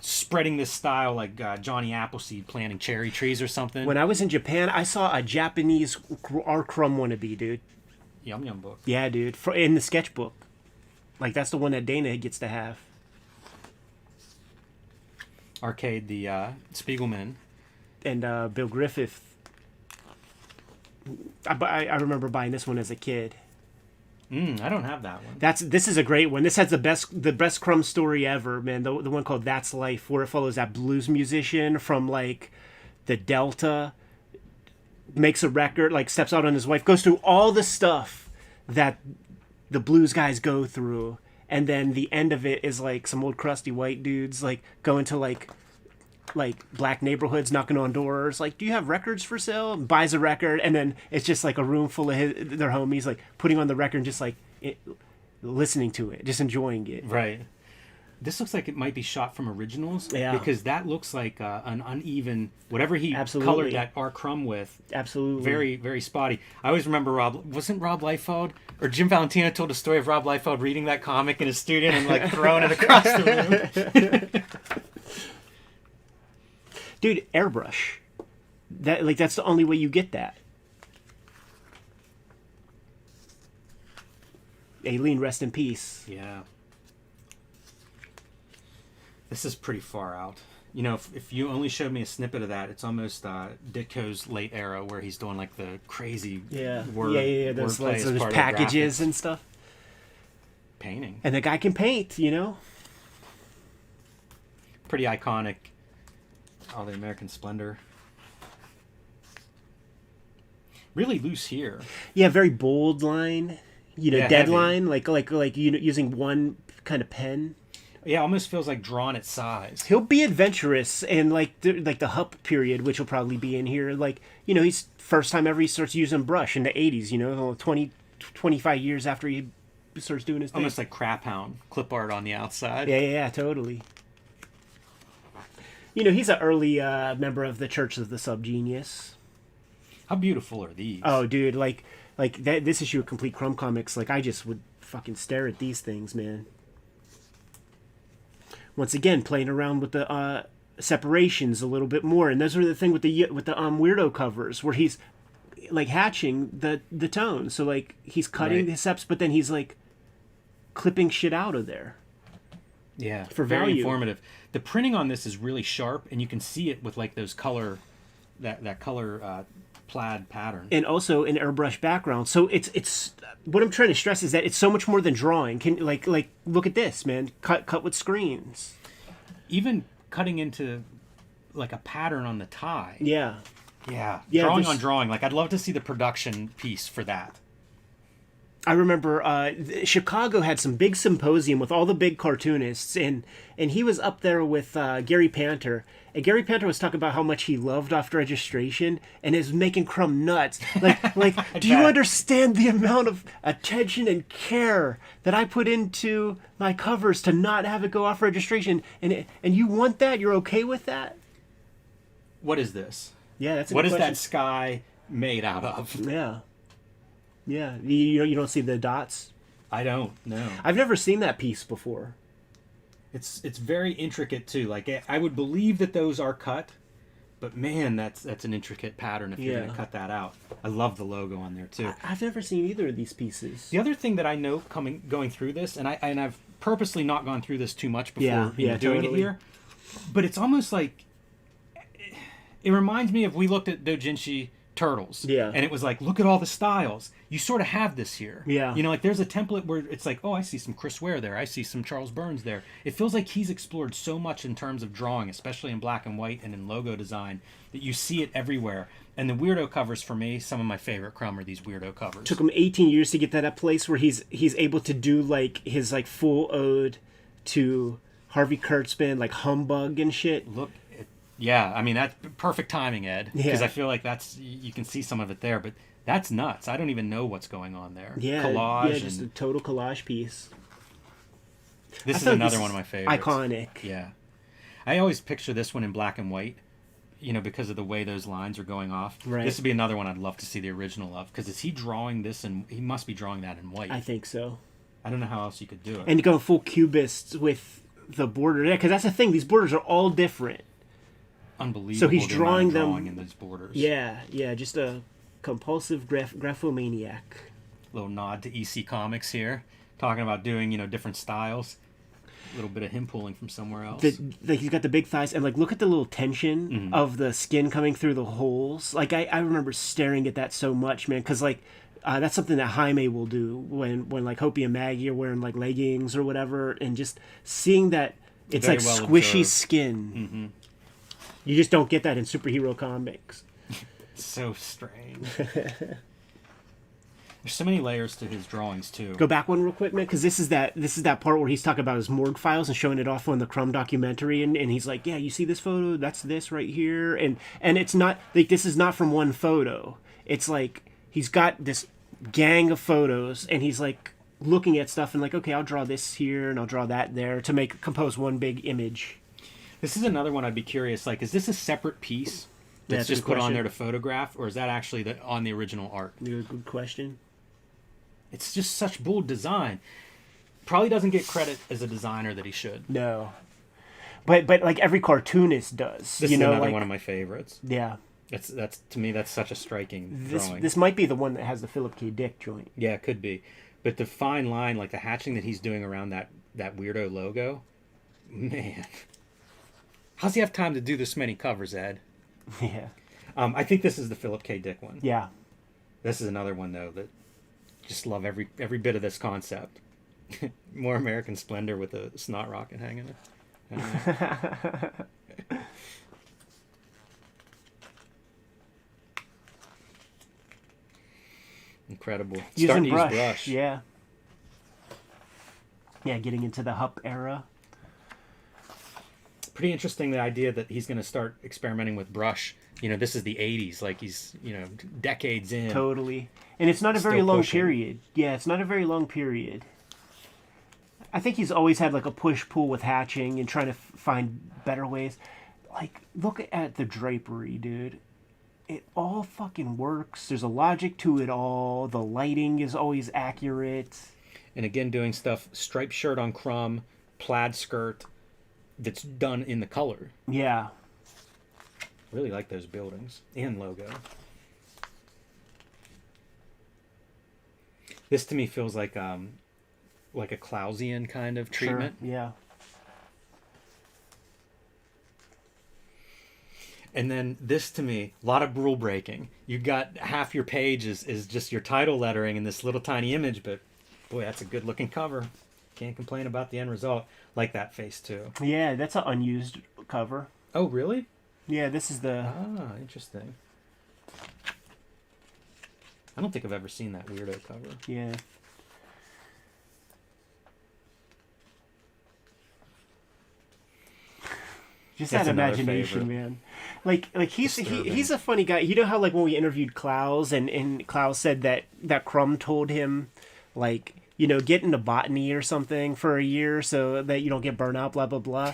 B: spreading this style like Johnny Appleseed planting cherry trees or something.
A: When I was in Japan, I saw a Japanese our Crumb wannabe, dude.
B: Yum Yum book.
A: Yeah, dude. In the sketchbook. Like, that's the one that Dana gets to have.
B: Arcade, the Spiegelman.
A: And Bill Griffith. I remember buying this one as a kid.
B: I don't have that one.
A: This is a great one. This has the best Crumb story ever, man. The one called That's Life, where it follows that blues musician from like the Delta, makes a record, like steps out on his wife, goes through all the stuff that the blues guys go through, and then the end of it is like some old crusty white dudes like going to like black neighborhoods, knocking on doors, like, do you have records for sale? And buys a record, and then it's just like a room full of their homies, like putting on the record and just like listening to it, just enjoying it.
B: Right. This looks like it might be shot from originals.
A: Yeah.
B: Because that looks like an uneven, whatever he
A: Absolutely.
B: colored that R. Crumb with.
A: Absolutely.
B: Very, very spotty. I always remember wasn't Rob Liefeld, or Jim Valentino told a story of Rob Liefeld reading that comic in his studio and like throwing it across the room.
A: Dude, airbrush. That's the only way you get that. Aileen, rest in peace.
B: Yeah. This is pretty far out. You know, if you only showed me a snippet of that, it's almost Ditko's late era where he's doing like the crazy word.
A: Yeah. There's
B: wordplay
A: packages and stuff.
B: Painting.
A: And the guy can paint, you know?
B: Pretty iconic. Oh, the American Splendor. Really loose here.
A: Yeah, very bold line. You know,
B: Yeah,
A: deadline, like you know, using one kind of pen.
B: Yeah, almost feels like drawn at size.
A: He'll be adventurous, and like the Hup period, which will probably be in here. Like, you know, he's first time ever he starts using brush in the 80s, you know, 25 years after he starts doing his thing.
B: Almost like Crap Hound, clip art on the outside.
A: Yeah, totally. You know, he's an early member of the Church of the Subgenius.
B: How beautiful are these?
A: Oh, dude, like that. This issue of Complete Crumb Comics, like, I just would fucking stare at these things, man. Once again, playing around with the separations a little bit more, and those are the thing with the Weirdo covers, where he's like hatching the tones. So like he's cutting the seps, but then he's like clipping shit out of there.
B: Yeah,
A: for
B: very
A: value.
B: Informative. The printing on this is really sharp, and you can see it with like those color, that color plaid pattern,
A: and also an airbrush background. So it's what I'm trying to stress is that it's so much more than drawing. Can like look at this, man. Cut with screens.
B: Even cutting into like a pattern on the tie.
A: Yeah.
B: Drawing on drawing. Like, I'd love to see the production piece for that.
A: I remember Chicago had some big symposium with all the big cartoonists, and he was up there with Gary Panter. And Gary Panter was talking about how much he loved After Registration and is making Crumb nuts. Like do you understand the amount of attention and care that I put into my covers to not have it go off registration? And you want that? You're okay with that?
B: What is this?
A: Yeah, that's a
B: what
A: good
B: is
A: question.
B: that sky made out of?
A: Yeah. You don't see the dots?
B: I don't know.
A: I've never seen that piece before.
B: It's very intricate too. Like, I would believe that those are cut, but man, that's an intricate pattern if you're going to cut that out. I love the logo on there too.
A: I've never seen either of these pieces.
B: The other thing that I know going through this, and I've purposely not gone through this too much before doing it here, but it's almost like it reminds me of, we looked at doujinshi turtles, and it was like, look at all the styles. You sort of have this here. You know, like, there's a template where it's like, oh, I see some Chris Ware there, I see some Charles Burns there. It feels like he's explored so much in terms of drawing, especially in black and white and in logo design, that you see it everywhere. And the Weirdo covers, for me, some of my favorite Crumb are these Weirdo covers.
A: Took him 18 years to get to that place where he's able to do like his like full ode to Harvey Kurtzman, like Humbug and shit.
B: Look, yeah, I mean, that's perfect timing, Ed, because
A: Yeah.
B: I feel like you can see some of it there, but that's nuts. I don't even know what's going on there. Collage.
A: Yeah, just a total collage piece.
B: This is another one of my favorites.
A: Iconic.
B: Yeah. I always picture this one in black and white, you know, because of the way those lines are going off.
A: Right.
B: This would be another one I'd love to see the original of, because is he drawing this, and he must be drawing that in white.
A: I think so.
B: I don't know how else you could do it.
A: And to go full cubist with the border. Yeah, because that's the thing. These borders are all different.
B: Unbelievable.
A: So he's drawing them
B: in those borders.
A: Yeah, just a compulsive graphomaniac.
B: Little nod to EC Comics here, talking about doing different styles. A little bit of him pulling from somewhere else.
A: He's got the big thighs, and look at the little tension of the skin coming through the holes. I remember staring at that so much, man, because that's something that Jaime will do when Hopi and Maggie are wearing leggings or whatever, and just seeing that it's
B: Very well
A: squishy
B: observed.
A: skin.
B: Mm-hmm.
A: You just don't get that in superhero comics.
B: So strange. There's so many layers to his drawings too.
A: Go back one real quick, man, because this is that part where he's talking about his morgue files and showing it off on the Crumb documentary, and he's like, yeah, you see this photo? That's this right here, and it's not this is not from one photo. It's he's got this gang of photos, and he's looking at stuff and okay, I'll draw this here and I'll draw that there to compose one big image.
B: This is another one I'd be curious. Is this a separate piece that's just put on there to photograph, or is that actually on the original art?
A: Good question.
B: It's just such bold design. Probably doesn't get credit as a designer that he should.
A: No, but every cartoonist does.
B: This is another one of my favorites.
A: Yeah,
B: that's to me that's such a striking drawing.
A: This might be the one that has the Philip K. Dick joint.
B: Yeah, it could be, but the fine line, the hatching that he's doing around that Weirdo logo, man. How's he have time to do this many covers, Ed?
A: Yeah.
B: I think this is the Philip K. Dick one.
A: Yeah.
B: This is another one though that just love every bit of this concept. More American Splendor with a snot rocket hanging there. Incredible. Starting to use brush.
A: Yeah. Yeah, getting into the Hup era.
B: Pretty interesting, the idea that he's going to start experimenting with brush. This is the 80s, he's, decades in.
A: Totally. And it's not a very long period. Yeah, it's not a very long period. I think he's always had a push-pull with hatching and trying to find better ways. Look at the drapery, dude. It all fucking works. There's a logic to it all. The lighting is always accurate.
B: And again, doing stuff, striped shirt on Crumb, plaid skirt, that's done in the color.
A: Yeah.
B: Really like those buildings and logo. This to me feels like a Clausian kind of treatment.
A: Sure. Yeah.
B: And then this to me, a lot of rule breaking. You got half your page is just your title lettering and this little tiny image, but boy, that's a good looking cover. Can't complain about the end result. Like that face too.
A: Yeah, that's an unused cover.
B: Oh, really?
A: Yeah, this is the...
B: Ah, interesting. I don't think I've ever seen that Weirdo cover.
A: Yeah. Just
B: That's
A: that
B: another
A: imagination,
B: favorite.
A: man. He's a funny guy. You know how when we interviewed Klaus and Klaus said that Crumb told him get into botany or something for a year so that you don't get burnt out, blah blah blah.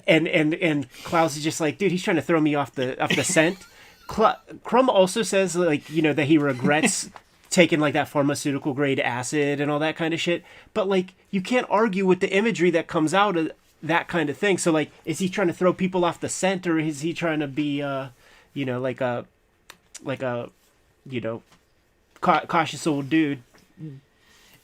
A: and Klaus is just dude, he's trying to throw me off the scent. Crumb also says that he regrets taking that pharmaceutical grade acid and all that kind of shit. But you can't argue with the imagery that comes out of that kind of thing. So is he trying to throw people off the scent, or is he trying to be cautious old dude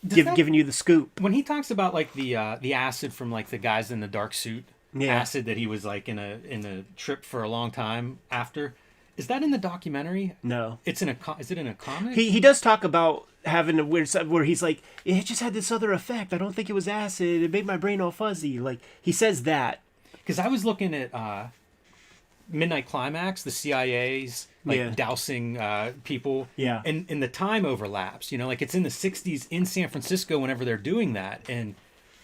A: giving you the scoop?
B: When he talks about the acid from the guys in the dark suit, acid that he was in a trip for a long time after, is that in the documentary?
A: No,
B: it's is it in a comic?
A: He does talk about having a weird side where he's it just had this other effect. I don't think it was acid. It made my brain all fuzzy. He says that.
B: Because I was looking at Midnight Climax, the CIA's dousing people.
A: Yeah.
B: And the time overlaps. It's in the 60s in San Francisco whenever they're doing that. And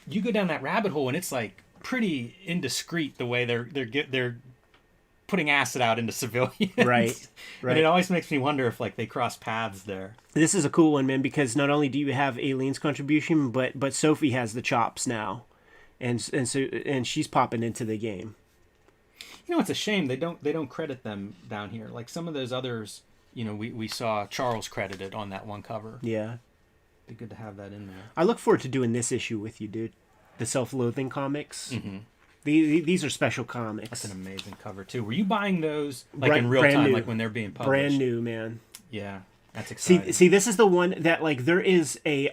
B: you go down that rabbit hole and it's pretty indiscreet the way they're putting acid out into civilians.
A: Right.
B: And it always makes me wonder if they cross paths there.
A: This is a cool one, man, because not only do you have Aileen's contribution, but Sophie has the chops now. And she's popping into the game.
B: It's a shame they don't credit them down here. Some of those others, we saw Charles credited on that one cover.
A: Yeah.
B: Be good to have that in there.
A: I look forward to doing this issue with you, dude. the self-loathing comics. These are special comics.
B: That's an amazing cover too. Were you buying those like
A: Brand-
B: in real
A: brand
B: time,
A: new.
B: like when they're being published?
A: Brand new, man.
B: Yeah, that's exciting.
A: See, this is the one that like there is a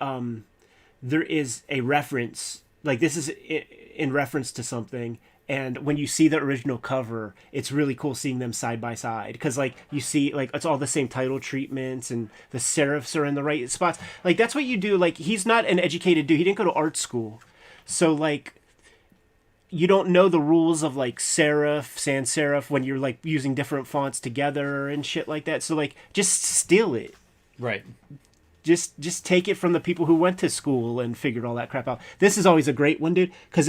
A: reference. Like this is in reference to something, and when you see the original cover, it's really cool seeing them side by side because like you see like it's all the same title treatments and the serifs are in the right spots. Like that's what you do. Like he's not an educated dude. He didn't go to art school, so like you don't know the rules of like serif, sans serif when you're like using different fonts together and shit like that. So like just steal it.
B: Right.
A: Just take it from the people who went to school and figured all that crap out. This is always a great one, dude, because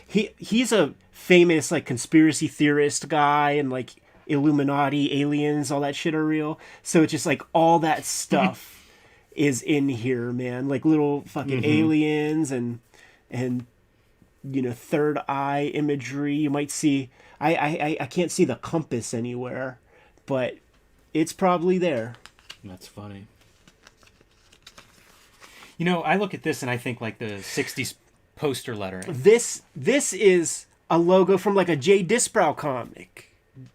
A: he's a famous like conspiracy theorist guy and like Illuminati, aliens, all that shit are real. So it's just like all that stuff is in here, man. Like little fucking aliens and you know third eye imagery. You might see. I can't see the compass anywhere, but it's probably there.
B: That's funny. You know, I look at this and I think like the 60s poster lettering.
A: This is a logo from like a Jay Disbrow comic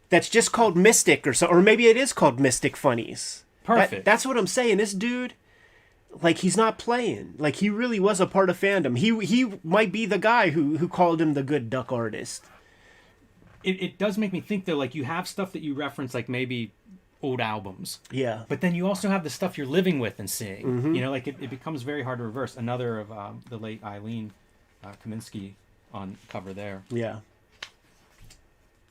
A: that's just called Mystic or so, or maybe it is called Mystic Funnies.
B: Perfect.
A: That's what I'm saying. This dude, like he's not playing. Like he really was a part of fandom. He might be the guy who called him the good duck artist.
B: It does make me think though, like you have stuff that you reference, like maybe old albums.
A: Yeah.
B: But then you also have the stuff you're living with and seeing. You know, like it becomes very hard to reverse. Another of the late Eileen Kaminsky on cover there.
A: Yeah.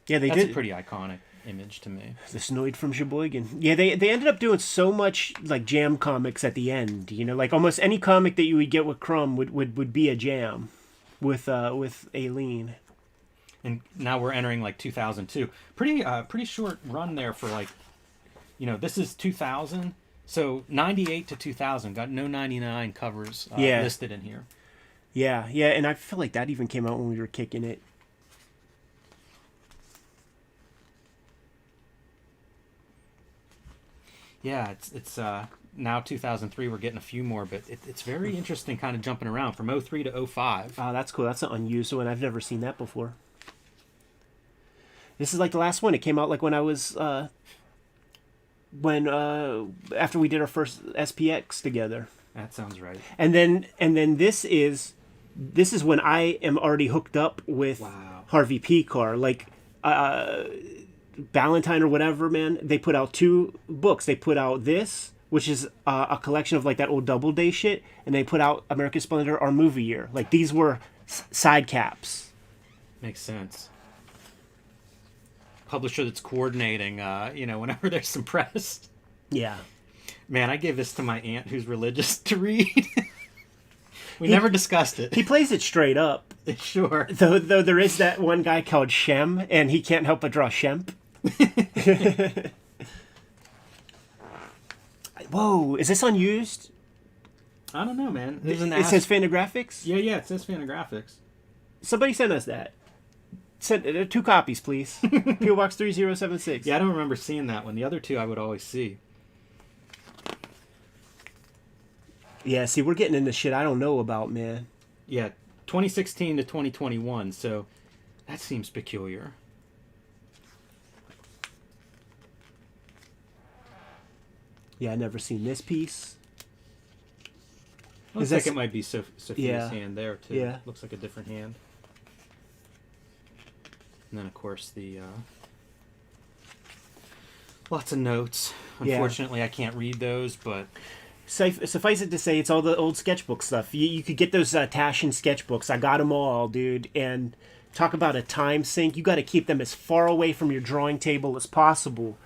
A: Yeah,
B: That's a pretty iconic image to me.
A: The Snoid from Sheboygan. Yeah, they ended up doing so much like jam comics at the end. You know, like almost any comic that you would get with Crumb would be a jam with Aileen.
B: And now we're entering like 2002. Pretty short run there for like, you know, this is 2000. So 98 to 2000 got no 99 covers listed in here.
A: Yeah, and I feel like that even came out when we were kicking it.
B: Yeah, it's now 2003. We're getting a few more, but it's very interesting, kind of jumping around from 03 to 05.
A: Oh, that's cool. That's an unused one. I've never seen that before. This is like the last one. It came out like when I was after we did our first SPX together.
B: That sounds right.
A: And then this is when I am already hooked up with Harvey P. Carr. Like Ballantine or whatever, man. They put out 2 books. They put out this, which is a collection of like that old Doubleday shit, and they put out American Splendor, Our Movie Year. Like these were side caps.
B: Makes sense. Publisher that's coordinating, whenever there's some press.
A: Yeah.
B: Man, I gave this to my aunt who's religious to read. We never discussed it.
A: He plays it straight up.
B: Sure.
A: Though there is that one guy called Shem, and he can't help but draw Shemp. Whoa, is this unused?
B: I don't know, man.
A: It says Fantagraphics?
B: Yeah, it says Fantagraphics.
A: Somebody send us that. Send 2 copies, please. P.O. Box 3076.
B: Yeah, I don't remember seeing that one. The other 2 I would always see.
A: Yeah, see, we're getting into shit I don't know about, man.
B: Yeah, 2016 to 2021, so that seems peculiar.
A: Yeah, I never seen this piece.
B: Looks like it might be Sophia's hand there, too.
A: Yeah.
B: Looks like a different hand. And then, of course, the lots of notes. Unfortunately, I can't read those, but
A: suffice it to say, it's all the old sketchbook stuff. You could get those Tashin sketchbooks. I got them all, dude. And talk about a time sink. You got to keep them as far away from your drawing table as possible,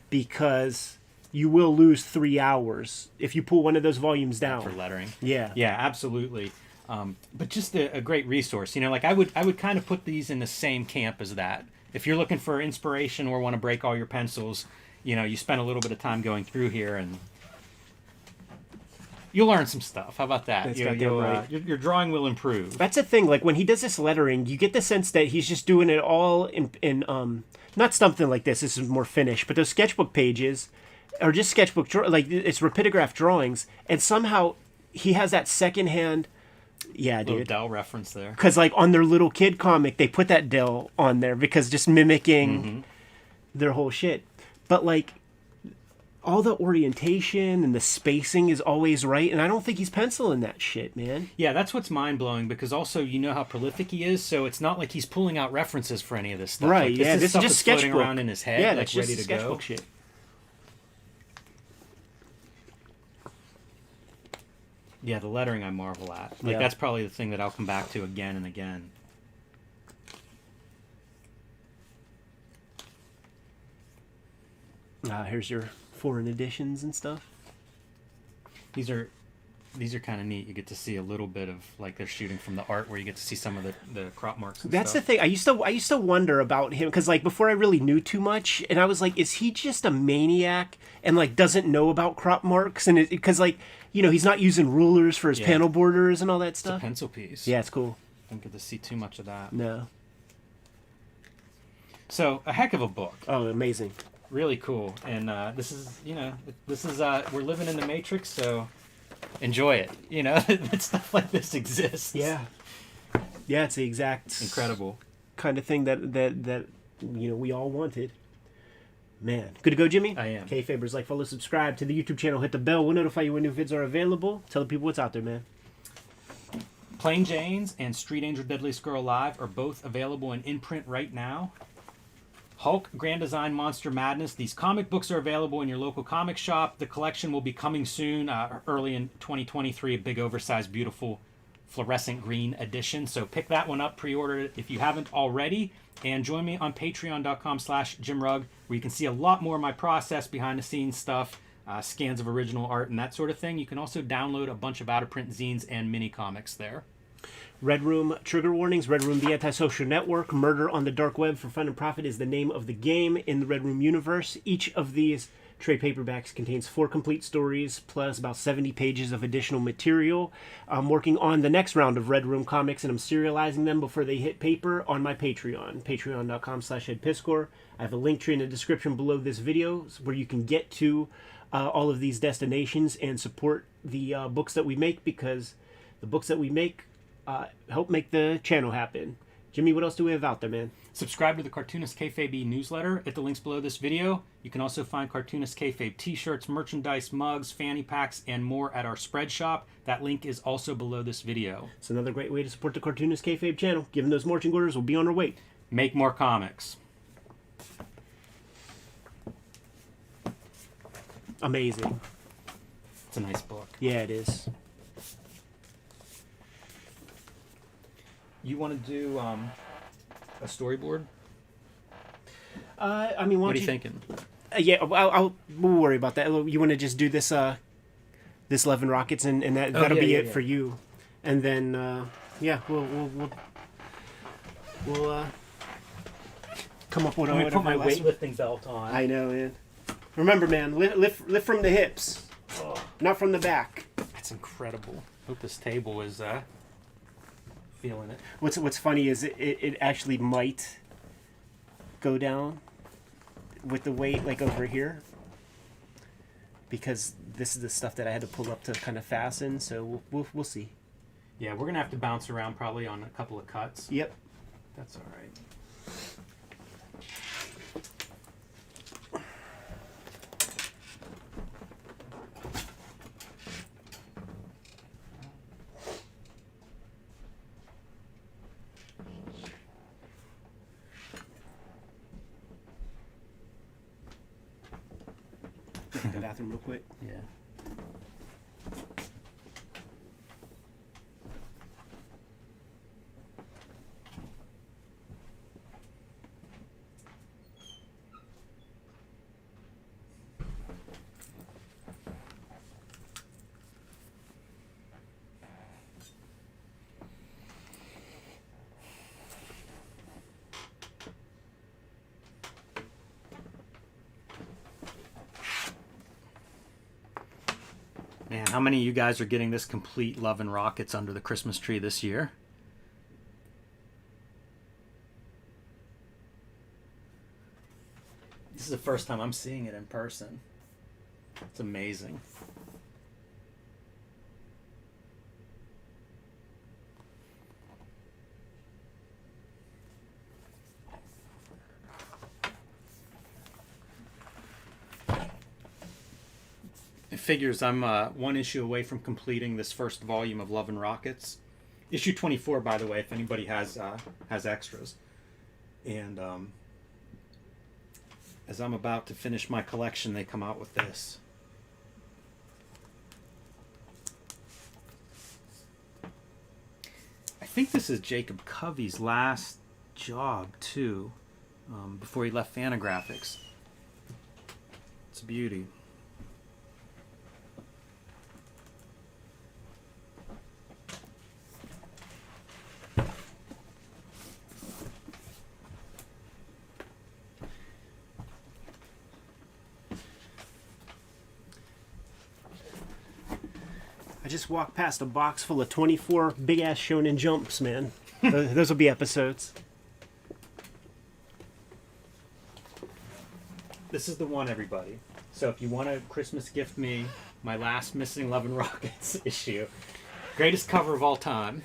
A: because you will lose 3 hours if you pull one of those volumes down
B: for lettering.
A: Yeah,
B: absolutely. But just a great resource. You know, like I would kind of put these in the same camp as that. If you're looking for inspiration or want to break all your pencils, you know, you spend a little bit of time going through here and you'll learn some stuff. How about that? Your drawing will improve.
A: That's the thing. Like when he does this lettering, you get the sense that he's just doing it all in not something like this. This is more finished, but those sketchbook pages are just sketchbook like it's rapidograph drawings, and somehow he has that secondhand Yeah,
B: Little
A: dude.
B: Dell reference there.
A: Because, like, on their little kid comic, they put that Dell on there because just mimicking their whole shit. But, like, all the orientation and the spacing is always right, and I don't think he's penciling that shit, man.
B: Yeah, that's what's mind-blowing, because also you know how prolific he is, so it's not like he's pulling out references for any of this stuff.
A: Right,
B: like,
A: this is
B: stuff
A: just
B: that's
A: sketchbook.
B: floating around in his head,
A: Yeah,
B: like,
A: that's just
B: ready to
A: sketchbook
B: go.
A: shit.
B: Yeah, the lettering I marvel at. Like,
A: Yeah.
B: that's probably the thing that I'll come back to again and again.
A: Here's your foreign editions and stuff.
B: These are kind of neat. You get to see a little bit of, like, they're shooting from the art where you get to see some of the crop marks and
A: That's
B: stuff.
A: the thing. I used to wonder about him because, like, before I really knew too much, and I was like, is he just a maniac and, like, doesn't know about crop marks? And because, like, you know, he's not using rulers for his panel borders and all that
B: It's a
A: stuff.
B: pencil piece.
A: Yeah, it's cool.
B: Don't get to see too much of that.
A: No.
B: So, a heck of a book.
A: Oh, amazing.
B: Really cool. And this is, we're living in the Matrix, so enjoy it. You know, that stuff like this exists.
A: Yeah. Yeah, it's the exact
B: Incredible.
A: kind of thing that you know we all wanted. Man, good to go, Jimmy.
B: I am.
A: Kayfabers, like, follow, subscribe to the YouTube channel, hit the bell. We'll notify you when new vids are available. Tell the people what's out there, man.
B: Plain Janes and Street Angel Deadliest Girl Alive are both available in print right now. Hulk Grand Design Monster Madness. These comic books are available in your local comic shop. The collection will be coming soon, early in 2023. A big, oversized, beautiful fluorescent green edition. So pick that one up, pre-order it if you haven't already. And join me on patreon.com/JimRugg, where you can see a lot more of my process, behind-the-scenes stuff, scans of original art, and that sort of thing. You can also download a bunch of out-of-print zines and mini-comics there.
A: Red Room trigger warnings. Red Room, the antisocial network. Murder on the dark web for fun and profit is the name of the game in the Red Room universe. Each of these trade paperbacks contains 4 complete stories plus about 70 pages of additional material. I'm working on the next round of Red Room comics, and I'm serializing them before they hit paper on my Patreon, patreon.com/edpiscor. I have a link tree in the description below this video where you can get to all of these destinations and support the books that we make, because the books that we make help make the channel happen. Jimmy, what else do we have out there, man?
B: Subscribe to the Cartoonist Kayfabe newsletter at the links below this video. You can also find Cartoonist Kayfabe t-shirts, merchandise, mugs, fanny packs, and more at our spread shop. That link is also below this video.
A: It's another great way to support the Cartoonist Kayfabe channel. Given those marching orders, we'll be on our way.
B: Make more comics.
A: Amazing.
B: It's a nice book.
A: Yeah, it is.
B: You want to do a storyboard?
A: I mean,
B: What are you thinking?
A: Yeah, we'll worry about that. You want to just do this, this 11 Rockets, and that'll be it for you, and then yeah, we'll come up with.
B: Let me put my
A: whatever
B: weightlifting belt on.
A: I know, man. Remember, man, lift from the hips, not from the back.
B: That's incredible. Hope this table is feeling it.
A: What's funny is it actually might go down with the weight, like over here, because this is the stuff that I had to pull up to kind of fasten. So we'll see.
B: Yeah, we're gonna have to bounce around probably on a couple of cuts.
A: Yep.
B: That's all right.
A: The bathroom real quick.
B: Yeah. Man, how many of you guys are getting this complete Love and Rockets under the Christmas tree this year? This is the first time I'm seeing it in person. It's amazing. It figures I'm one issue away from completing this first volume of Love and Rockets. Issue 24, by the way, if anybody has extras. And as I'm about to finish my collection, they come out with this. I think this is Jacob Covey's last job, too, before he left Fantagraphics. It's a beauty.
A: I just walked past a box full of 24 big-ass Shonen Jumps, man. Those will be episodes.
B: This is the one, everybody. So if you want to Christmas gift me my last missing Love and Rockets issue, greatest cover of all time.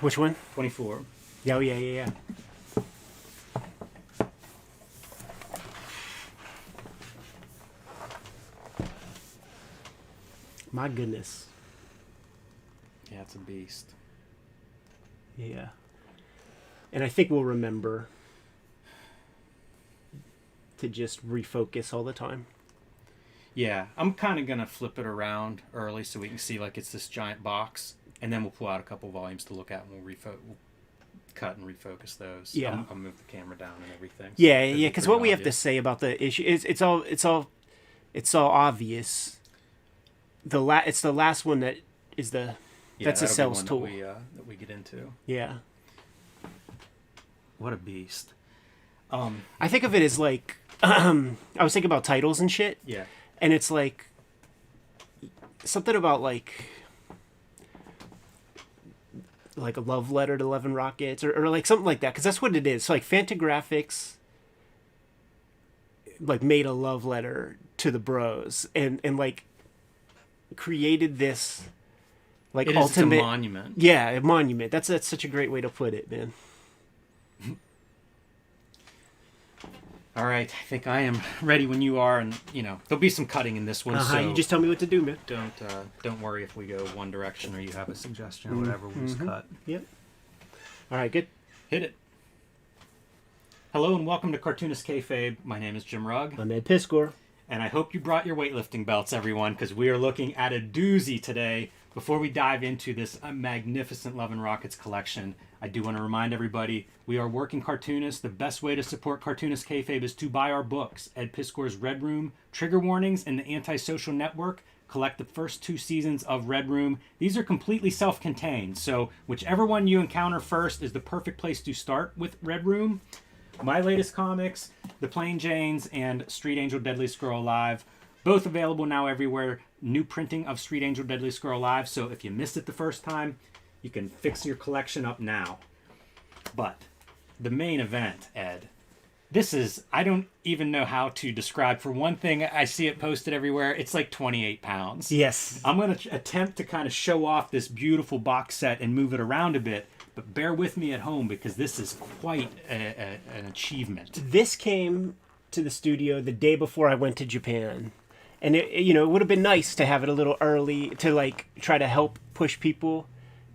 A: Which one?
B: 24.
A: Oh, yeah. My goodness.
B: Yeah, it's a beast.
A: Yeah. And I think we'll remember to just refocus all the time.
B: Yeah, I'm kind of going to flip it around early so we can see like it's this giant box. And then we'll pull out a couple volumes to look at and we'll cut and refocus those.
A: Yeah.
B: I'll move the camera down and everything. So
A: Yeah, because what we have to say about the issue is it's all obvious. It's the last one that is the... That's a sales tool.
B: That we get into.
A: Yeah.
B: What a beast.
A: I think of it as like... I was thinking about titles and shit.
B: Yeah.
A: And it's like... Something about like a love letter to Love and Rockets. Or like something like that. Because that's what it is. So like Fantagraphics like made a love letter to the bros. And like created this... Like
B: it
A: ultimate,
B: is a monument.
A: Yeah, a monument. That's such a great way to put it, man.
B: All right, I think I am ready when you are, and there'll be some cutting in this one. So
A: you just tell me what to do, man.
B: Don't worry if we go one direction or you have a suggestion or whatever. We'll just cut.
A: Yep. All right, good.
B: Hit it. Hello and welcome to Cartoonist Kayfabe. My name is Jim Rugg.
A: I'm Ed Piscor.
B: And I hope you brought your weightlifting belts, everyone, because we are looking at a doozy today. Before we dive into this magnificent Love and Rockets collection, I do want to remind everybody, we are working cartoonists. The best way to support Cartoonist Kayfabe is to buy our books. Ed Piscor's Red Room, Trigger Warnings, and the Antisocial Network. Collect the first 2 seasons of Red Room. These are completely self-contained, so whichever one you encounter first is the perfect place to start with Red Room. My latest comics, The Plain Janes and Street Angel Deadly Squirrel Alive, both available now everywhere. New printing of Street Angel Deadly Squirrel Alive, so if you missed it the first time, you can fix your collection up now. But the main event, Ed, this is, I don't even know how to describe. For one thing, I see it posted everywhere. It's like 28 pounds.
A: Yes.
B: I'm going to attempt to kind of show off this beautiful box set and move it around a bit, but bear with me at home because this is quite an achievement.
A: This came to the studio the day before I went to Japan. And it would have been nice to have it a little early to like try to help push people.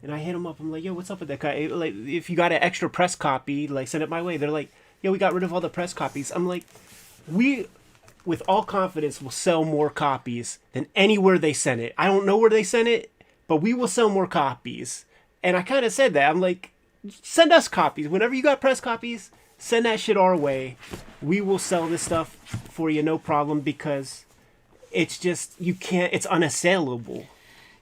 A: And I hit them up. I'm like, yo, what's up with that guy? Like, if you got an extra press copy, like send it my way. They're like, yo, we got rid of all the press copies. I'm like, we, with all confidence, will sell more copies than anywhere they sent it. I don't know where they sent it, but we will sell more copies. And I kind of said that. I'm like, send us copies. Whenever you got press copies, send that shit our way. We will sell this stuff for you, no problem, because it's just, you can't, it's unassailable.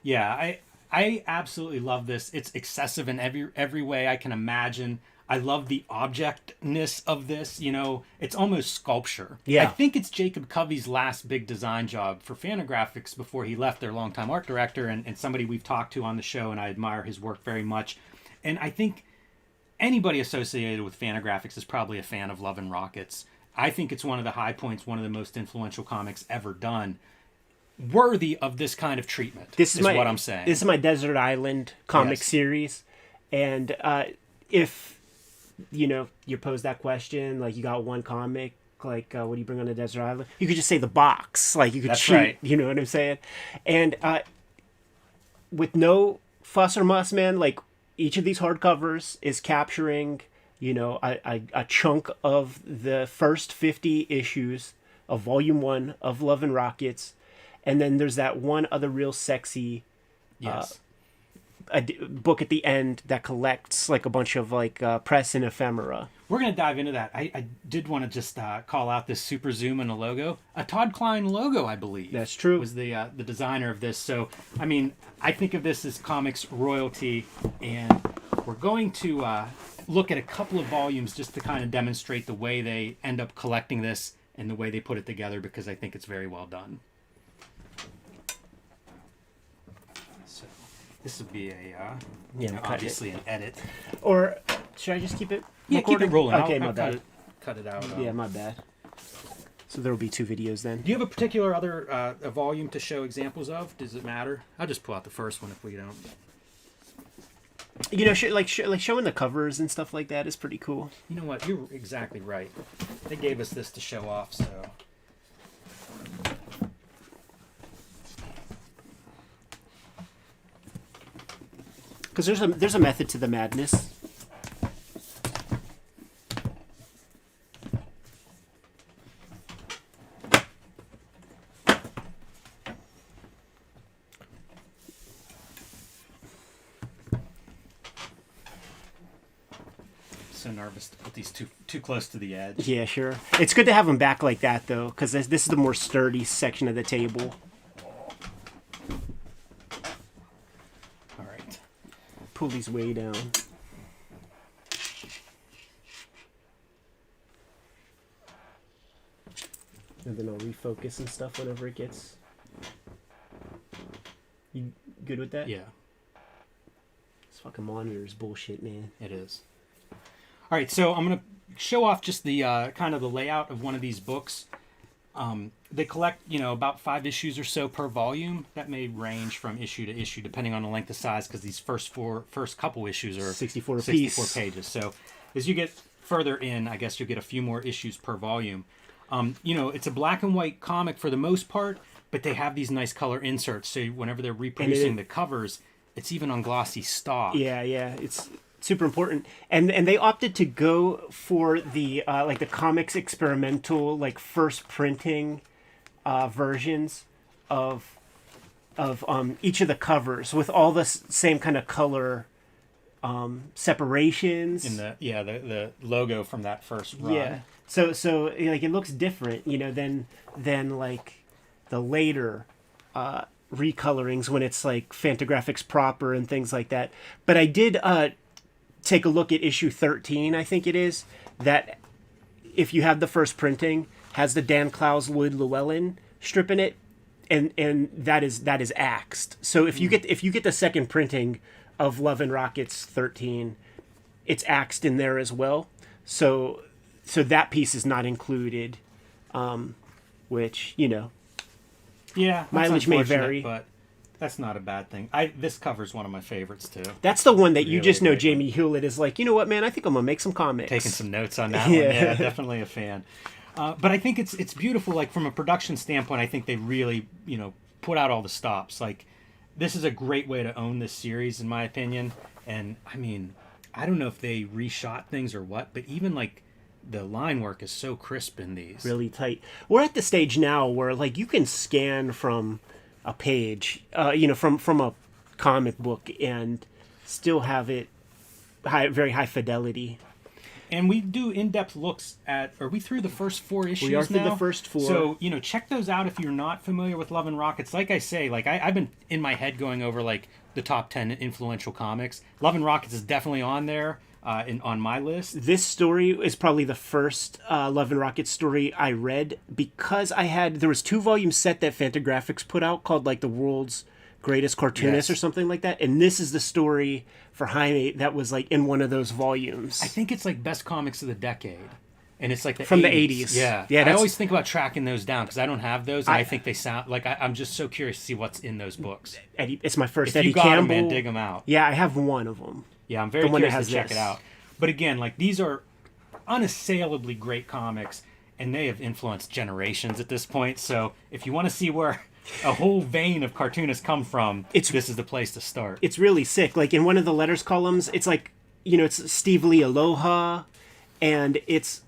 B: Yeah, I absolutely love this. It's excessive in every way I can imagine. I love the objectness of this. It's almost sculpture.
A: Yeah.
B: I think it's Jacob Covey's last big design job for Fantagraphics before he left, their longtime art director and somebody we've talked to on the show, and I admire his work very much. And I think anybody associated with Fantagraphics is probably a fan of Love and Rockets. I think it's one of the high points, one of the most influential comics ever done. Worthy of this kind of treatment, is what I'm saying.
A: This is my Desert Island comic series. And if, you pose that question, like you got one comic, like what do you bring on a desert island? You could just say the box, like you could
B: That's
A: shoot.
B: right.
A: You know what I'm saying? And with no fuss or muss, man, like each of these hardcovers is capturing, you know, a chunk of the first 50 issues of Volume 1 of Love and Rockets. And then there's that one other real sexy
B: Yes.
A: book at the end that collects like a bunch of like press and ephemera.
B: We're going to dive into that. I did want to just call out this super zoom and a logo. A Todd Klein logo, I believe.
A: That's true.
B: Was the designer of this. So, I mean, I think of this as comics royalty, and we're going to look at a couple of volumes just to kind of demonstrate the way they end up collecting this and the way they put it together, because I think it's very well done. So, this would be obviously an edit.
A: Or should I just keep it?
B: Yeah, keep it rolling.
A: Okay, my
B: I'll
A: bad.
B: cut it out.
A: Yeah, my bad. So there will be 2 videos then.
B: Do you have a particular other a volume to show examples of? Does it matter? I'll just pull out the first one if we don't.
A: You know, like showing the covers and stuff like that is pretty cool.
B: You know what? You're exactly right. They gave us this to show off, so.
A: Because there's a method to the madness.
B: So nervous to put these too close to the edge.
A: Yeah, sure. It's good to have them back like that though, because this is the more sturdy section of the table.
B: All right.
A: Pull these way down. And then I'll refocus and stuff whenever it gets. You good with that?
B: Yeah,
A: This fucking monitor is bullshit, man.
B: it is. All right, so I'm gonna show off just the kind of the layout of one of these books. They collect, about 5 issues or so per volume. That may range from issue to issue depending on the length of size, because these first couple issues are
A: 64
B: 64
A: apiece.
B: pages. So as you get further in, I guess you'll get a few more issues per volume. It's a black and white comic for the most part, but they have these nice color inserts. So whenever they're reproducing the covers, it's even on glossy stock.
A: Yeah, it's super important. And they opted to go for the like the comics experimental like first printing versions of each of the covers with all the same kind of color separations.
B: In the logo from that first run.
A: Yeah. So like it looks different, than like the later recolorings when it's like Fantagraphics proper and things like that. But I did take a look at issue 13, I think it is, that if you have the first printing, has the Dan Clowes Lloyd Llewellyn strip in it, and that is axed. So if you get the second printing of Love and Rockets 13, it's axed in there as well. So that piece is not included, which
B: Yeah, that's
A: mileage may
B: unfortunate,
A: vary.
B: but that's not a bad thing. This cover's one of my favorites too.
A: that's the one that you
B: Really
A: just know
B: great
A: Jamie Hewlett is like, you know what, man, I think I'm gonna make some comics.
B: Taking some notes on that one. Yeah, definitely a fan. But I think it's beautiful. Like from a production standpoint, I think they really put out all the stops. Like this is a great way to own this series, in my opinion. And I mean, I don't know if they reshot things or what, but even like the line work is so crisp in these.
A: Really tight. We're at the stage now where like you can scan from a page, from a comic book and still have it very high fidelity.
B: And we do in-depth looks at, are we through the first 4 issues now?
A: We are through the first 4.
B: So, check those out if you're not familiar with Love and Rockets. Like I say, like I've been in my head going over like the top 10 influential comics. Love and Rockets is definitely on there. On my list.
A: This story is probably the first Love and Rockets story I read because there was 2-volume set that Fantagraphics put out called like The World's Greatest Cartoonist or something like that. And this is the story for Jaime that was like in one of those volumes.
B: I think it's like best comics of the decade. And it's like
A: from
B: 80s.
A: the 80s.
B: Yeah. I always think about tracking those down because I don't have those. And I think they sound like I'm just so curious to see what's in those books.
A: It's my first
B: if
A: Eddie
B: you got
A: Campbell.
B: them, man, dig them out.
A: Yeah, I have one of them.
B: Yeah, I'm very curious to check
A: this.
B: it out. But again, like these are unassailably great comics, and they have influenced generations at this point. So if you want to see where a whole vein of cartoonists come from, this is the place to start.
A: It's really sick. Like in one of the letters columns, it's like, it's Steve Lee Aloha, and it's,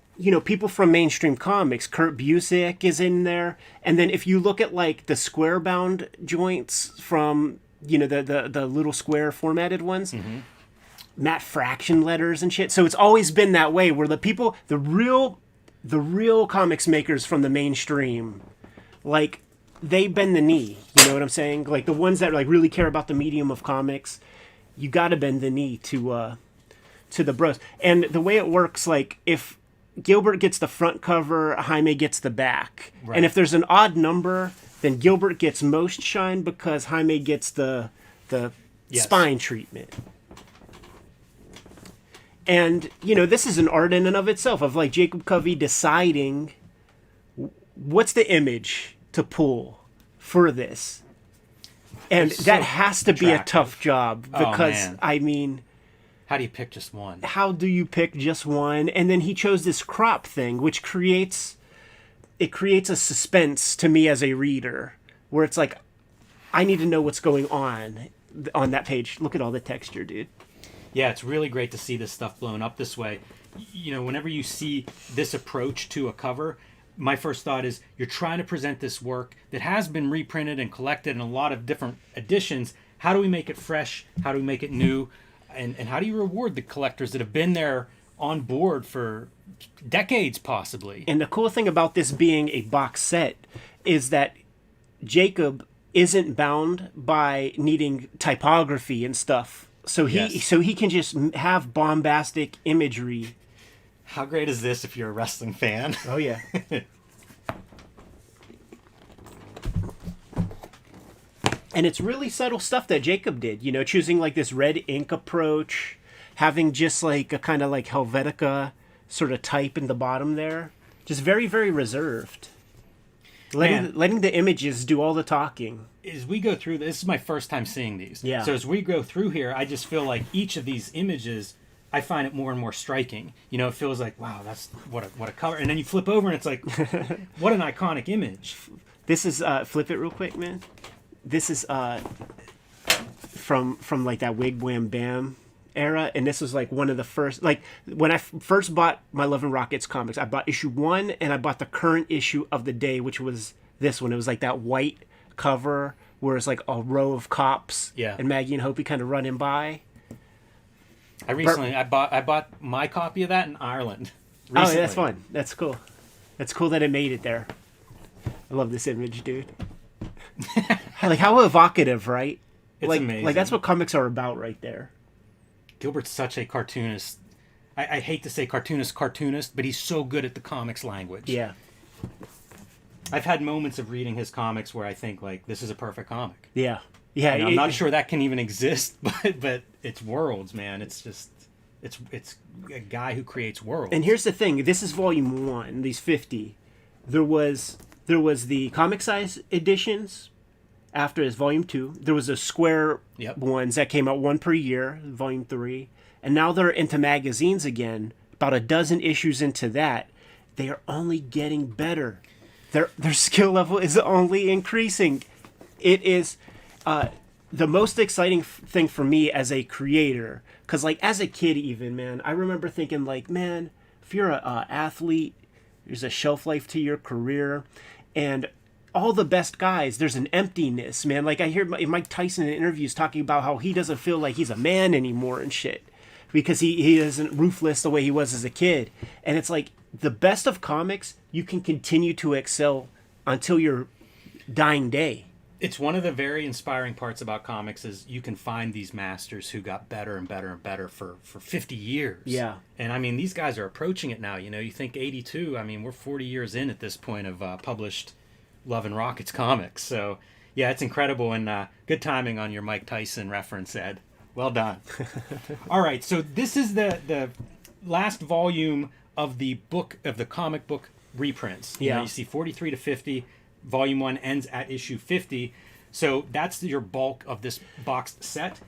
A: people from mainstream comics. Kurt Busiek is in there. And then if you look at like the square bound joints from, the little square formatted ones, Matt Fraction letters and shit. So it's always been that way where the real comics makers from the mainstream, like, they bend the knee. You know what I'm saying? Like the ones that like really care about the medium of comics, you got to bend the knee to the bros. And the way it works, like if Gilbert gets the front cover, Jaime gets the back. Right. And if there's an odd number, then Gilbert gets most shine because Jaime gets the spine treatment. And, this is an art in and of itself of like Jacob Covey deciding what's the image to pull for this. And that has to be a tough job because,
B: how do you pick just one?
A: How do you pick just one? And then he chose this crop thing, which creates a suspense to me as a reader where it's like, I need to know what's going on that page. Look at all the texture, dude.
B: Yeah, it's really great to see this stuff blown up this way. Whenever you see this approach to a cover, my first thought is you're trying to present this work that has been reprinted and collected in a lot of different editions. How do we make it fresh? How do we make it new? And how do you reward the collectors that have been there on board for decades, possibly?
A: And the cool thing about this being a box set is that Jacob isn't bound by needing typography and stuff. So he can just have bombastic imagery.
B: How great is this if you're a wrestling fan?
A: Oh, yeah. And it's really subtle stuff that Jacob did, choosing like this red ink approach, having just like a kind of like Helvetica sort of type in the bottom there. Just very, very reserved. Letting the images do all the talking.
B: As we go through, this is my first time seeing these.
A: Yeah.
B: So as we go through here, I just feel like each of these images, I find it more and more striking. It feels like, wow, that's what a color. And then you flip over and it's like, what an iconic image.
A: This is, flip it real quick, man. This is from like that Wig Wham Bam era, and this was like one of the first, like when I first bought my Love and Rockets comics, I bought issue 1 and I bought the current issue of the day, which was this one. It was like that white cover where it's like a row of cops, and Maggie and Hopi kind of running by.
B: I bought my copy of that in Ireland recently.
A: Oh, that's fun. That's cool. That's cool that it made it there. I love this image, dude. Like how evocative, right?
B: It's amazing.
A: Like that's what comics are about right there.
B: Gilbert's such a cartoonist. I hate to say cartoonist, but he's so good at the comics language.
A: Yeah.
B: I've had moments of reading his comics where I think like this is a perfect comic.
A: Yeah. Yeah.
B: I'm not sure that can even exist, but it's worlds, man. It's just it's a guy who creates worlds.
A: And here's the thing, this is volume 1, these 50. There was the comic size editions after his volume 2. There was the square ones that came out one per year, volume 3. And now they're into magazines again. About a dozen issues into that, they are only getting better. Their skill level is only increasing. It is the most exciting thing for me as a creator. Because like as a kid even, man, I remember thinking like, man, if you're an athlete, there's a shelf life to your career. And all the best guys, there's an emptiness, man. Like I hear Mike Tyson in interviews talking about how he doesn't feel like he's a man anymore and shit. Because he isn't ruthless the way he was as a kid. And it's like the best of comics, you can continue to excel until your dying day.
B: It's one of the very inspiring parts about comics is you can find these masters who got better and better and better for 50 years.
A: Yeah.
B: And I mean, these guys are approaching it now. You think 82, I mean, we're 40 years in at this point of published Love and Rockets comics. So, yeah, it's incredible. And good timing on your Mike Tyson reference, Ed. Well done. All right, so this is the last volume of the comic book reprints. You see 43 to 50. Volume 1 ends at issue 50. So that's your bulk of this boxed set.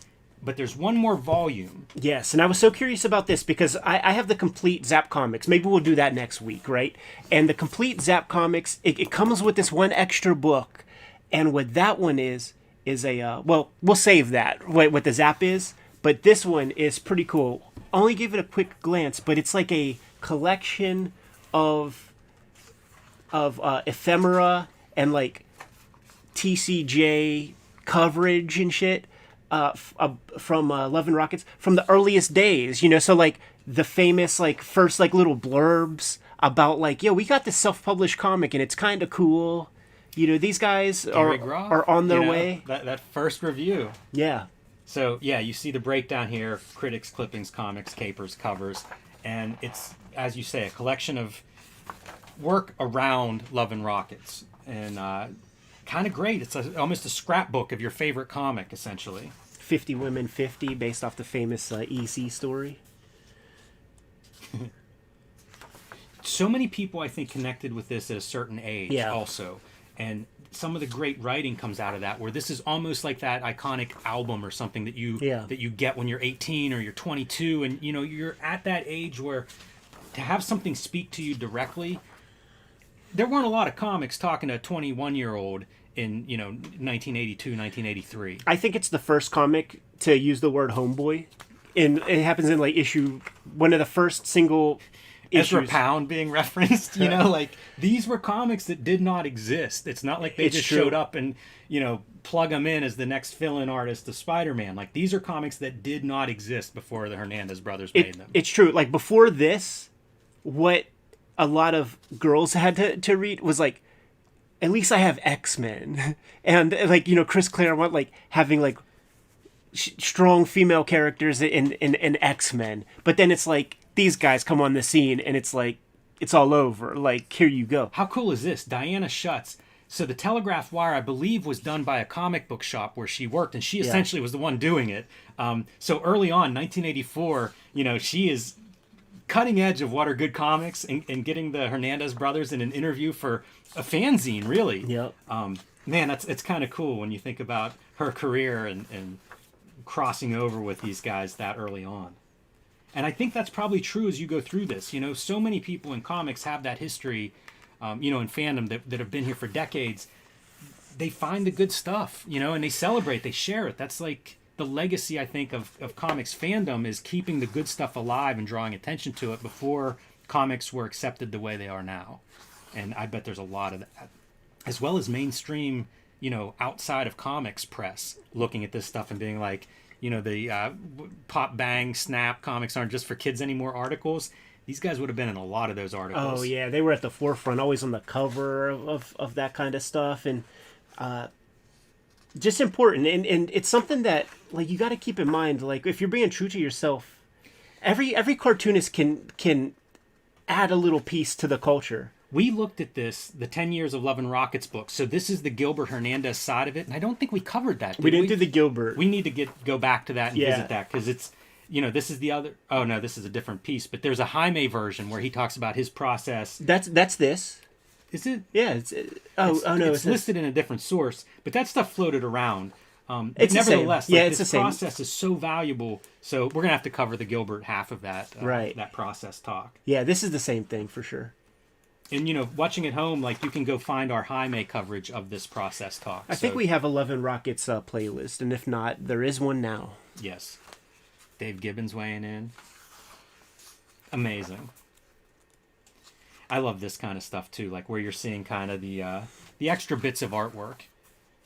B: but there's one more volume.
A: Yes, and I was so curious about this because I have the complete Zap Comics. Maybe we'll do that next week, right? And the complete Zap Comics, it comes with this one extra book. And what that one is a, well, we'll save that, what the Zap is. But this one is pretty cool. Only give it a quick glance, but it's like a collection of ephemera and like TCJ coverage and shit. From Love and Rockets from the earliest days, you know, so like the famous like first like little blurbs about like, yo, we got this self-published comic and it's kind of cool, you know, these guys are on their way.
B: That first review.
A: Yeah.
B: So yeah, you see the breakdown here: critics, clippings, comics, capers, covers, and it's, as you say, a collection of work around Love and Rockets, and kind of great. It's almost a scrapbook of your favorite comic, essentially.
A: 50 Women 50, based off the famous EC story.
B: So many people, I think, connected with this at a certain age also. And some of the great writing comes out of that, where this is almost like that iconic album or something that you get when you're 18 or you're 22. And, you know, you're at that age where to have something speak to you directly, there weren't a lot of comics talking to a 21-year-old in, you know, 1982, 1983.
A: I think it's the first comic to use the word homeboy. And it happens in like one of the first single issues.
B: Ezra Pound being referenced, you know, like these were comics that did not exist. It's not like they just showed up and, you know, plug them in as the next fill-in artist of Spider-Man. Like these are comics that did not exist before the Hernandez brothers made them.
A: It's true. Like before this, what a lot of girls had to read was like, at least I have X-Men. And like, you know, Chris Claremont like having like strong female characters in X-Men. But then it's like these guys come on the scene and it's like it's all over. Like, here you go.
B: How cool is this? Diana Schutz. So the Telegraph Wire, I believe, was done by a comic book shop where she worked, and she essentially was the one doing it. So early on, 1984, you know, she is cutting edge of what are good comics, and getting the Hernandez brothers in an interview for a fanzine, really.
A: Yep.
B: Man, it's kind of cool when you think about her career and crossing over with these guys that early on. And I think that's probably true as you go through this. You know, so many people in comics have that history, you know, in fandom that have been here for decades. They find the good stuff, you know, and they celebrate, they share it. That's like the legacy, I think, of comics fandom, is keeping the good stuff alive and drawing attention to it before comics were accepted the way they are now. And I bet there's a lot of that. As well as mainstream, you know, outside of comics press, looking at this stuff and being like, you know, the Pop Bang Snap comics aren't just for kids anymore articles. These guys would have been in a lot of those articles.
A: Oh, yeah. They were at the forefront, always on the cover of that kind of stuff. And just important. And it's something that, like, you got to keep in mind. Like, if you're being true to yourself, every cartoonist can add a little piece to the culture.
B: We looked at this, the 10 Years of Love and Rockets book. So this is the Gilbert Hernandez side of it. And I don't think we covered that.
A: We didn't do the Gilbert.
B: We need to go back to that and visit that, because it's, you know, this is the other. Oh, no, this is a different piece. But there's a Jaime version where he talks about his process.
A: That's this.
B: Is it?
A: Yeah.
B: It's listed in a different source. But that stuff floated around.
A: It's
B: nevertheless,
A: the same. Yeah,
B: like,
A: it's
B: this
A: the same.
B: process is so valuable. So we're going to have to cover the Gilbert half of that,
A: right.
B: that process talk.
A: Yeah, this is the same thing for sure.
B: And, you know, watching at home, like, you can go find our Jaime coverage of this process talk.
A: I think we have a Love and Rockets playlist, and if not, there is one now.
B: Yes. Dave Gibbons weighing in. Amazing. I love this kind of stuff, too, like where you're seeing kind of the extra bits of artwork.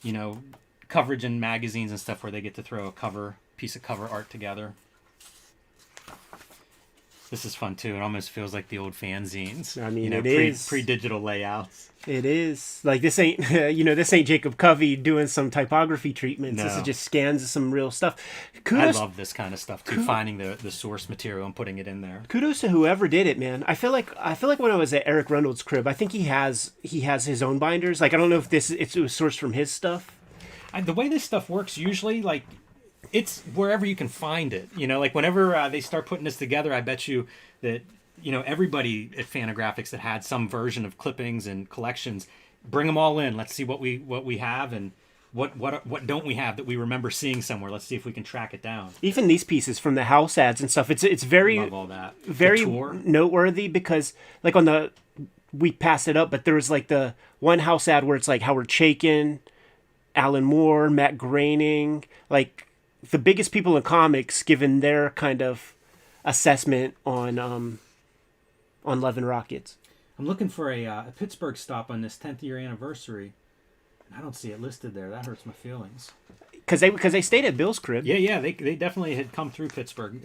B: You know, coverage in magazines and stuff where they get to throw a piece of cover art together. This is fun too. It almost feels like the old fanzines.
A: I mean,
B: you know,
A: it is
B: pre-digital layouts.
A: It is like this ain't this ain't Jacob Covey doing some typography treatments.
B: No.
A: This is just scans of some real stuff.
B: I love this kind of stuff too. Finding the source material and putting it in there.
A: Kudos to whoever did it, man. I feel like when I was at Eric Reynolds' crib, I think he has his own binders. Like, I don't know if it was sourced from his stuff.
B: The way this stuff works usually, like, it's wherever you can find it. You know, like whenever they start putting this together, I bet you that, you know, everybody at Fantagraphics that had some version of clippings and collections, bring them all in. Let's see what we have, and What don't we have that we remember seeing somewhere? Let's see if we can track it down.
A: Even these pieces from the house ads and stuff, it's very
B: Love all that.
A: very noteworthy because like we passed it up, but there was like the one house ad where it's like Howard Chaykin, Alan Moore, Matt Groening, like the biggest people in comics given their kind of assessment on Love and Rockets.
B: I'm looking for a Pittsburgh stop on this 10th year anniversary. I don't see it listed there. That hurts my feelings.
A: Because they stayed at Bill's crib.
B: Yeah, they definitely had come through Pittsburgh,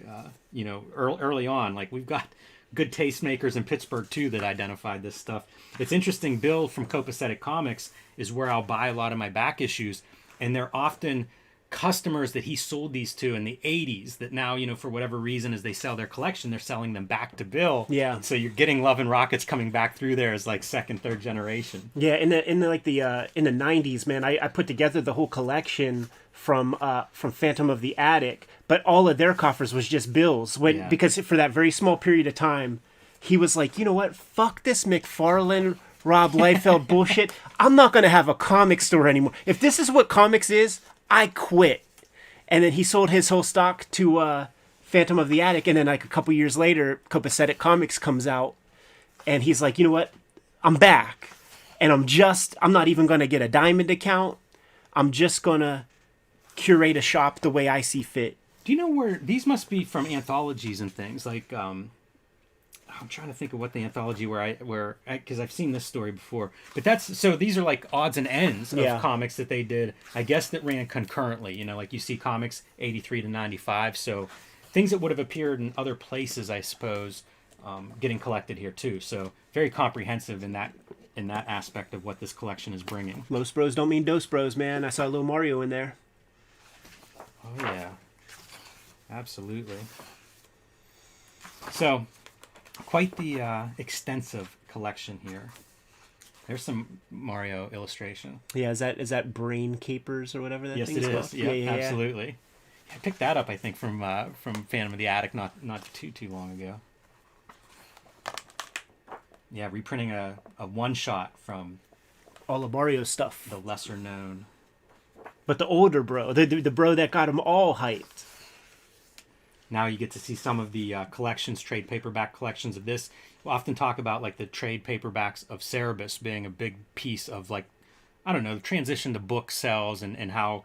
B: early on. Like, we've got good tastemakers in Pittsburgh, too, that identified this stuff. It's interesting, Bill from Copacetic Comics is where I'll buy a lot of my back issues, and they're often customers that he sold these to in the 80s that now, for whatever reason, as they sell their collection, they're selling them back to Bill.
A: Yeah.
B: So you're getting Love and Rockets coming back through there as like second, third generation.
A: Yeah, in the 90s, man, I put together the whole collection from Phantom of the Attic, but all of their coffers was just Bill's because for that very small period of time, he was like, you know what? Fuck this McFarlane, Rob Liefeld bullshit. I'm not going to have a comic store anymore. If this is what comics is, I quit. And then he sold his whole stock to Phantom of the Attic. And then like a couple years later, Copacetic Comics comes out. And he's like, you know what? I'm back. And I'm not even going to get a Diamond account. I'm just going to curate a shop the way I see fit.
B: Do you know where these must be from anthologies and things? Like, I'm trying to think of what the anthology because I've seen this story before. But so these are like odds and ends of comics that they did, I guess, that ran concurrently. Like you see comics 83 to 95. So things that would have appeared in other places, I suppose, getting collected here too. So very comprehensive in that aspect of what this collection is bringing.
A: Los Bros don't mean Dos Bros, man. I saw a little Mario in there.
B: Oh yeah, absolutely. So, quite the extensive collection here. There's some Mario illustration.
A: Yeah, is that Brain Capers or whatever that
B: yes,
A: thing
B: is?
A: Yes,
B: it is. Yeah, absolutely. I picked that up, I think, from Phantom of the Attic not too long ago. Yeah, reprinting a one-shot from
A: all of Mario's stuff.
B: The lesser known.
A: But the older bro, the bro that got them all hyped.
B: Now you get to see some of the collections, trade paperback collections of this. We'll often talk about like the trade paperbacks of Cerebus being a big piece of like, I don't know, the transition to book sales and how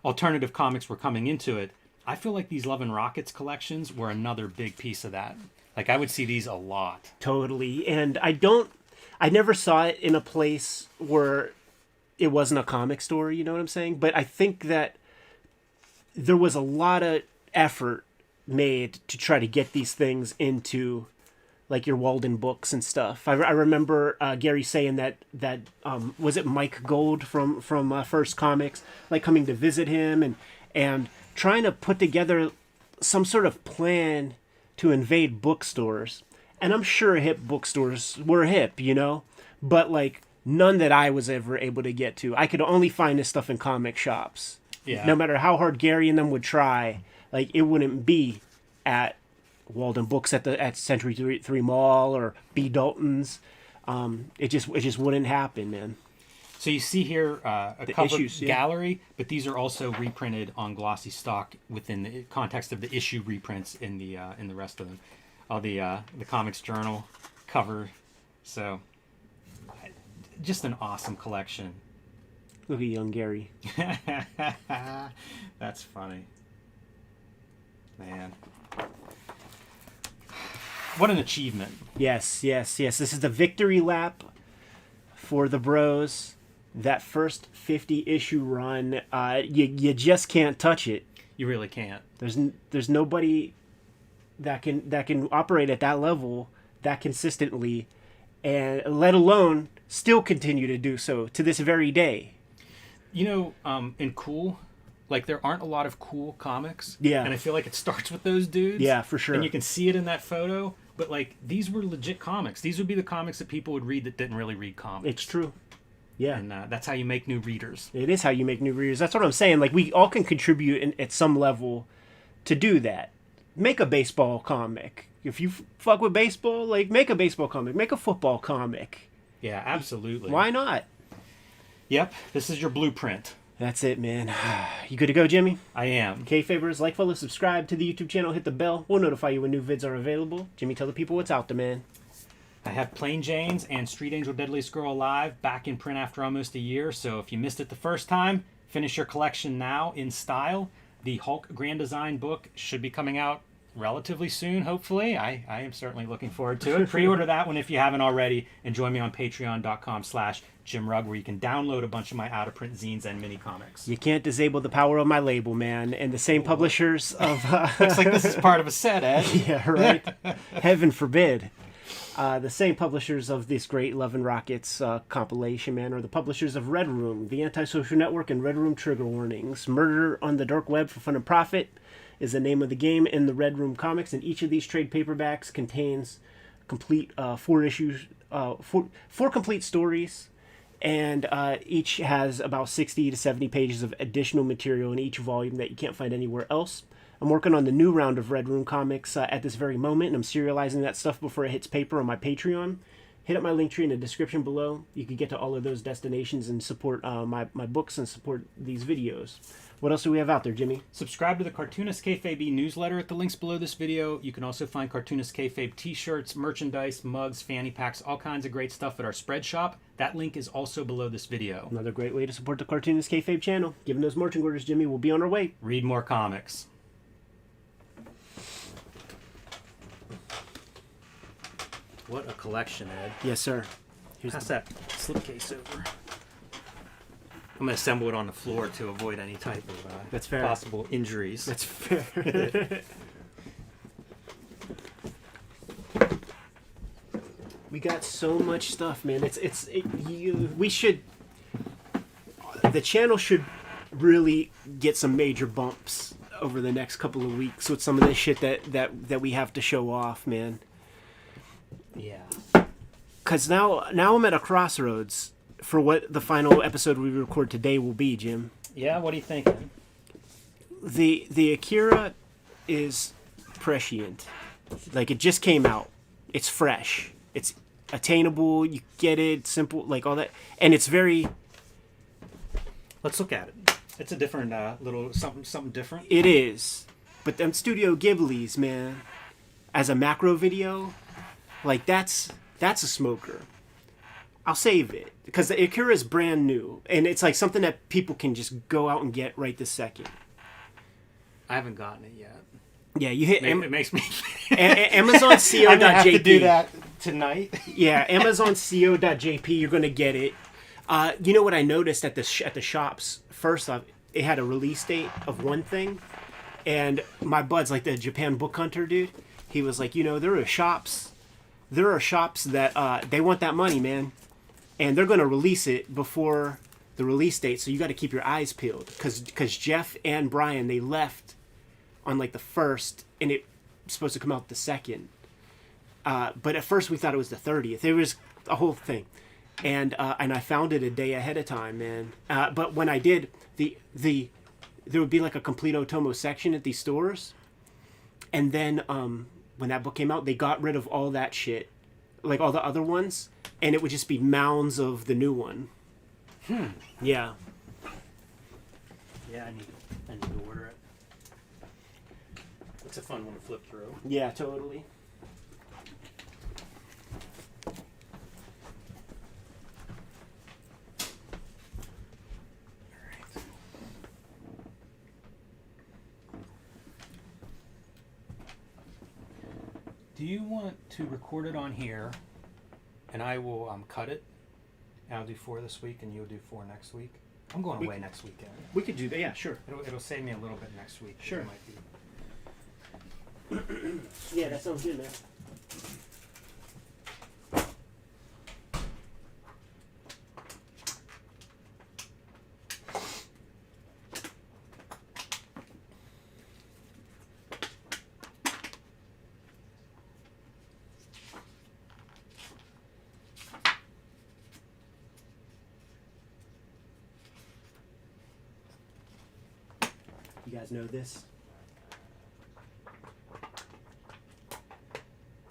B: alternative comics were coming into it. I feel like these Love and Rockets collections were another big piece of that. Like I would see these a lot.
A: Totally. And I never saw it in a place where it wasn't a comic store, you know what I'm saying? But I think that there was a lot of effort made to try to get these things into like your Walden books and stuff. I remember Gary saying that was it Mike Gold from First Comics, like coming to visit him and trying to put together some sort of plan to invade bookstores. And I'm sure hip bookstores were hip, but like none that I was ever able to get to. I could only find this stuff in comic shops.
B: Yeah. No
A: matter how hard Gary and them would try, like it wouldn't be at Walden Books at Century 3 Mall or B. Dalton's. It just wouldn't happen, man.
B: So you see here a cover
A: issues,
B: gallery, but these are also reprinted on glossy stock within the context of the issue reprints in the rest of them. All the Comics Journal cover. So just an awesome collection.
A: Look at young Gary.
B: That's funny. Man. What an achievement.
A: Yes. This is the victory lap for the bros. That first 50 issue run, you just can't touch it.
B: You really can't.
A: There's nobody that can operate at that level that consistently, and let alone still continue to do so to this very day.
B: In Cool, like there aren't a lot of cool comics.
A: Yeah.
B: And I feel like it starts with those dudes.
A: Yeah, for sure.
B: And you can see it in that photo. But like these were legit comics. These would be the comics that people would read that didn't really read comics.
A: It's true. Yeah.
B: And that's how you make new readers.
A: It is how you make new readers. That's what I'm saying. Like we all can contribute at some level to do that. Make a baseball comic. If you fuck with baseball, like make a baseball comic. Make a football comic.
B: Yeah, absolutely.
A: Why not?
B: Yep. This is your blueprint.
A: That's it, man. You good to go, Jimmy?
B: I am.
A: Kayfabers, like, follow, subscribe to the YouTube channel, hit the bell. We'll notify you when new vids are available. Jimmy, tell the people what's out there, man.
B: I have Plain Janes and Street Angel Deadliest Girl Alive back in print after almost a year, so if you missed it the first time, finish your collection now in style. The Hulk Grand Design book should be coming out relatively soon, hopefully. I am certainly looking forward to it. Pre-order that one if you haven't already, and join me on patreon.com/JimRugg, where you can download a bunch of my out-of-print zines and mini comics.
A: You can't disable the power of my label, man. And the same publishers of...
B: Looks like this is part of a set, Ed.
A: Yeah, right. Heaven forbid. The same publishers of this great Love and Rockets compilation, man, are the publishers of Red Room, The Antisocial Network, and Red Room Trigger Warnings. Murder on the Dark Web for Fun and Profit is the name of the game in the Red Room comics, and each of these trade paperbacks contains complete four complete stories, and each has about 60 to 70 pages of additional material in each volume that you can't find anywhere else. I'm working on the new round of Red Room comics at this very moment, and I'm serializing that stuff before it hits paper on my Patreon. Hit up my link tree in the description below. You can get to all of those destinations and support my books and support these videos. What else do we have out there, Jimmy?
B: Subscribe to the Cartoonist Kayfabe newsletter at the links below this video. You can also find Cartoonist Kayfabe t-shirts, merchandise, mugs, fanny packs, all kinds of great stuff at our spread shop. That link is also below this video.
A: Another great way to support the Cartoonist Kayfabe channel. Given those marching orders, Jimmy, we'll be on our way.
B: Read more comics. What a collection, Ed.
A: Yes, sir.
B: Pass that slipcase over. I'm going to assemble it on the floor to avoid any type of
A: That's fair.
B: possible injuries.
A: That's fair. We got so much stuff, man. We should... The channel should really get some major bumps over the next couple of weeks with some of this shit that we have to show off, man.
B: Yeah.
A: Because now I'm at a crossroads for what the final episode we record today will be, Jim.
B: Yeah, what are you thinking?
A: The Akira is prescient. Like, it just came out. It's fresh. It's attainable. You get it. Simple. Like, all that. And it's very...
B: Let's look at it. It's a different little something different.
A: It is. But them Studio Ghibli's, man, as a macro video, like, that's a smoker. I'll save it. Because the Akira is brand new. And it's like something that people can just go out and get right this second.
B: I haven't gotten it yet.
A: Yeah, you hit...
B: It makes me...
A: AmazonCO.jp.
B: I'm going to have to do that tonight.
A: Yeah, AmazonCO.jp, you're going to get it. You know what I noticed at the shops? First off, it had a release date of one thing. And my buds, like the Japan Book Hunter dude, he was like, there are shops that they want that money, man. And they're going to release it before the release date, so you got to keep your eyes peeled. Because Jeff and Brian, they left on like the 1st, and it's supposed to come out the 2nd. But at first we thought it was the 30th. It was a whole thing. And I found it a day ahead of time, man. But when I did, there would be like a complete Otomo section at these stores. And then when that book came out, they got rid of all that shit, like all the other ones, and it would just be mounds of the new one. Yeah.
B: Yeah, I need to order it. It's a fun one to flip through.
A: Yeah, totally.
B: Do you want to record it on here, and I will cut it, and I'll do 4 this week, and you'll do 4 next week? I'm going away next weekend.
A: We could do that. Yeah, sure.
B: It'll save me a little bit next week.
A: Sure.
B: It might be.
A: Yeah, that sounds good, man. You guys know this?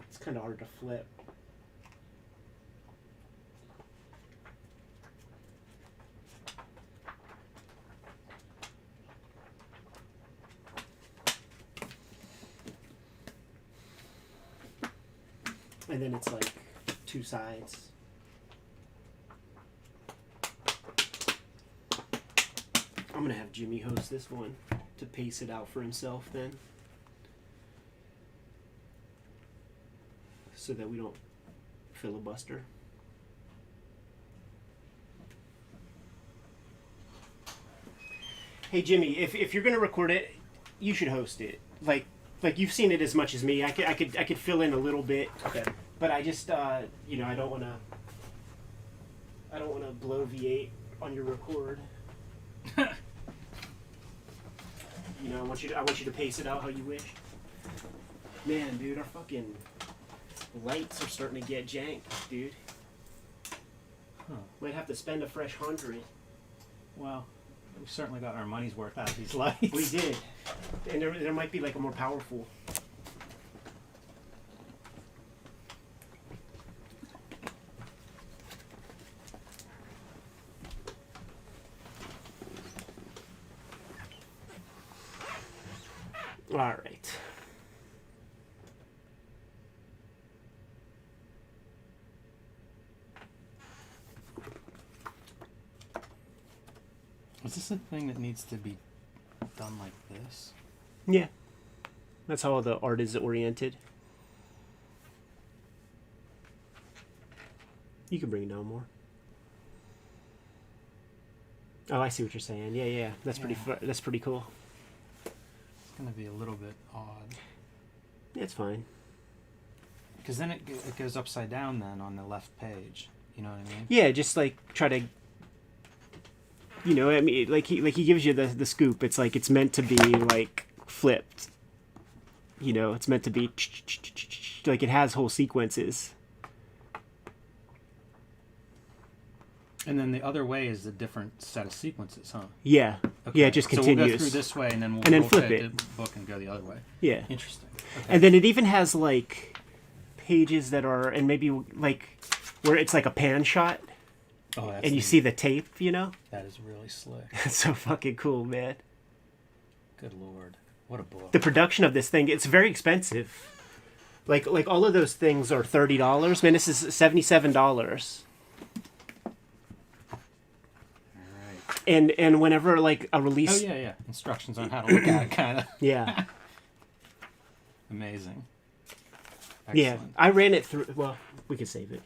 A: It's kind of hard to flip. And then it's like 2 sides. I'm gonna have Jimmy host this one to pace it out for himself then. So that we don't filibuster. Hey Jimmy, if you're gonna record it, you should host it. Like you've seen it as much as me. I could fill in a little bit.
B: Okay.
A: But I just I don't wanna blow V8 on your record. I want you to pace it out how you wish. Man, dude, our fucking lights are starting to get jank, dude.
B: Huh.
A: Might have to spend a fresh 100.
B: Well, we certainly got our money's worth out of these lights.
A: We did. And there might be like a more powerful. All right.
B: Is this a thing that needs to be done like this?
A: Yeah. That's how the art is oriented. You can bring it down more. Oh, I see what you're saying. Yeah. That's pretty cool.
B: It's going to be a little bit odd.
A: Yeah, it's fine.
B: Because then it goes upside down then on the left page. You know what I mean?
A: Yeah, just like try to. I mean, like he gives you the scoop. It's like it's meant to be like flipped. It's meant to be like it has whole sequences.
B: And then the other way is a different set of sequences, huh?
A: Yeah.
B: Okay.
A: Yeah, it just continues.
B: So we'll go through this way and then
A: we'll flip it.
B: The book and go the other way.
A: Yeah.
B: Interesting. Okay.
A: And then it even has like pages that are, and maybe like where it's like a pan shot.
B: Oh, that's
A: and you
B: neat.
A: see the tape,
B: That is really slick.
A: It's so fucking cool, man.
B: Good lord. What a book.
A: The production of this thing, it's very expensive. Like all of those things are $30. Man, this is $77.
B: Alright.
A: And whenever like a release.
B: Oh yeah. Instructions on how to look at it, kind of.
A: Yeah.
B: Amazing. Excellent.
A: Yeah. I ran it through. Well, we could save it.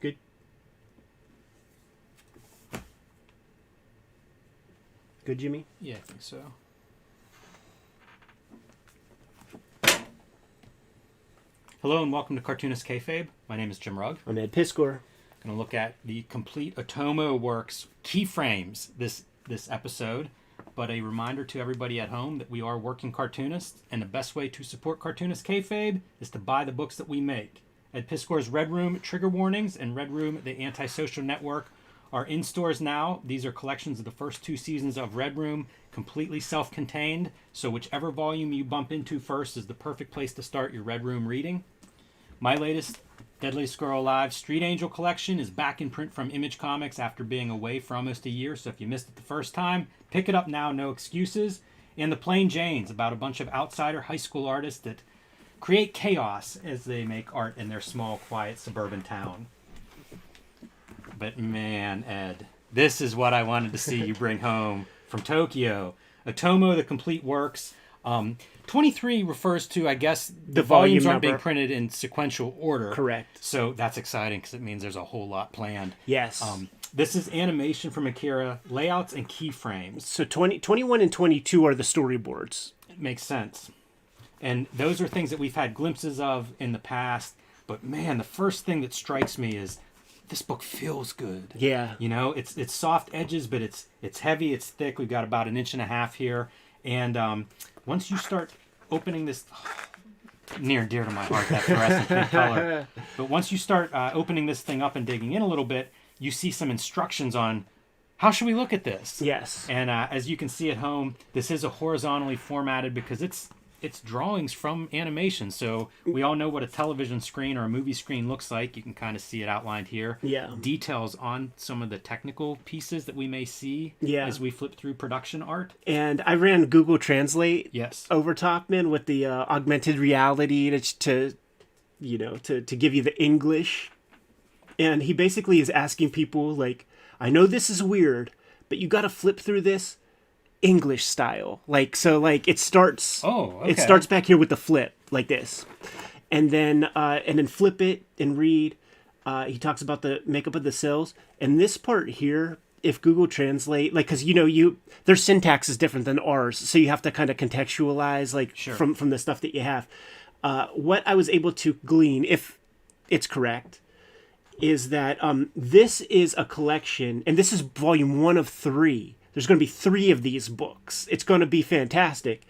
A: Good. Good, Jimmy?
B: Yeah, I think so. Hello and welcome to Cartoonist Kayfabe. My name is Jim Rugg.
A: I'm Ed Piscor.
B: Going to look at the complete Otomo works Keyframes this episode. But a reminder to everybody at home that we are working cartoonists, and the best way to support Cartoonist Kayfabe is to buy the books that we make. Ed Piscor's Red Room Trigger Warnings and Red Room The Antisocial Network are in stores now. These are collections of the first 2 seasons of Red Room, completely self-contained, so whichever volume you bump into first is the perfect place to start your Red Room reading. My latest Deadliest Squirrel Alive Street Angel collection is back in print from Image Comics after being away for almost a year, so if you missed it the first time, pick it up now, no excuses. And The Plain Janes, about a bunch of outsider high school artists that create chaos as they make art in their small, quiet suburban town. But man, Ed, this is what I wanted to see you bring home from Tokyo. Otomo, The Complete Works. 23 refers to, I guess, the volumes aren't being printed in sequential order.
A: Correct.
B: So that's exciting because it means there's a whole lot planned.
A: Yes.
B: This is animation from Akira, layouts and keyframes.
A: So 21 and 22 are the storyboards.
B: It makes sense. And those are things that we've had glimpses of in the past. But man, the first thing that strikes me is this book feels good.
A: Yeah.
B: It's soft edges, but it's heavy, it's thick. We've got about 1.5 inches here. And once you start opening this, near and dear to my heart, that fluorescent pink color. But once you start opening this thing up and digging in a little bit, you see some instructions on how should we look at this.
A: Yes.
B: And as you can see at home, this is a horizontally formatted because it's it's drawings from animation. So we all know what a television screen or a movie screen looks like. You can kind of see it outlined here.
A: Yeah.
B: Details on some of the technical pieces that we may see as we flip through production art.
A: And I ran Google Translate over Topman with the augmented reality to give you the English. And he basically is asking people, like, I know this is weird, but you got to flip through this English style. Like, so, like, it starts it starts back here with the flip, like this. And then flip it and read. He talks about the makeup of the cells. And this part here, if Google Translate, like, because, their syntax is different than ours, so you have to kind of contextualize, like, from the stuff that you have. What I was able to glean, if it's correct, is that this is a collection, and this is volume 1 of 3. There's going to be 3 of these books. It's going to be fantastic.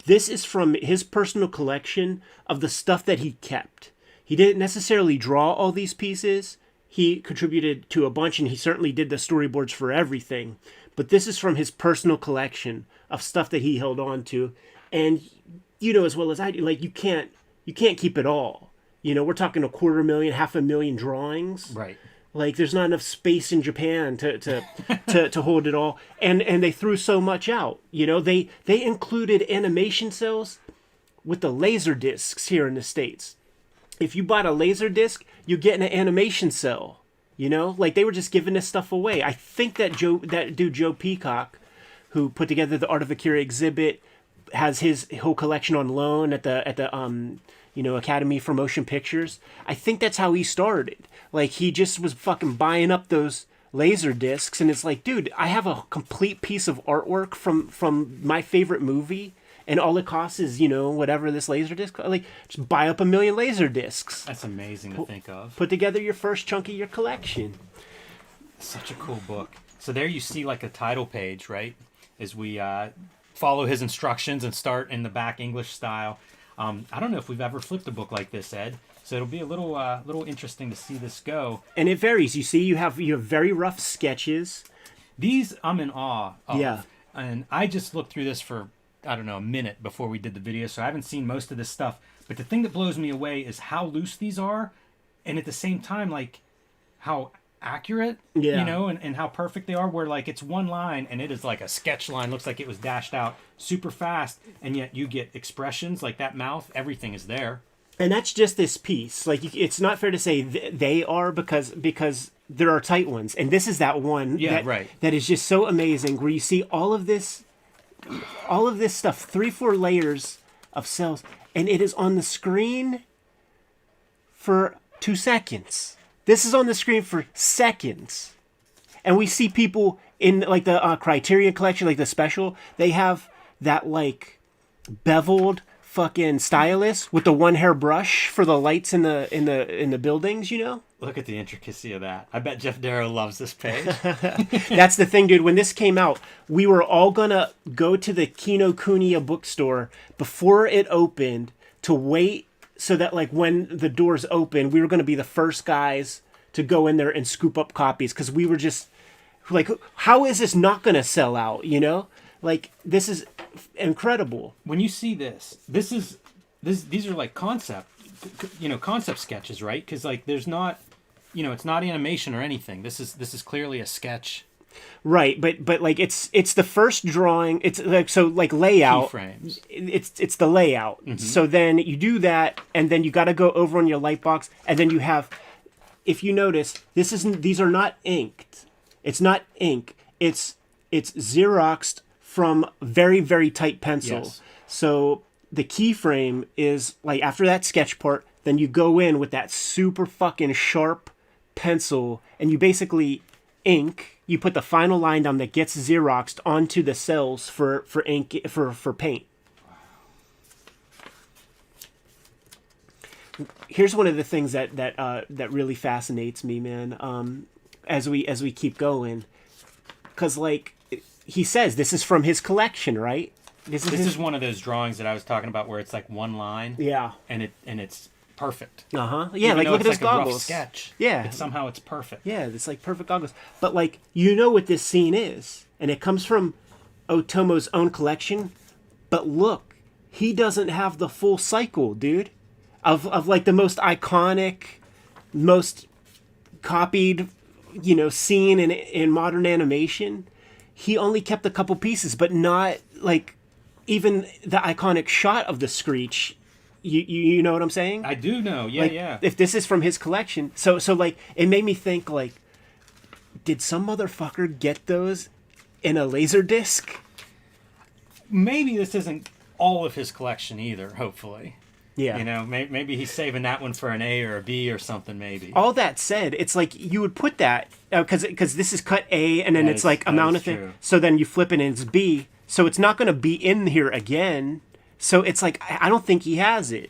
A: This is from his personal collection of the stuff that he kept. He didn't necessarily draw all these pieces. He contributed to a bunch, and he certainly did the storyboards for everything. But this is from his personal collection of stuff that he held on to. And you know as well as I do, like, you can't keep it all. We're talking 250,000, 500,000 drawings.
B: Right.
A: Like, there's not enough space in Japan to hold it all. And they threw so much out. They included animation cells with the laser discs here in the States. If you bought a laser disc, you get an animation cell. Like, they were just giving this stuff away. I think that dude Joe Peacock, who put together the Art of Akira exhibit, has his whole collection on loan at the Academy for Motion Pictures. I think that's how he started. Like, he just was fucking buying up those laser discs, and it's like, dude, I have a complete piece of artwork from my favorite movie, and all it costs is, whatever this laser disc, like, just buy up 1 million laser discs.
B: That's amazing to think of.
A: Put together your first chunk of your collection.
B: Such a cool book. So there you see, like, a title page, right? As we follow his instructions and start in the back English style. I don't know if we've ever flipped a book like this, Ed. So it'll be a little interesting to see this go.
A: And it varies. You see, you have very rough sketches.
B: These I'm in awe of.
A: Yeah.
B: And I just looked through this for, I don't know, a minute before we did the video, so I haven't seen most of this stuff. But the thing that blows me away is how loose these are, and at the same time, like, how accurate, and how perfect they are, where, like, it's one line and it is like a sketch line, looks like it was dashed out super fast, and yet you get expressions like that mouth, everything is there.
A: And that's just this piece. Like, it's not fair to say they are, because there are tight ones, and this is that one that is just so amazing, where you see all of this stuff, 3-4 layers of cells, and it is on the screen for 2 seconds. This is on the screen for seconds. And we see people in, like, the Criterion collection, like the special, they have that, like, beveled fucking stylus with the one hair brush for the lights in the buildings,
B: Look at the intricacy of that. I bet Jeff Darrow loves this page.
A: That's the thing, dude. When this came out, we were all gonna go to the Kinokuniya bookstore before it opened to wait, so that, like, when the doors open, we were going to be the first guys to go in there and scoop up copies, because we were just like, how is this not going to sell out? Like, this is incredible.
B: When you see these are like concept sketches, right? Because, like, there's not, it's not animation or anything. This is clearly a sketch.
A: Right, but like, it's the first drawing. It's like, so, like, layout.
B: Keyframes.
A: It's the layout. Mm-hmm. So then you do that, and then you got to go over on your light box, and then you have, if you notice, these are not inked. It's not ink. It's Xeroxed from very, very tight pencil.
B: Yes.
A: So the keyframe is, like, after that sketch part, then you go in with that super fucking sharp pencil, and you basically ink. You put the final line down that gets Xeroxed onto the cells for ink, for paint. Here's one of the things that really fascinates me, man. As we keep going, because, like, he says this is from his collection, right?
B: This is one of those drawings that I was talking about, where it's like one line.
A: Yeah.
B: And it's perfect.
A: Yeah,
B: even
A: like, look at his
B: like
A: goggles.
B: A rough sketch.
A: Yeah.
B: Somehow it's perfect.
A: Yeah, it's like perfect goggles. But, like, what this scene is, and it comes from Otomo's own collection. But look, he doesn't have the full cycle, dude, of like the most iconic, most copied, scene in modern animation. He only kept a couple pieces, but not like even the iconic shot of the Screech. You know what I'm saying?
B: I do know. Yeah,
A: like,
B: yeah.
A: If this is from his collection, so like it made me think like, did some motherfucker get those in a laser disc?
B: Maybe this isn't all of his collection either. Hopefully.
A: Yeah.
B: Maybe he's saving that one for an A or a B or something. Maybe.
A: All that said, it's like you would put that because this is cut A and then it's like amount of thing. So then you flip it and it's B. So it's not going to be in here again. So it's like I don't think he has it.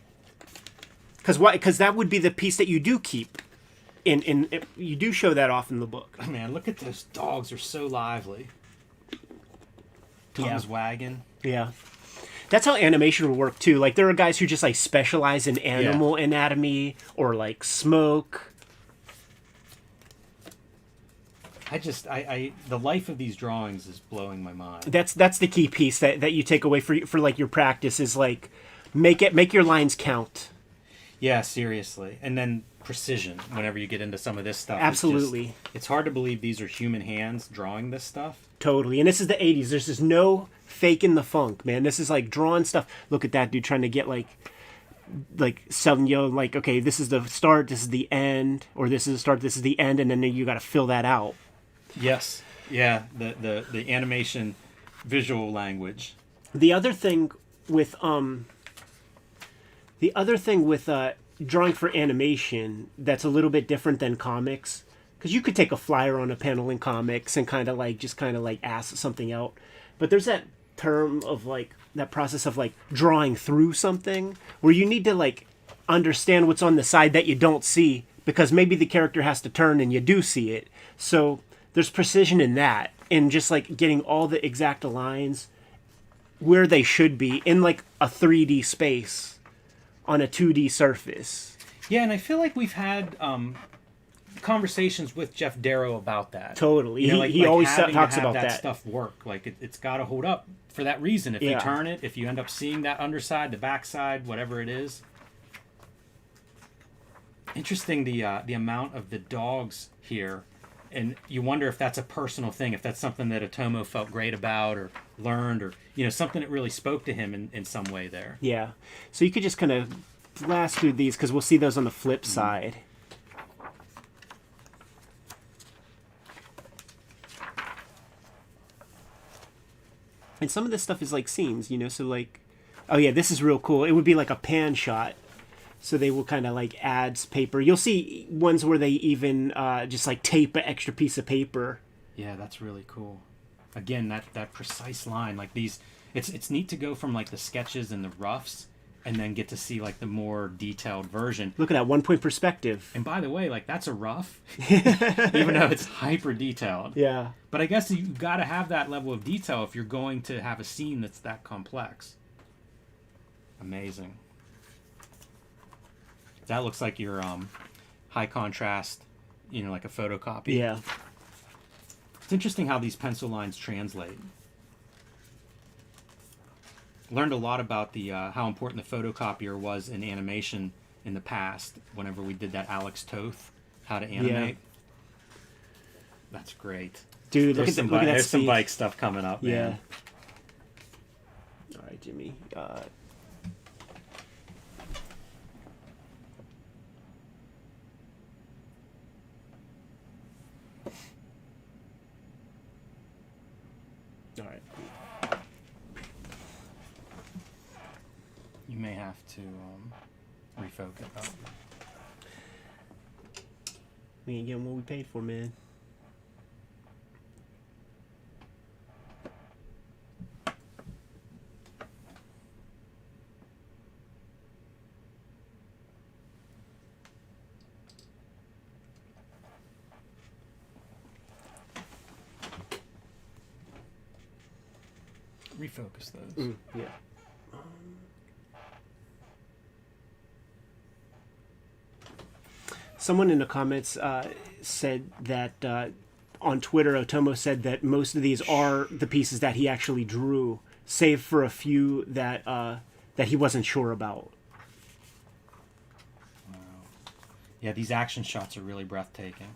A: Because why? Because that would be the piece that you do keep. You do show that off in the book.
B: Oh, man, look at those dogs. They're so lively. Tom's wagging.
A: Yeah. That's how animation will work too. Like there are guys who just like specialize in animal anatomy or like smoke.
B: The life of these drawings is blowing my mind.
A: That's the key piece that you take away for like your practice is like make your lines count.
B: Yeah, seriously. And then precision whenever you get into some of this stuff.
A: Absolutely.
B: It's hard to believe these are human hands drawing this stuff.
A: Totally. And this is the 80s. There's just no faking the funk, man. This is like drawing stuff. Look at that dude trying to get like selling you like, okay, this is the start, this is the end, or this is the start, this is the end, and then you got to fill that out.
B: Yes. Yeah, the animation visual language.
A: The other thing with drawing for animation that's a little bit different than comics, because you could take a flyer on a panel in comics and kind of like ask something out, but there's that term of like that process of like drawing through something where you need to like understand what's on the side that you don't see because maybe the character has to turn and you do see it. So there's precision in that, in just like getting all the exact lines where they should be in like a 3D space on a 2D surface.
B: Yeah, and I feel like we've had conversations with Jeff Darrow about that.
A: Totally. He always talks about that
B: stuff work. Like it's got to hold up for that reason. If you turn it, if you end up seeing that underside, the backside, whatever it is. Interesting the amount of the dogs here. And you wonder if that's a personal thing, if that's something that Otomo felt great about or learned or, something that really spoke to him in some way there.
A: Yeah. So you could just kind of blast through these because we'll see those on the flip side. And some of this stuff is like scenes, so like, oh yeah, this is real cool. It would be like a pan shot. So they will kind of like adds paper. You'll see ones where they even just like tape an extra piece of paper.
B: Yeah, that's really cool. Again, that precise line, like these, it's neat to go from like the sketches and the roughs and then get to see like the more detailed version.
A: Look at that 1-point perspective.
B: And by the way, like that's a rough, even though it's hyper detailed.
A: Yeah.
B: But I guess you've got to have that level of detail if you're going to have a scene that's that complex. Amazing. That looks like your high contrast, like a photocopy.
A: Yeah.
B: It's interesting how these pencil lines translate. Learned a lot about the how important the photocopier was in animation in the past. Whenever we did that Alex Toth, how to animate. Yeah. That's great,
A: dude. Look at that.
B: There's some bike stuff coming up.
A: Yeah.
B: Man.
A: All right, Jimmy. All right.
B: You may have to refocus. Oh.
A: We ain't getting what we paid for, man.
B: Refocus those.
A: Yeah. Someone in the comments said that on Twitter, Otomo said that most of these are the pieces that he actually drew, save for a few that that he wasn't sure about.
B: Wow. Yeah, these action shots are really breathtaking.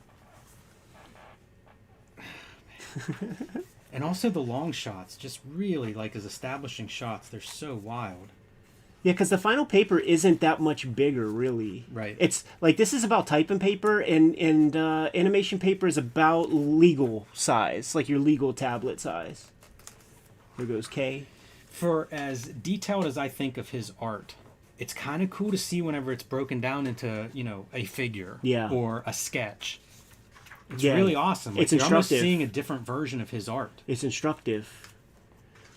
B: And also the long shots, just really, like, as establishing shots, they're so wild.
A: Yeah, because the final paper isn't that much bigger, really.
B: Right.
A: It's like this is about type and paper, and animation paper is about legal size, like your legal tablet size. There goes K.
B: For as detailed as I think of his art, it's kind of cool to see whenever it's broken down into, you know, a figure or a sketch. It's really awesome. Like,
A: It's
B: you're almost
A: instructive.
B: seeing a different version of his art.
A: It's instructive.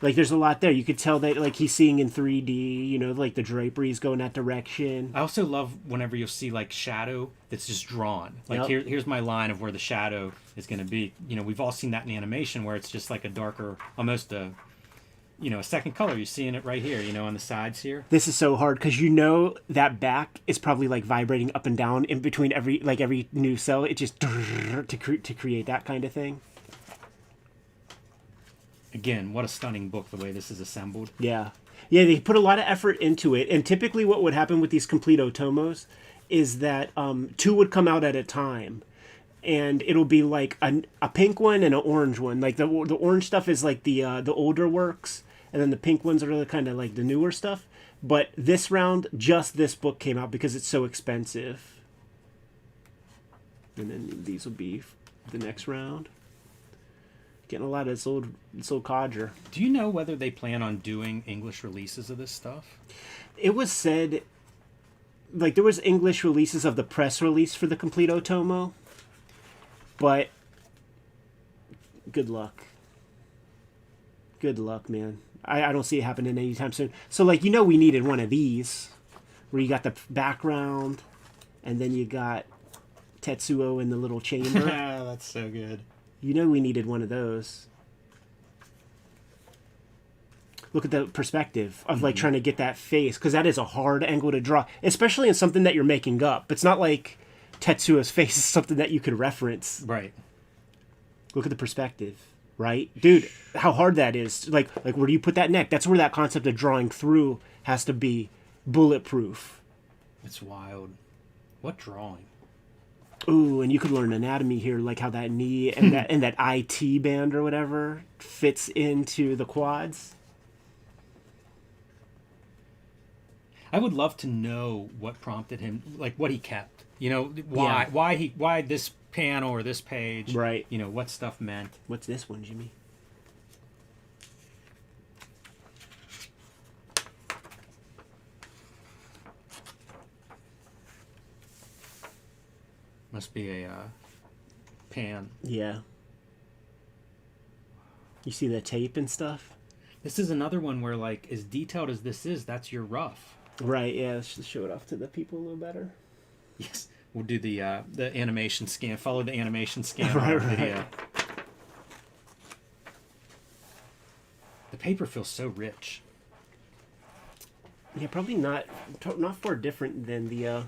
A: Like, there's a lot there. You could tell that, like, he's seeing in 3D, you know, like the draperies going that direction.
B: I also love whenever you'll see, like, shadow that's just drawn. Like, here's my line of where the shadow is going to be. You know, we've all seen that in animation where it's just like a darker, almost a, you know, a second color. You're seeing it right here, you know, on the sides here.
A: This is so hard because you know that back is probably, like, vibrating up and down in between every new cell. It just to create that kind of thing.
B: Again, what a stunning book, the way this is assembled.
A: Yeah. Yeah, they put a lot of effort into it. And typically what would happen with these complete Otomos is that 2 would come out at a time. And it'll be like a pink one and an orange one. Like the orange stuff is like the older works. And then the pink ones are kind of like the newer stuff. But this round, just this book came out because it's so expensive. And then these will be the next round. Getting a lot of this old codger.
B: Do you know whether they plan on doing English releases of this stuff?
A: It was said, like, there was English releases of the press release for the complete Otomo, but good luck. Good luck, man. I don't see it happening anytime soon. So, like, you know, we needed one of these, where you got the background, and then you got Tetsuo in the little chamber.
B: That's so good.
A: You know we needed one of those. Look at the perspective of, like, trying to get that face, because that is a hard angle to draw, especially in something that you're making up. It's not like Tetsuo's face is something that you could reference.
B: Right.
A: Look at the perspective, right? Dude, how hard that is. Like where do you put that neck? That's where that concept of drawing through has to be bulletproof.
B: It's wild. What drawing?
A: Ooh, and you could learn anatomy here, like how that knee and that IT band or whatever fits into the quads.
B: I would love to know what prompted him, like what he kept. You know, why this panel or this page.
A: Right.
B: You know, what stuff meant.
A: What's this one, Jimmy?
B: Must be a pan.
A: Yeah. You see the tape and stuff?
B: This is another one where, like, as detailed as this is, that's your rough.
A: Right, yeah. Let's just show it off to the people a little better.
B: Yes. We'll do the animation scan. Follow the animation scan
A: Right,
B: on our
A: right.
B: video. The paper feels so rich.
A: Yeah, probably not far different than the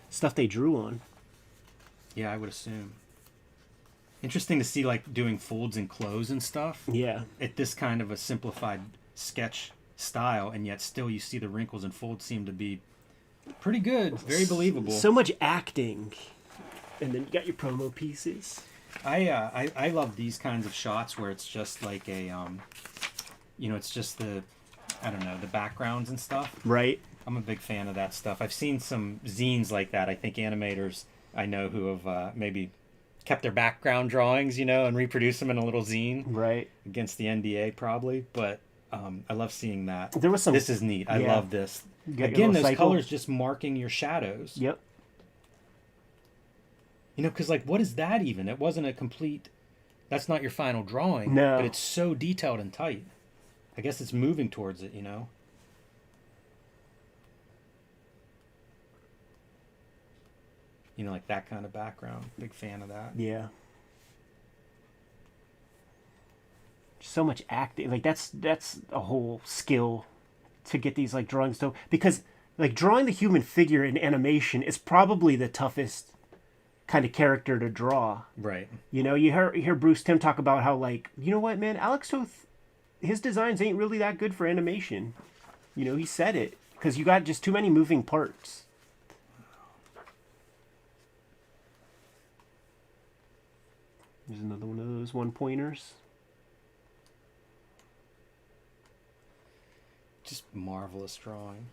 A: stuff they drew on.
B: Yeah, I would assume. Interesting to see, like, doing folds and close and stuff.
A: Yeah.
B: At this kind of a simplified sketch style, and yet still you see the wrinkles and folds seem to be pretty good. Very believable.
A: So much acting. And then you got your promo pieces.
B: I love these kinds of shots where it's just like a, you know, it's just the, I don't know, the backgrounds and stuff.
A: Right.
B: I'm a big fan of that stuff. I've seen some zines like that. I think animators I know who have maybe kept their background drawings, you know, and reproduce them in a little zine.
A: Right.
B: Against the NDA probably, but I love seeing that.
A: There was some.
B: This is neat. I love this.
A: Again,
B: those
A: cycle.
B: colors just marking your shadows.
A: Yep.
B: You know, because, like, what is that even? It wasn't a complete... That's not your final drawing.
A: No.
B: But it's so detailed and tight. I guess it's moving towards it, you know? You know, like that kind of background. Big fan of that.
A: Yeah. So much acting. Like, that's a whole skill to get these, like, drawings to... Because, like, drawing the human figure in animation is probably the toughest kind of character to draw.
B: Right.
A: You know, you hear Bruce Timm talk about how, like, you know what, man, Alex Toth, his designs ain't really that good for animation. You know, he said it. Because you got just too many moving parts. There's another one of those one-pointers.
B: Just marvelous drawing.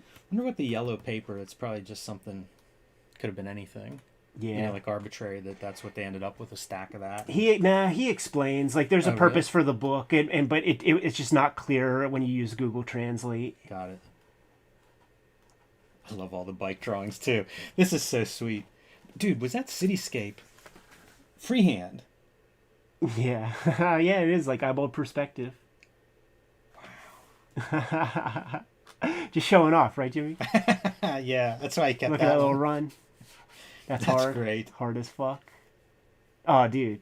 B: I wonder what the yellow paper, it's probably just something, could have been anything.
A: Yeah.
B: You know, like arbitrary, that's what they ended up with, a stack of that.
A: He explains, like, there's a purpose for the book, but it's just not clear when you use Google Translate.
B: Got it. I love all the bike drawings, too. This is so sweet. Dude, was that cityscape freehand?
A: Yeah. Yeah, it is, like, eyeball perspective. Wow. Just showing off, right, Jimmy?
B: Yeah, that's why I kept
A: Look
B: that
A: at that
B: one.
A: little run. That's hard.
B: Great.
A: Hard as fuck. Oh, dude.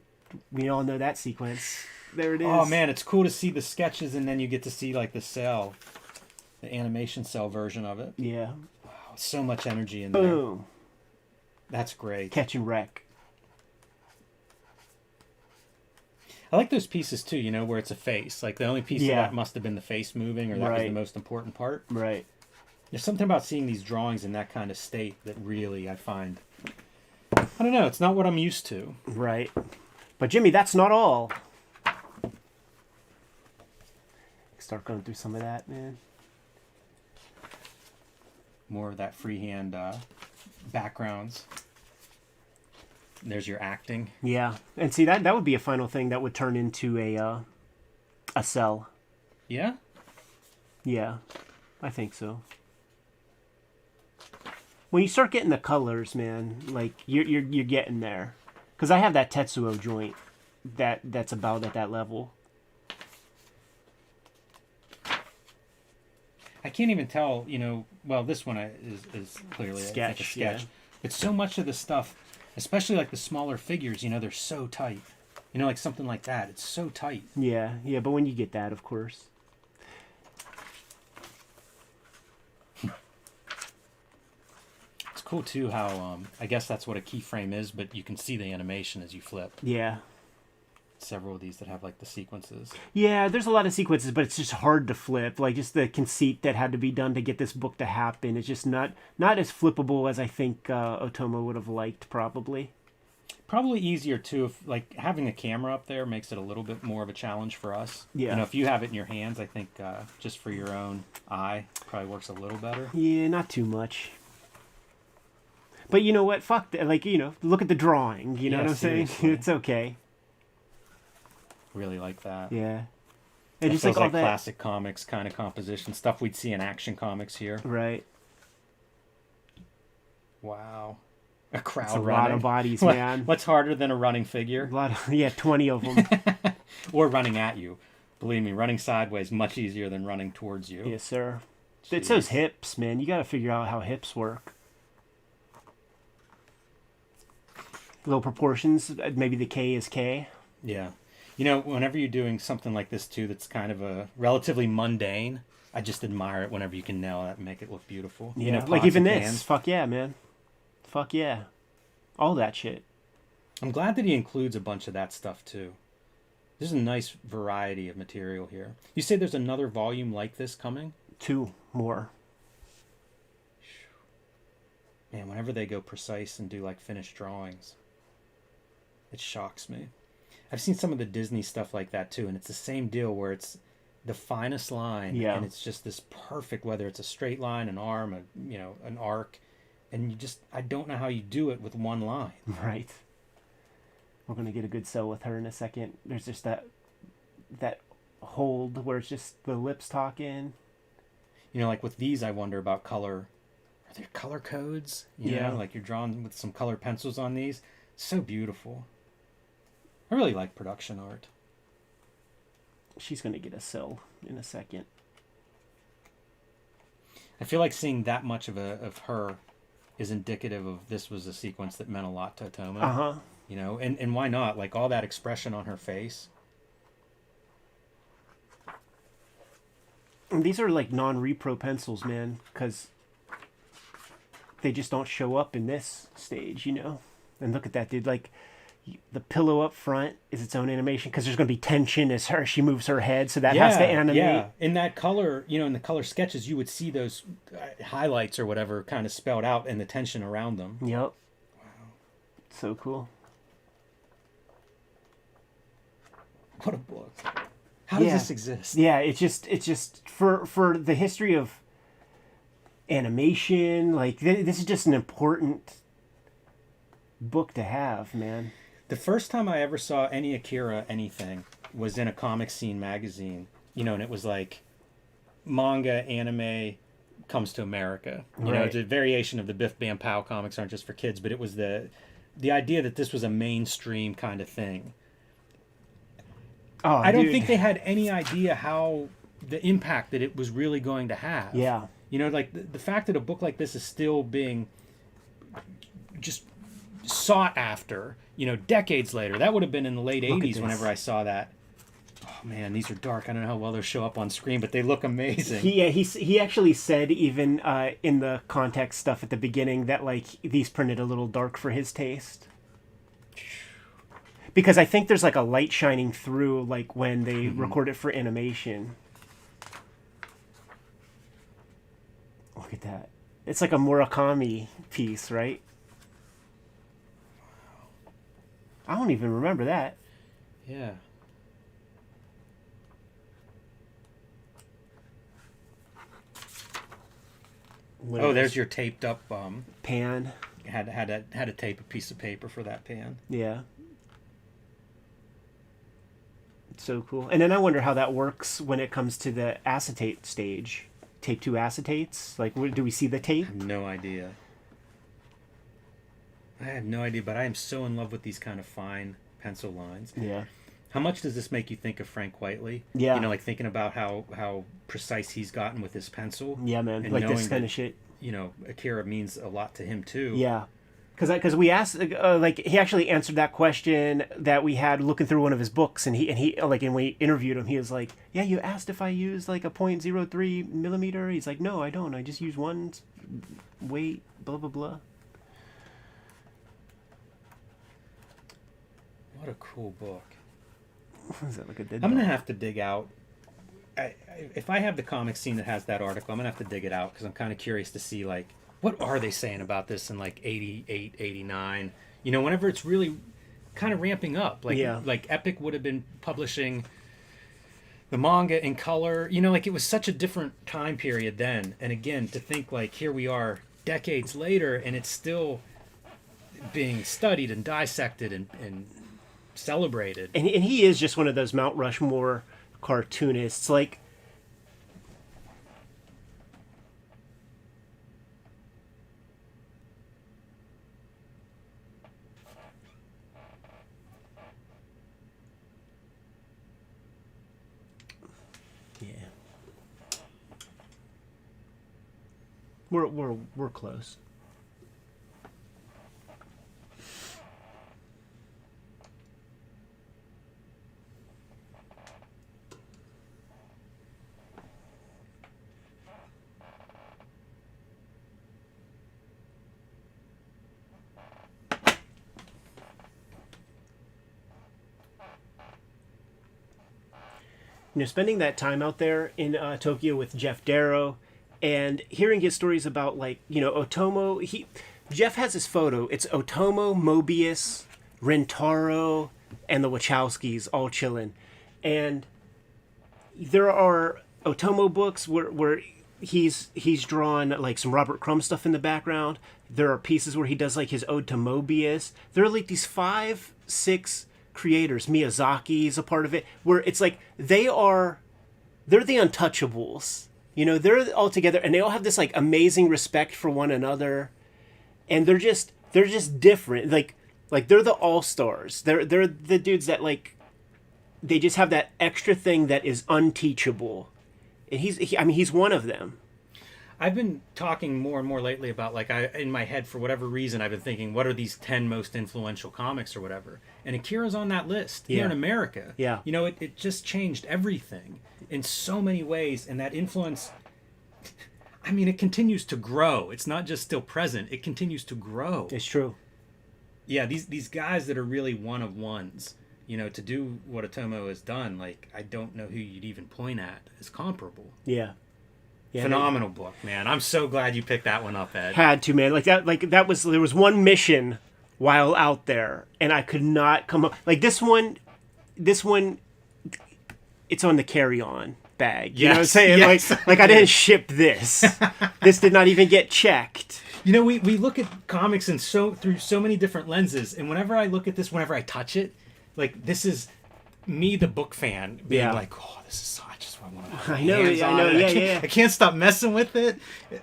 A: We all know that sequence. There it is.
B: Oh, man, it's cool to see the sketches, and then you get to see, like, the animation cell version of it.
A: Yeah.
B: Wow, so much energy in there.
A: Boom.
B: That's great.
A: Catch and wreck.
B: I like those pieces, too, you know, where it's a face. Like, the only piece of that must have been the face moving, or that was the most important part.
A: Right.
B: There's something about seeing these drawings in that kind of state that really, I find... I don't know, it's not what I'm used to.
A: Right. But, Jimmy, that's not all. Start going through some of that, man.
B: More of that freehand backgrounds. There's your acting.
A: Yeah. And see, that would be a final thing that would turn into a cell.
B: Yeah?
A: Yeah. I think so. When you start getting the colors, man, like you're getting there. Because I have that Tetsuo joint that's about at that level.
B: I can't even tell, you know, well, this one is clearly like a sketch.
A: Yeah.
B: But so much of the stuff, especially like the smaller figures, you know, they're so tight. You know, like something like that. It's so tight.
A: Yeah, but when you get that, of course.
B: It's cool, too, how, I guess that's what a keyframe is, but you can see the animation as you flip.
A: Yeah.
B: Several of these that have, like, the sequences.
A: Yeah, there's a lot of sequences, but it's just hard to flip. Like, just the conceit that had to be done to get this book to happen. It's just not as flippable as I think Otomo would have liked, probably.
B: Probably easier, too, if, like, having a camera up there makes it a little bit more of a challenge for us.
A: Yeah.
B: You know, if you have it in your hands, I think just for your own eye, probably works a little better.
A: Yeah, not too much. But you know what? Fuck that. Like, you know, look at the drawing. You know what I'm saying? It's okay.
B: Really like that.
A: Yeah.
B: It
A: just
B: feels
A: like all
B: like
A: that
B: classic comics kind of composition. Stuff we'd see in Action Comics here.
A: Right.
B: Wow. A crowd
A: It's a
B: running.
A: lot of bodies, man.
B: What's harder than a running figure?
A: A lot of, 20 of them.
B: Or running at you. Believe me, running sideways much easier than running towards you.
A: Yes, sir.
B: Jeez.
A: It's those hips, man. You got to figure out how hips work. Low proportions. Maybe the K is K.
B: Yeah. You know, whenever you're doing something like this, too, that's kind of a relatively mundane, I just admire it whenever you can nail that and make it look beautiful.
A: Yeah,
B: You know,
A: like
B: pots
A: even
B: and
A: this.
B: pans.
A: Fuck yeah, man. Fuck yeah. All that shit.
B: I'm glad that he includes a bunch of that stuff, too. There's a nice variety of material here. You say there's another volume like this coming?
A: 2 more.
B: Man, whenever they go precise and do, like, finished drawings, it shocks me. I've seen some of the Disney stuff like that, too, and it's the same deal where it's the finest line, and it's just this perfect, whether it's a straight line, an arm, an arc, and I don't know how you do it with one line.
A: Right. We're going to get a good sell with her in a second. There's just that hold where it's just the lips talking.
B: You know, like with these, I wonder about color. Are there color codes? You know, like you're drawing with some color pencils on these. So beautiful. I really like production art.
A: She's going to get a sell in a second.
B: I feel like seeing that much of her is indicative of this was a sequence that meant a lot to Otomo.
A: Uh-huh.
B: You know, and why not? Like all that expression on her face.
A: And these are like non-repro pencils, man, because they just don't show up in this stage, you know? And look at that, dude. Like, the pillow up front is its own animation because there's going to be tension as she moves her head, so that has to animate.
B: Yeah, in that color, in the color sketches, you would see those highlights or whatever kind of spelled out and the tension around them.
A: Yep. Wow. So cool.
B: What a book. How does this exist?
A: Yeah, it's just for the history of animation, like this is just an important book to have, man.
B: The first time I ever saw any Akira anything was in a Comic Scene magazine, and it was like manga, anime comes to America. It's a variation of the Biff Bam Pow comics aren't just for kids, but it was the idea that this was a mainstream kind of thing.
A: Oh,
B: I don't think they had any idea how the impact that it was really going to have.
A: Yeah.
B: Like the fact that a book like this is still being just sought after, decades later. That would have been in the late 80s whenever I saw that. Oh man, these are dark. I don't know how well they'll show up on screen, but they look amazing.
A: He actually said even in the context stuff at the beginning that like these printed a little dark for his taste. Because I think there's like a light shining through like when they record it for animation. Look at that. It's like a Murakami piece, right? I don't even remember that.
B: Yeah. There's your taped up
A: pan.
B: Had to tape a piece of paper for that pan.
A: Yeah. It's so cool. And then I wonder how that works when it comes to the acetate stage. Tape 2 acetates? Like, do we see the tape?
B: I have no idea. But I am so in love with these kind of fine pencil lines.
A: Yeah.
B: How much does this make you think of Frank Whiteley?
A: Yeah.
B: Like thinking about how precise he's gotten with his pencil.
A: Yeah, man.
B: And
A: like this kind of shit.
B: Akira means a lot to him too.
A: Yeah. Because we asked, like, he actually answered that question that we had looking through one of his books, and he like, and we interviewed him, he was like, yeah, you asked if I use like a 0.03 millimeter. He's like, no, I don't. I just use one weight, blah, blah, blah.
B: What a cool book.
A: What is that, like a dead
B: I'm going
A: dog?
B: to have to dig out. If I have the comic scene that has that article, I'm going to have to dig it out because I'm kind of curious to see, like, what are they saying about this in, like, 88, 89? Whenever it's really kind of ramping up. Like Epic would have been publishing the manga in color. Like, it was such a different time period then. And, again, to think, like, here we are decades later, and it's still being studied and dissected and celebrated.
A: And he is just one of those Mount Rushmore cartoonists. Like, yeah, we're close. Spending that time out there in Tokyo with Jeff Darrow and hearing his stories about, like, Otomo. Jeff has his photo. It's Otomo, Mobius, Rentaro, and the Wachowskis all chilling. And there are Otomo books where he's drawn, like, some Robert Crumb stuff in the background. There are pieces where he does, like, his ode to Mobius. There are, like, these 5, 6... creators. Miyazaki's a part of it, where it's like they're the untouchables. They're all together and they all have this like amazing respect for one another, and they're just different. Like they're the all-stars. They're the dudes that, like, they just have that extra thing that is unteachable, and he's one of them.
B: I've been talking more and more lately about, like, in my head, for whatever reason, I've been thinking, what are these 10 most influential comics or whatever? And Akira's on that list here in America.
A: Yeah.
B: It just changed everything in so many ways. And that influence, it continues to grow. It's not just still present. It continues to grow.
A: It's true.
B: yeah, these guys that are really one of ones, to do what Otomo has done, like, I don't know who you'd even point at as comparable.
A: Yeah.
B: Phenomenal book, man. I'm so glad you picked that one up, Ed.
A: Had to, man. There was one mission while out there, and I could not come up. Like this one, it's on the carry-on bag. You know what I'm saying?
B: Yes.
A: Like I didn't ship this. This did not even get checked.
B: We look at comics through so many different lenses, and whenever I look at this, whenever I touch it, like, this is me, the book fan, being like, oh, this is I just want to have hands on it. I can't stop messing with it.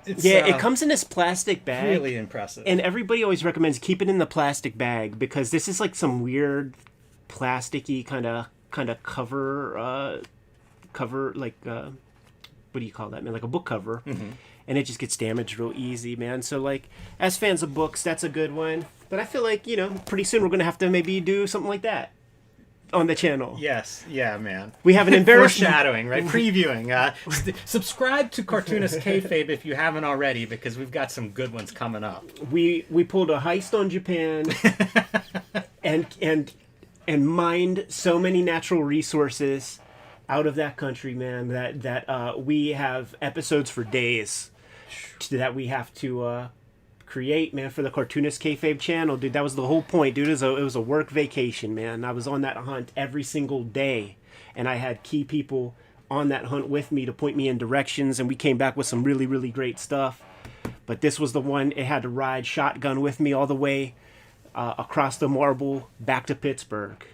A: It comes in this plastic bag.
B: Really impressive.
A: And everybody always recommends keep it in the plastic bag because this is like some weird plasticky kind of cover like what do you call that, man? Like a book cover. Mm-hmm. And it just gets damaged real easy, man. So, like, as fans of books, that's a good one. But I feel like, pretty soon we're going to have to maybe do something like that on the channel.
B: Yes. Yeah, man.
A: We have an embarrassing...
B: Foreshadowing, right? Previewing. Subscribe to Cartoonist Kayfabe if you haven't already, because we've got some good ones coming up.
A: We pulled a heist on Japan and mined so many natural resources out of that country, man, that we have episodes for days that we have to create, man, for the Cartoonist Kayfabe channel, dude. That was the whole point, dude. It was a work vacation, man. I was on that hunt every single day, and I had key people on that hunt with me to point me in directions, and we came back with some really, really great stuff. But this was the one. It had to ride shotgun with me all the way across the marble back to Pittsburgh.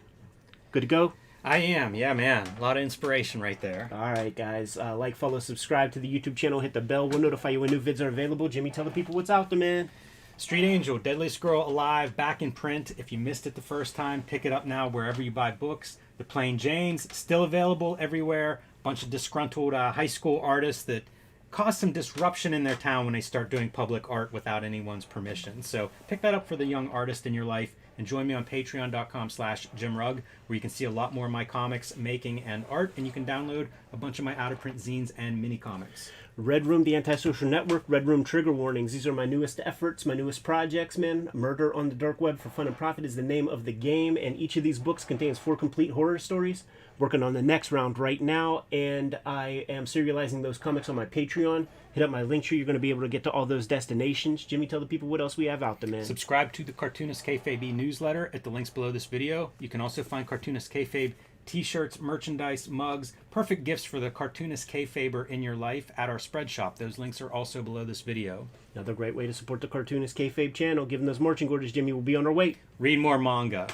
A: Good to go?
B: I am, yeah, man. A lot of inspiration right there.
A: All right, guys. Like, follow, subscribe to the YouTube channel. Hit the bell. We'll notify you when new vids are available. Jimmy, tell the people what's out there, man.
B: Street Angel, Deadly Scroll Alive, back in print. If you missed it the first time, pick it up now wherever you buy books. The Plain Janes, still available everywhere. Bunch of disgruntled high school artists that cause some disruption in their town when they start doing public art without anyone's permission. So pick that up for the young artist in your life. And join me on patreon.com/JimRugg, where you can see a lot more of my comics, making, and art. And you can download a bunch of my out-of-print zines and mini-comics.
A: Red Room, the Antisocial Network, Red Room Trigger Warnings. These are my newest efforts, my newest projects, man. Murder on the Dark Web for Fun and Profit is the name of the game. And each of these books contains 4 complete horror stories. Working on the next round right now. And I am serializing those comics on my Patreon. Hit up my link tree. You're going to be able to get to all those destinations. Jimmy, tell the people what else we have out there, man.
B: Subscribe to the Cartoonist Kayfabe newsletter at the links below this video. You can also find Cartoonist Kayfabe t-shirts, merchandise, mugs, perfect gifts for the Cartoonist Kayfaber in your life at our spread shop. Those links are also below this video.
A: Another great way to support the Cartoonist Kayfabe channel. Give them those marching orders, Jimmy. We'll be on our way.
B: Read more manga.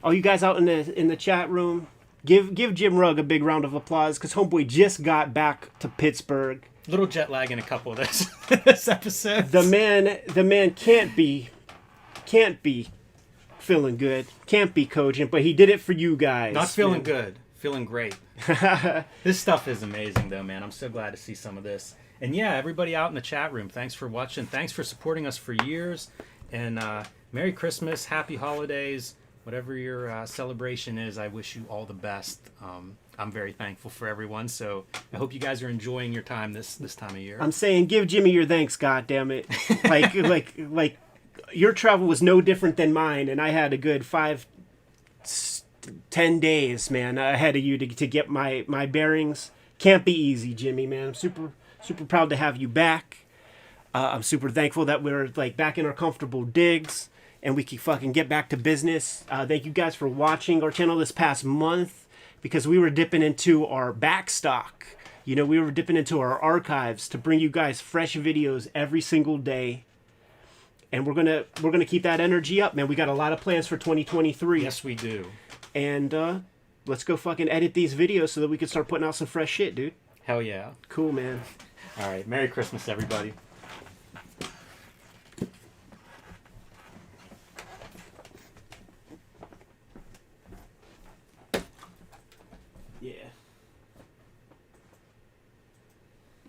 A: All you guys out in the chat room, give Jim Rugg a big round of applause because homeboy just got back to Pittsburgh.
B: Little jet lag in a couple of this episode.
A: The man can't be feeling good, can't be cogent, but he did it for you guys.
B: Not feeling good, feeling great. This stuff is amazing though, man. I'm so glad to see some of this. And yeah, everybody out in the chat room, thanks for watching. Thanks for supporting us for years. And Merry Christmas, Happy Holidays. Whatever your celebration is, I wish you all the best. I'm very thankful for everyone, so I hope you guys are enjoying your time this time of year.
A: I'm saying give Jimmy your thanks, goddammit. Like your travel was no different than mine, and I had a good 5-10 days, man, ahead of you to get my bearings. Can't be easy, Jimmy, man. I'm super proud to have you back. I'm super thankful that we're like back in our comfortable digs. And we can fucking get back to business. Thank you guys for watching our channel this past month because we were dipping into our back stock. We were dipping into our archives to bring you guys fresh videos every single day. And we're gonna keep that energy up, man. We got a lot of plans for 2023.
B: Yes, we do.
A: And let's go fucking edit these videos so that we can start putting out some fresh shit, dude.
B: Hell yeah.
A: Cool, man.
B: All right. Merry Christmas, everybody.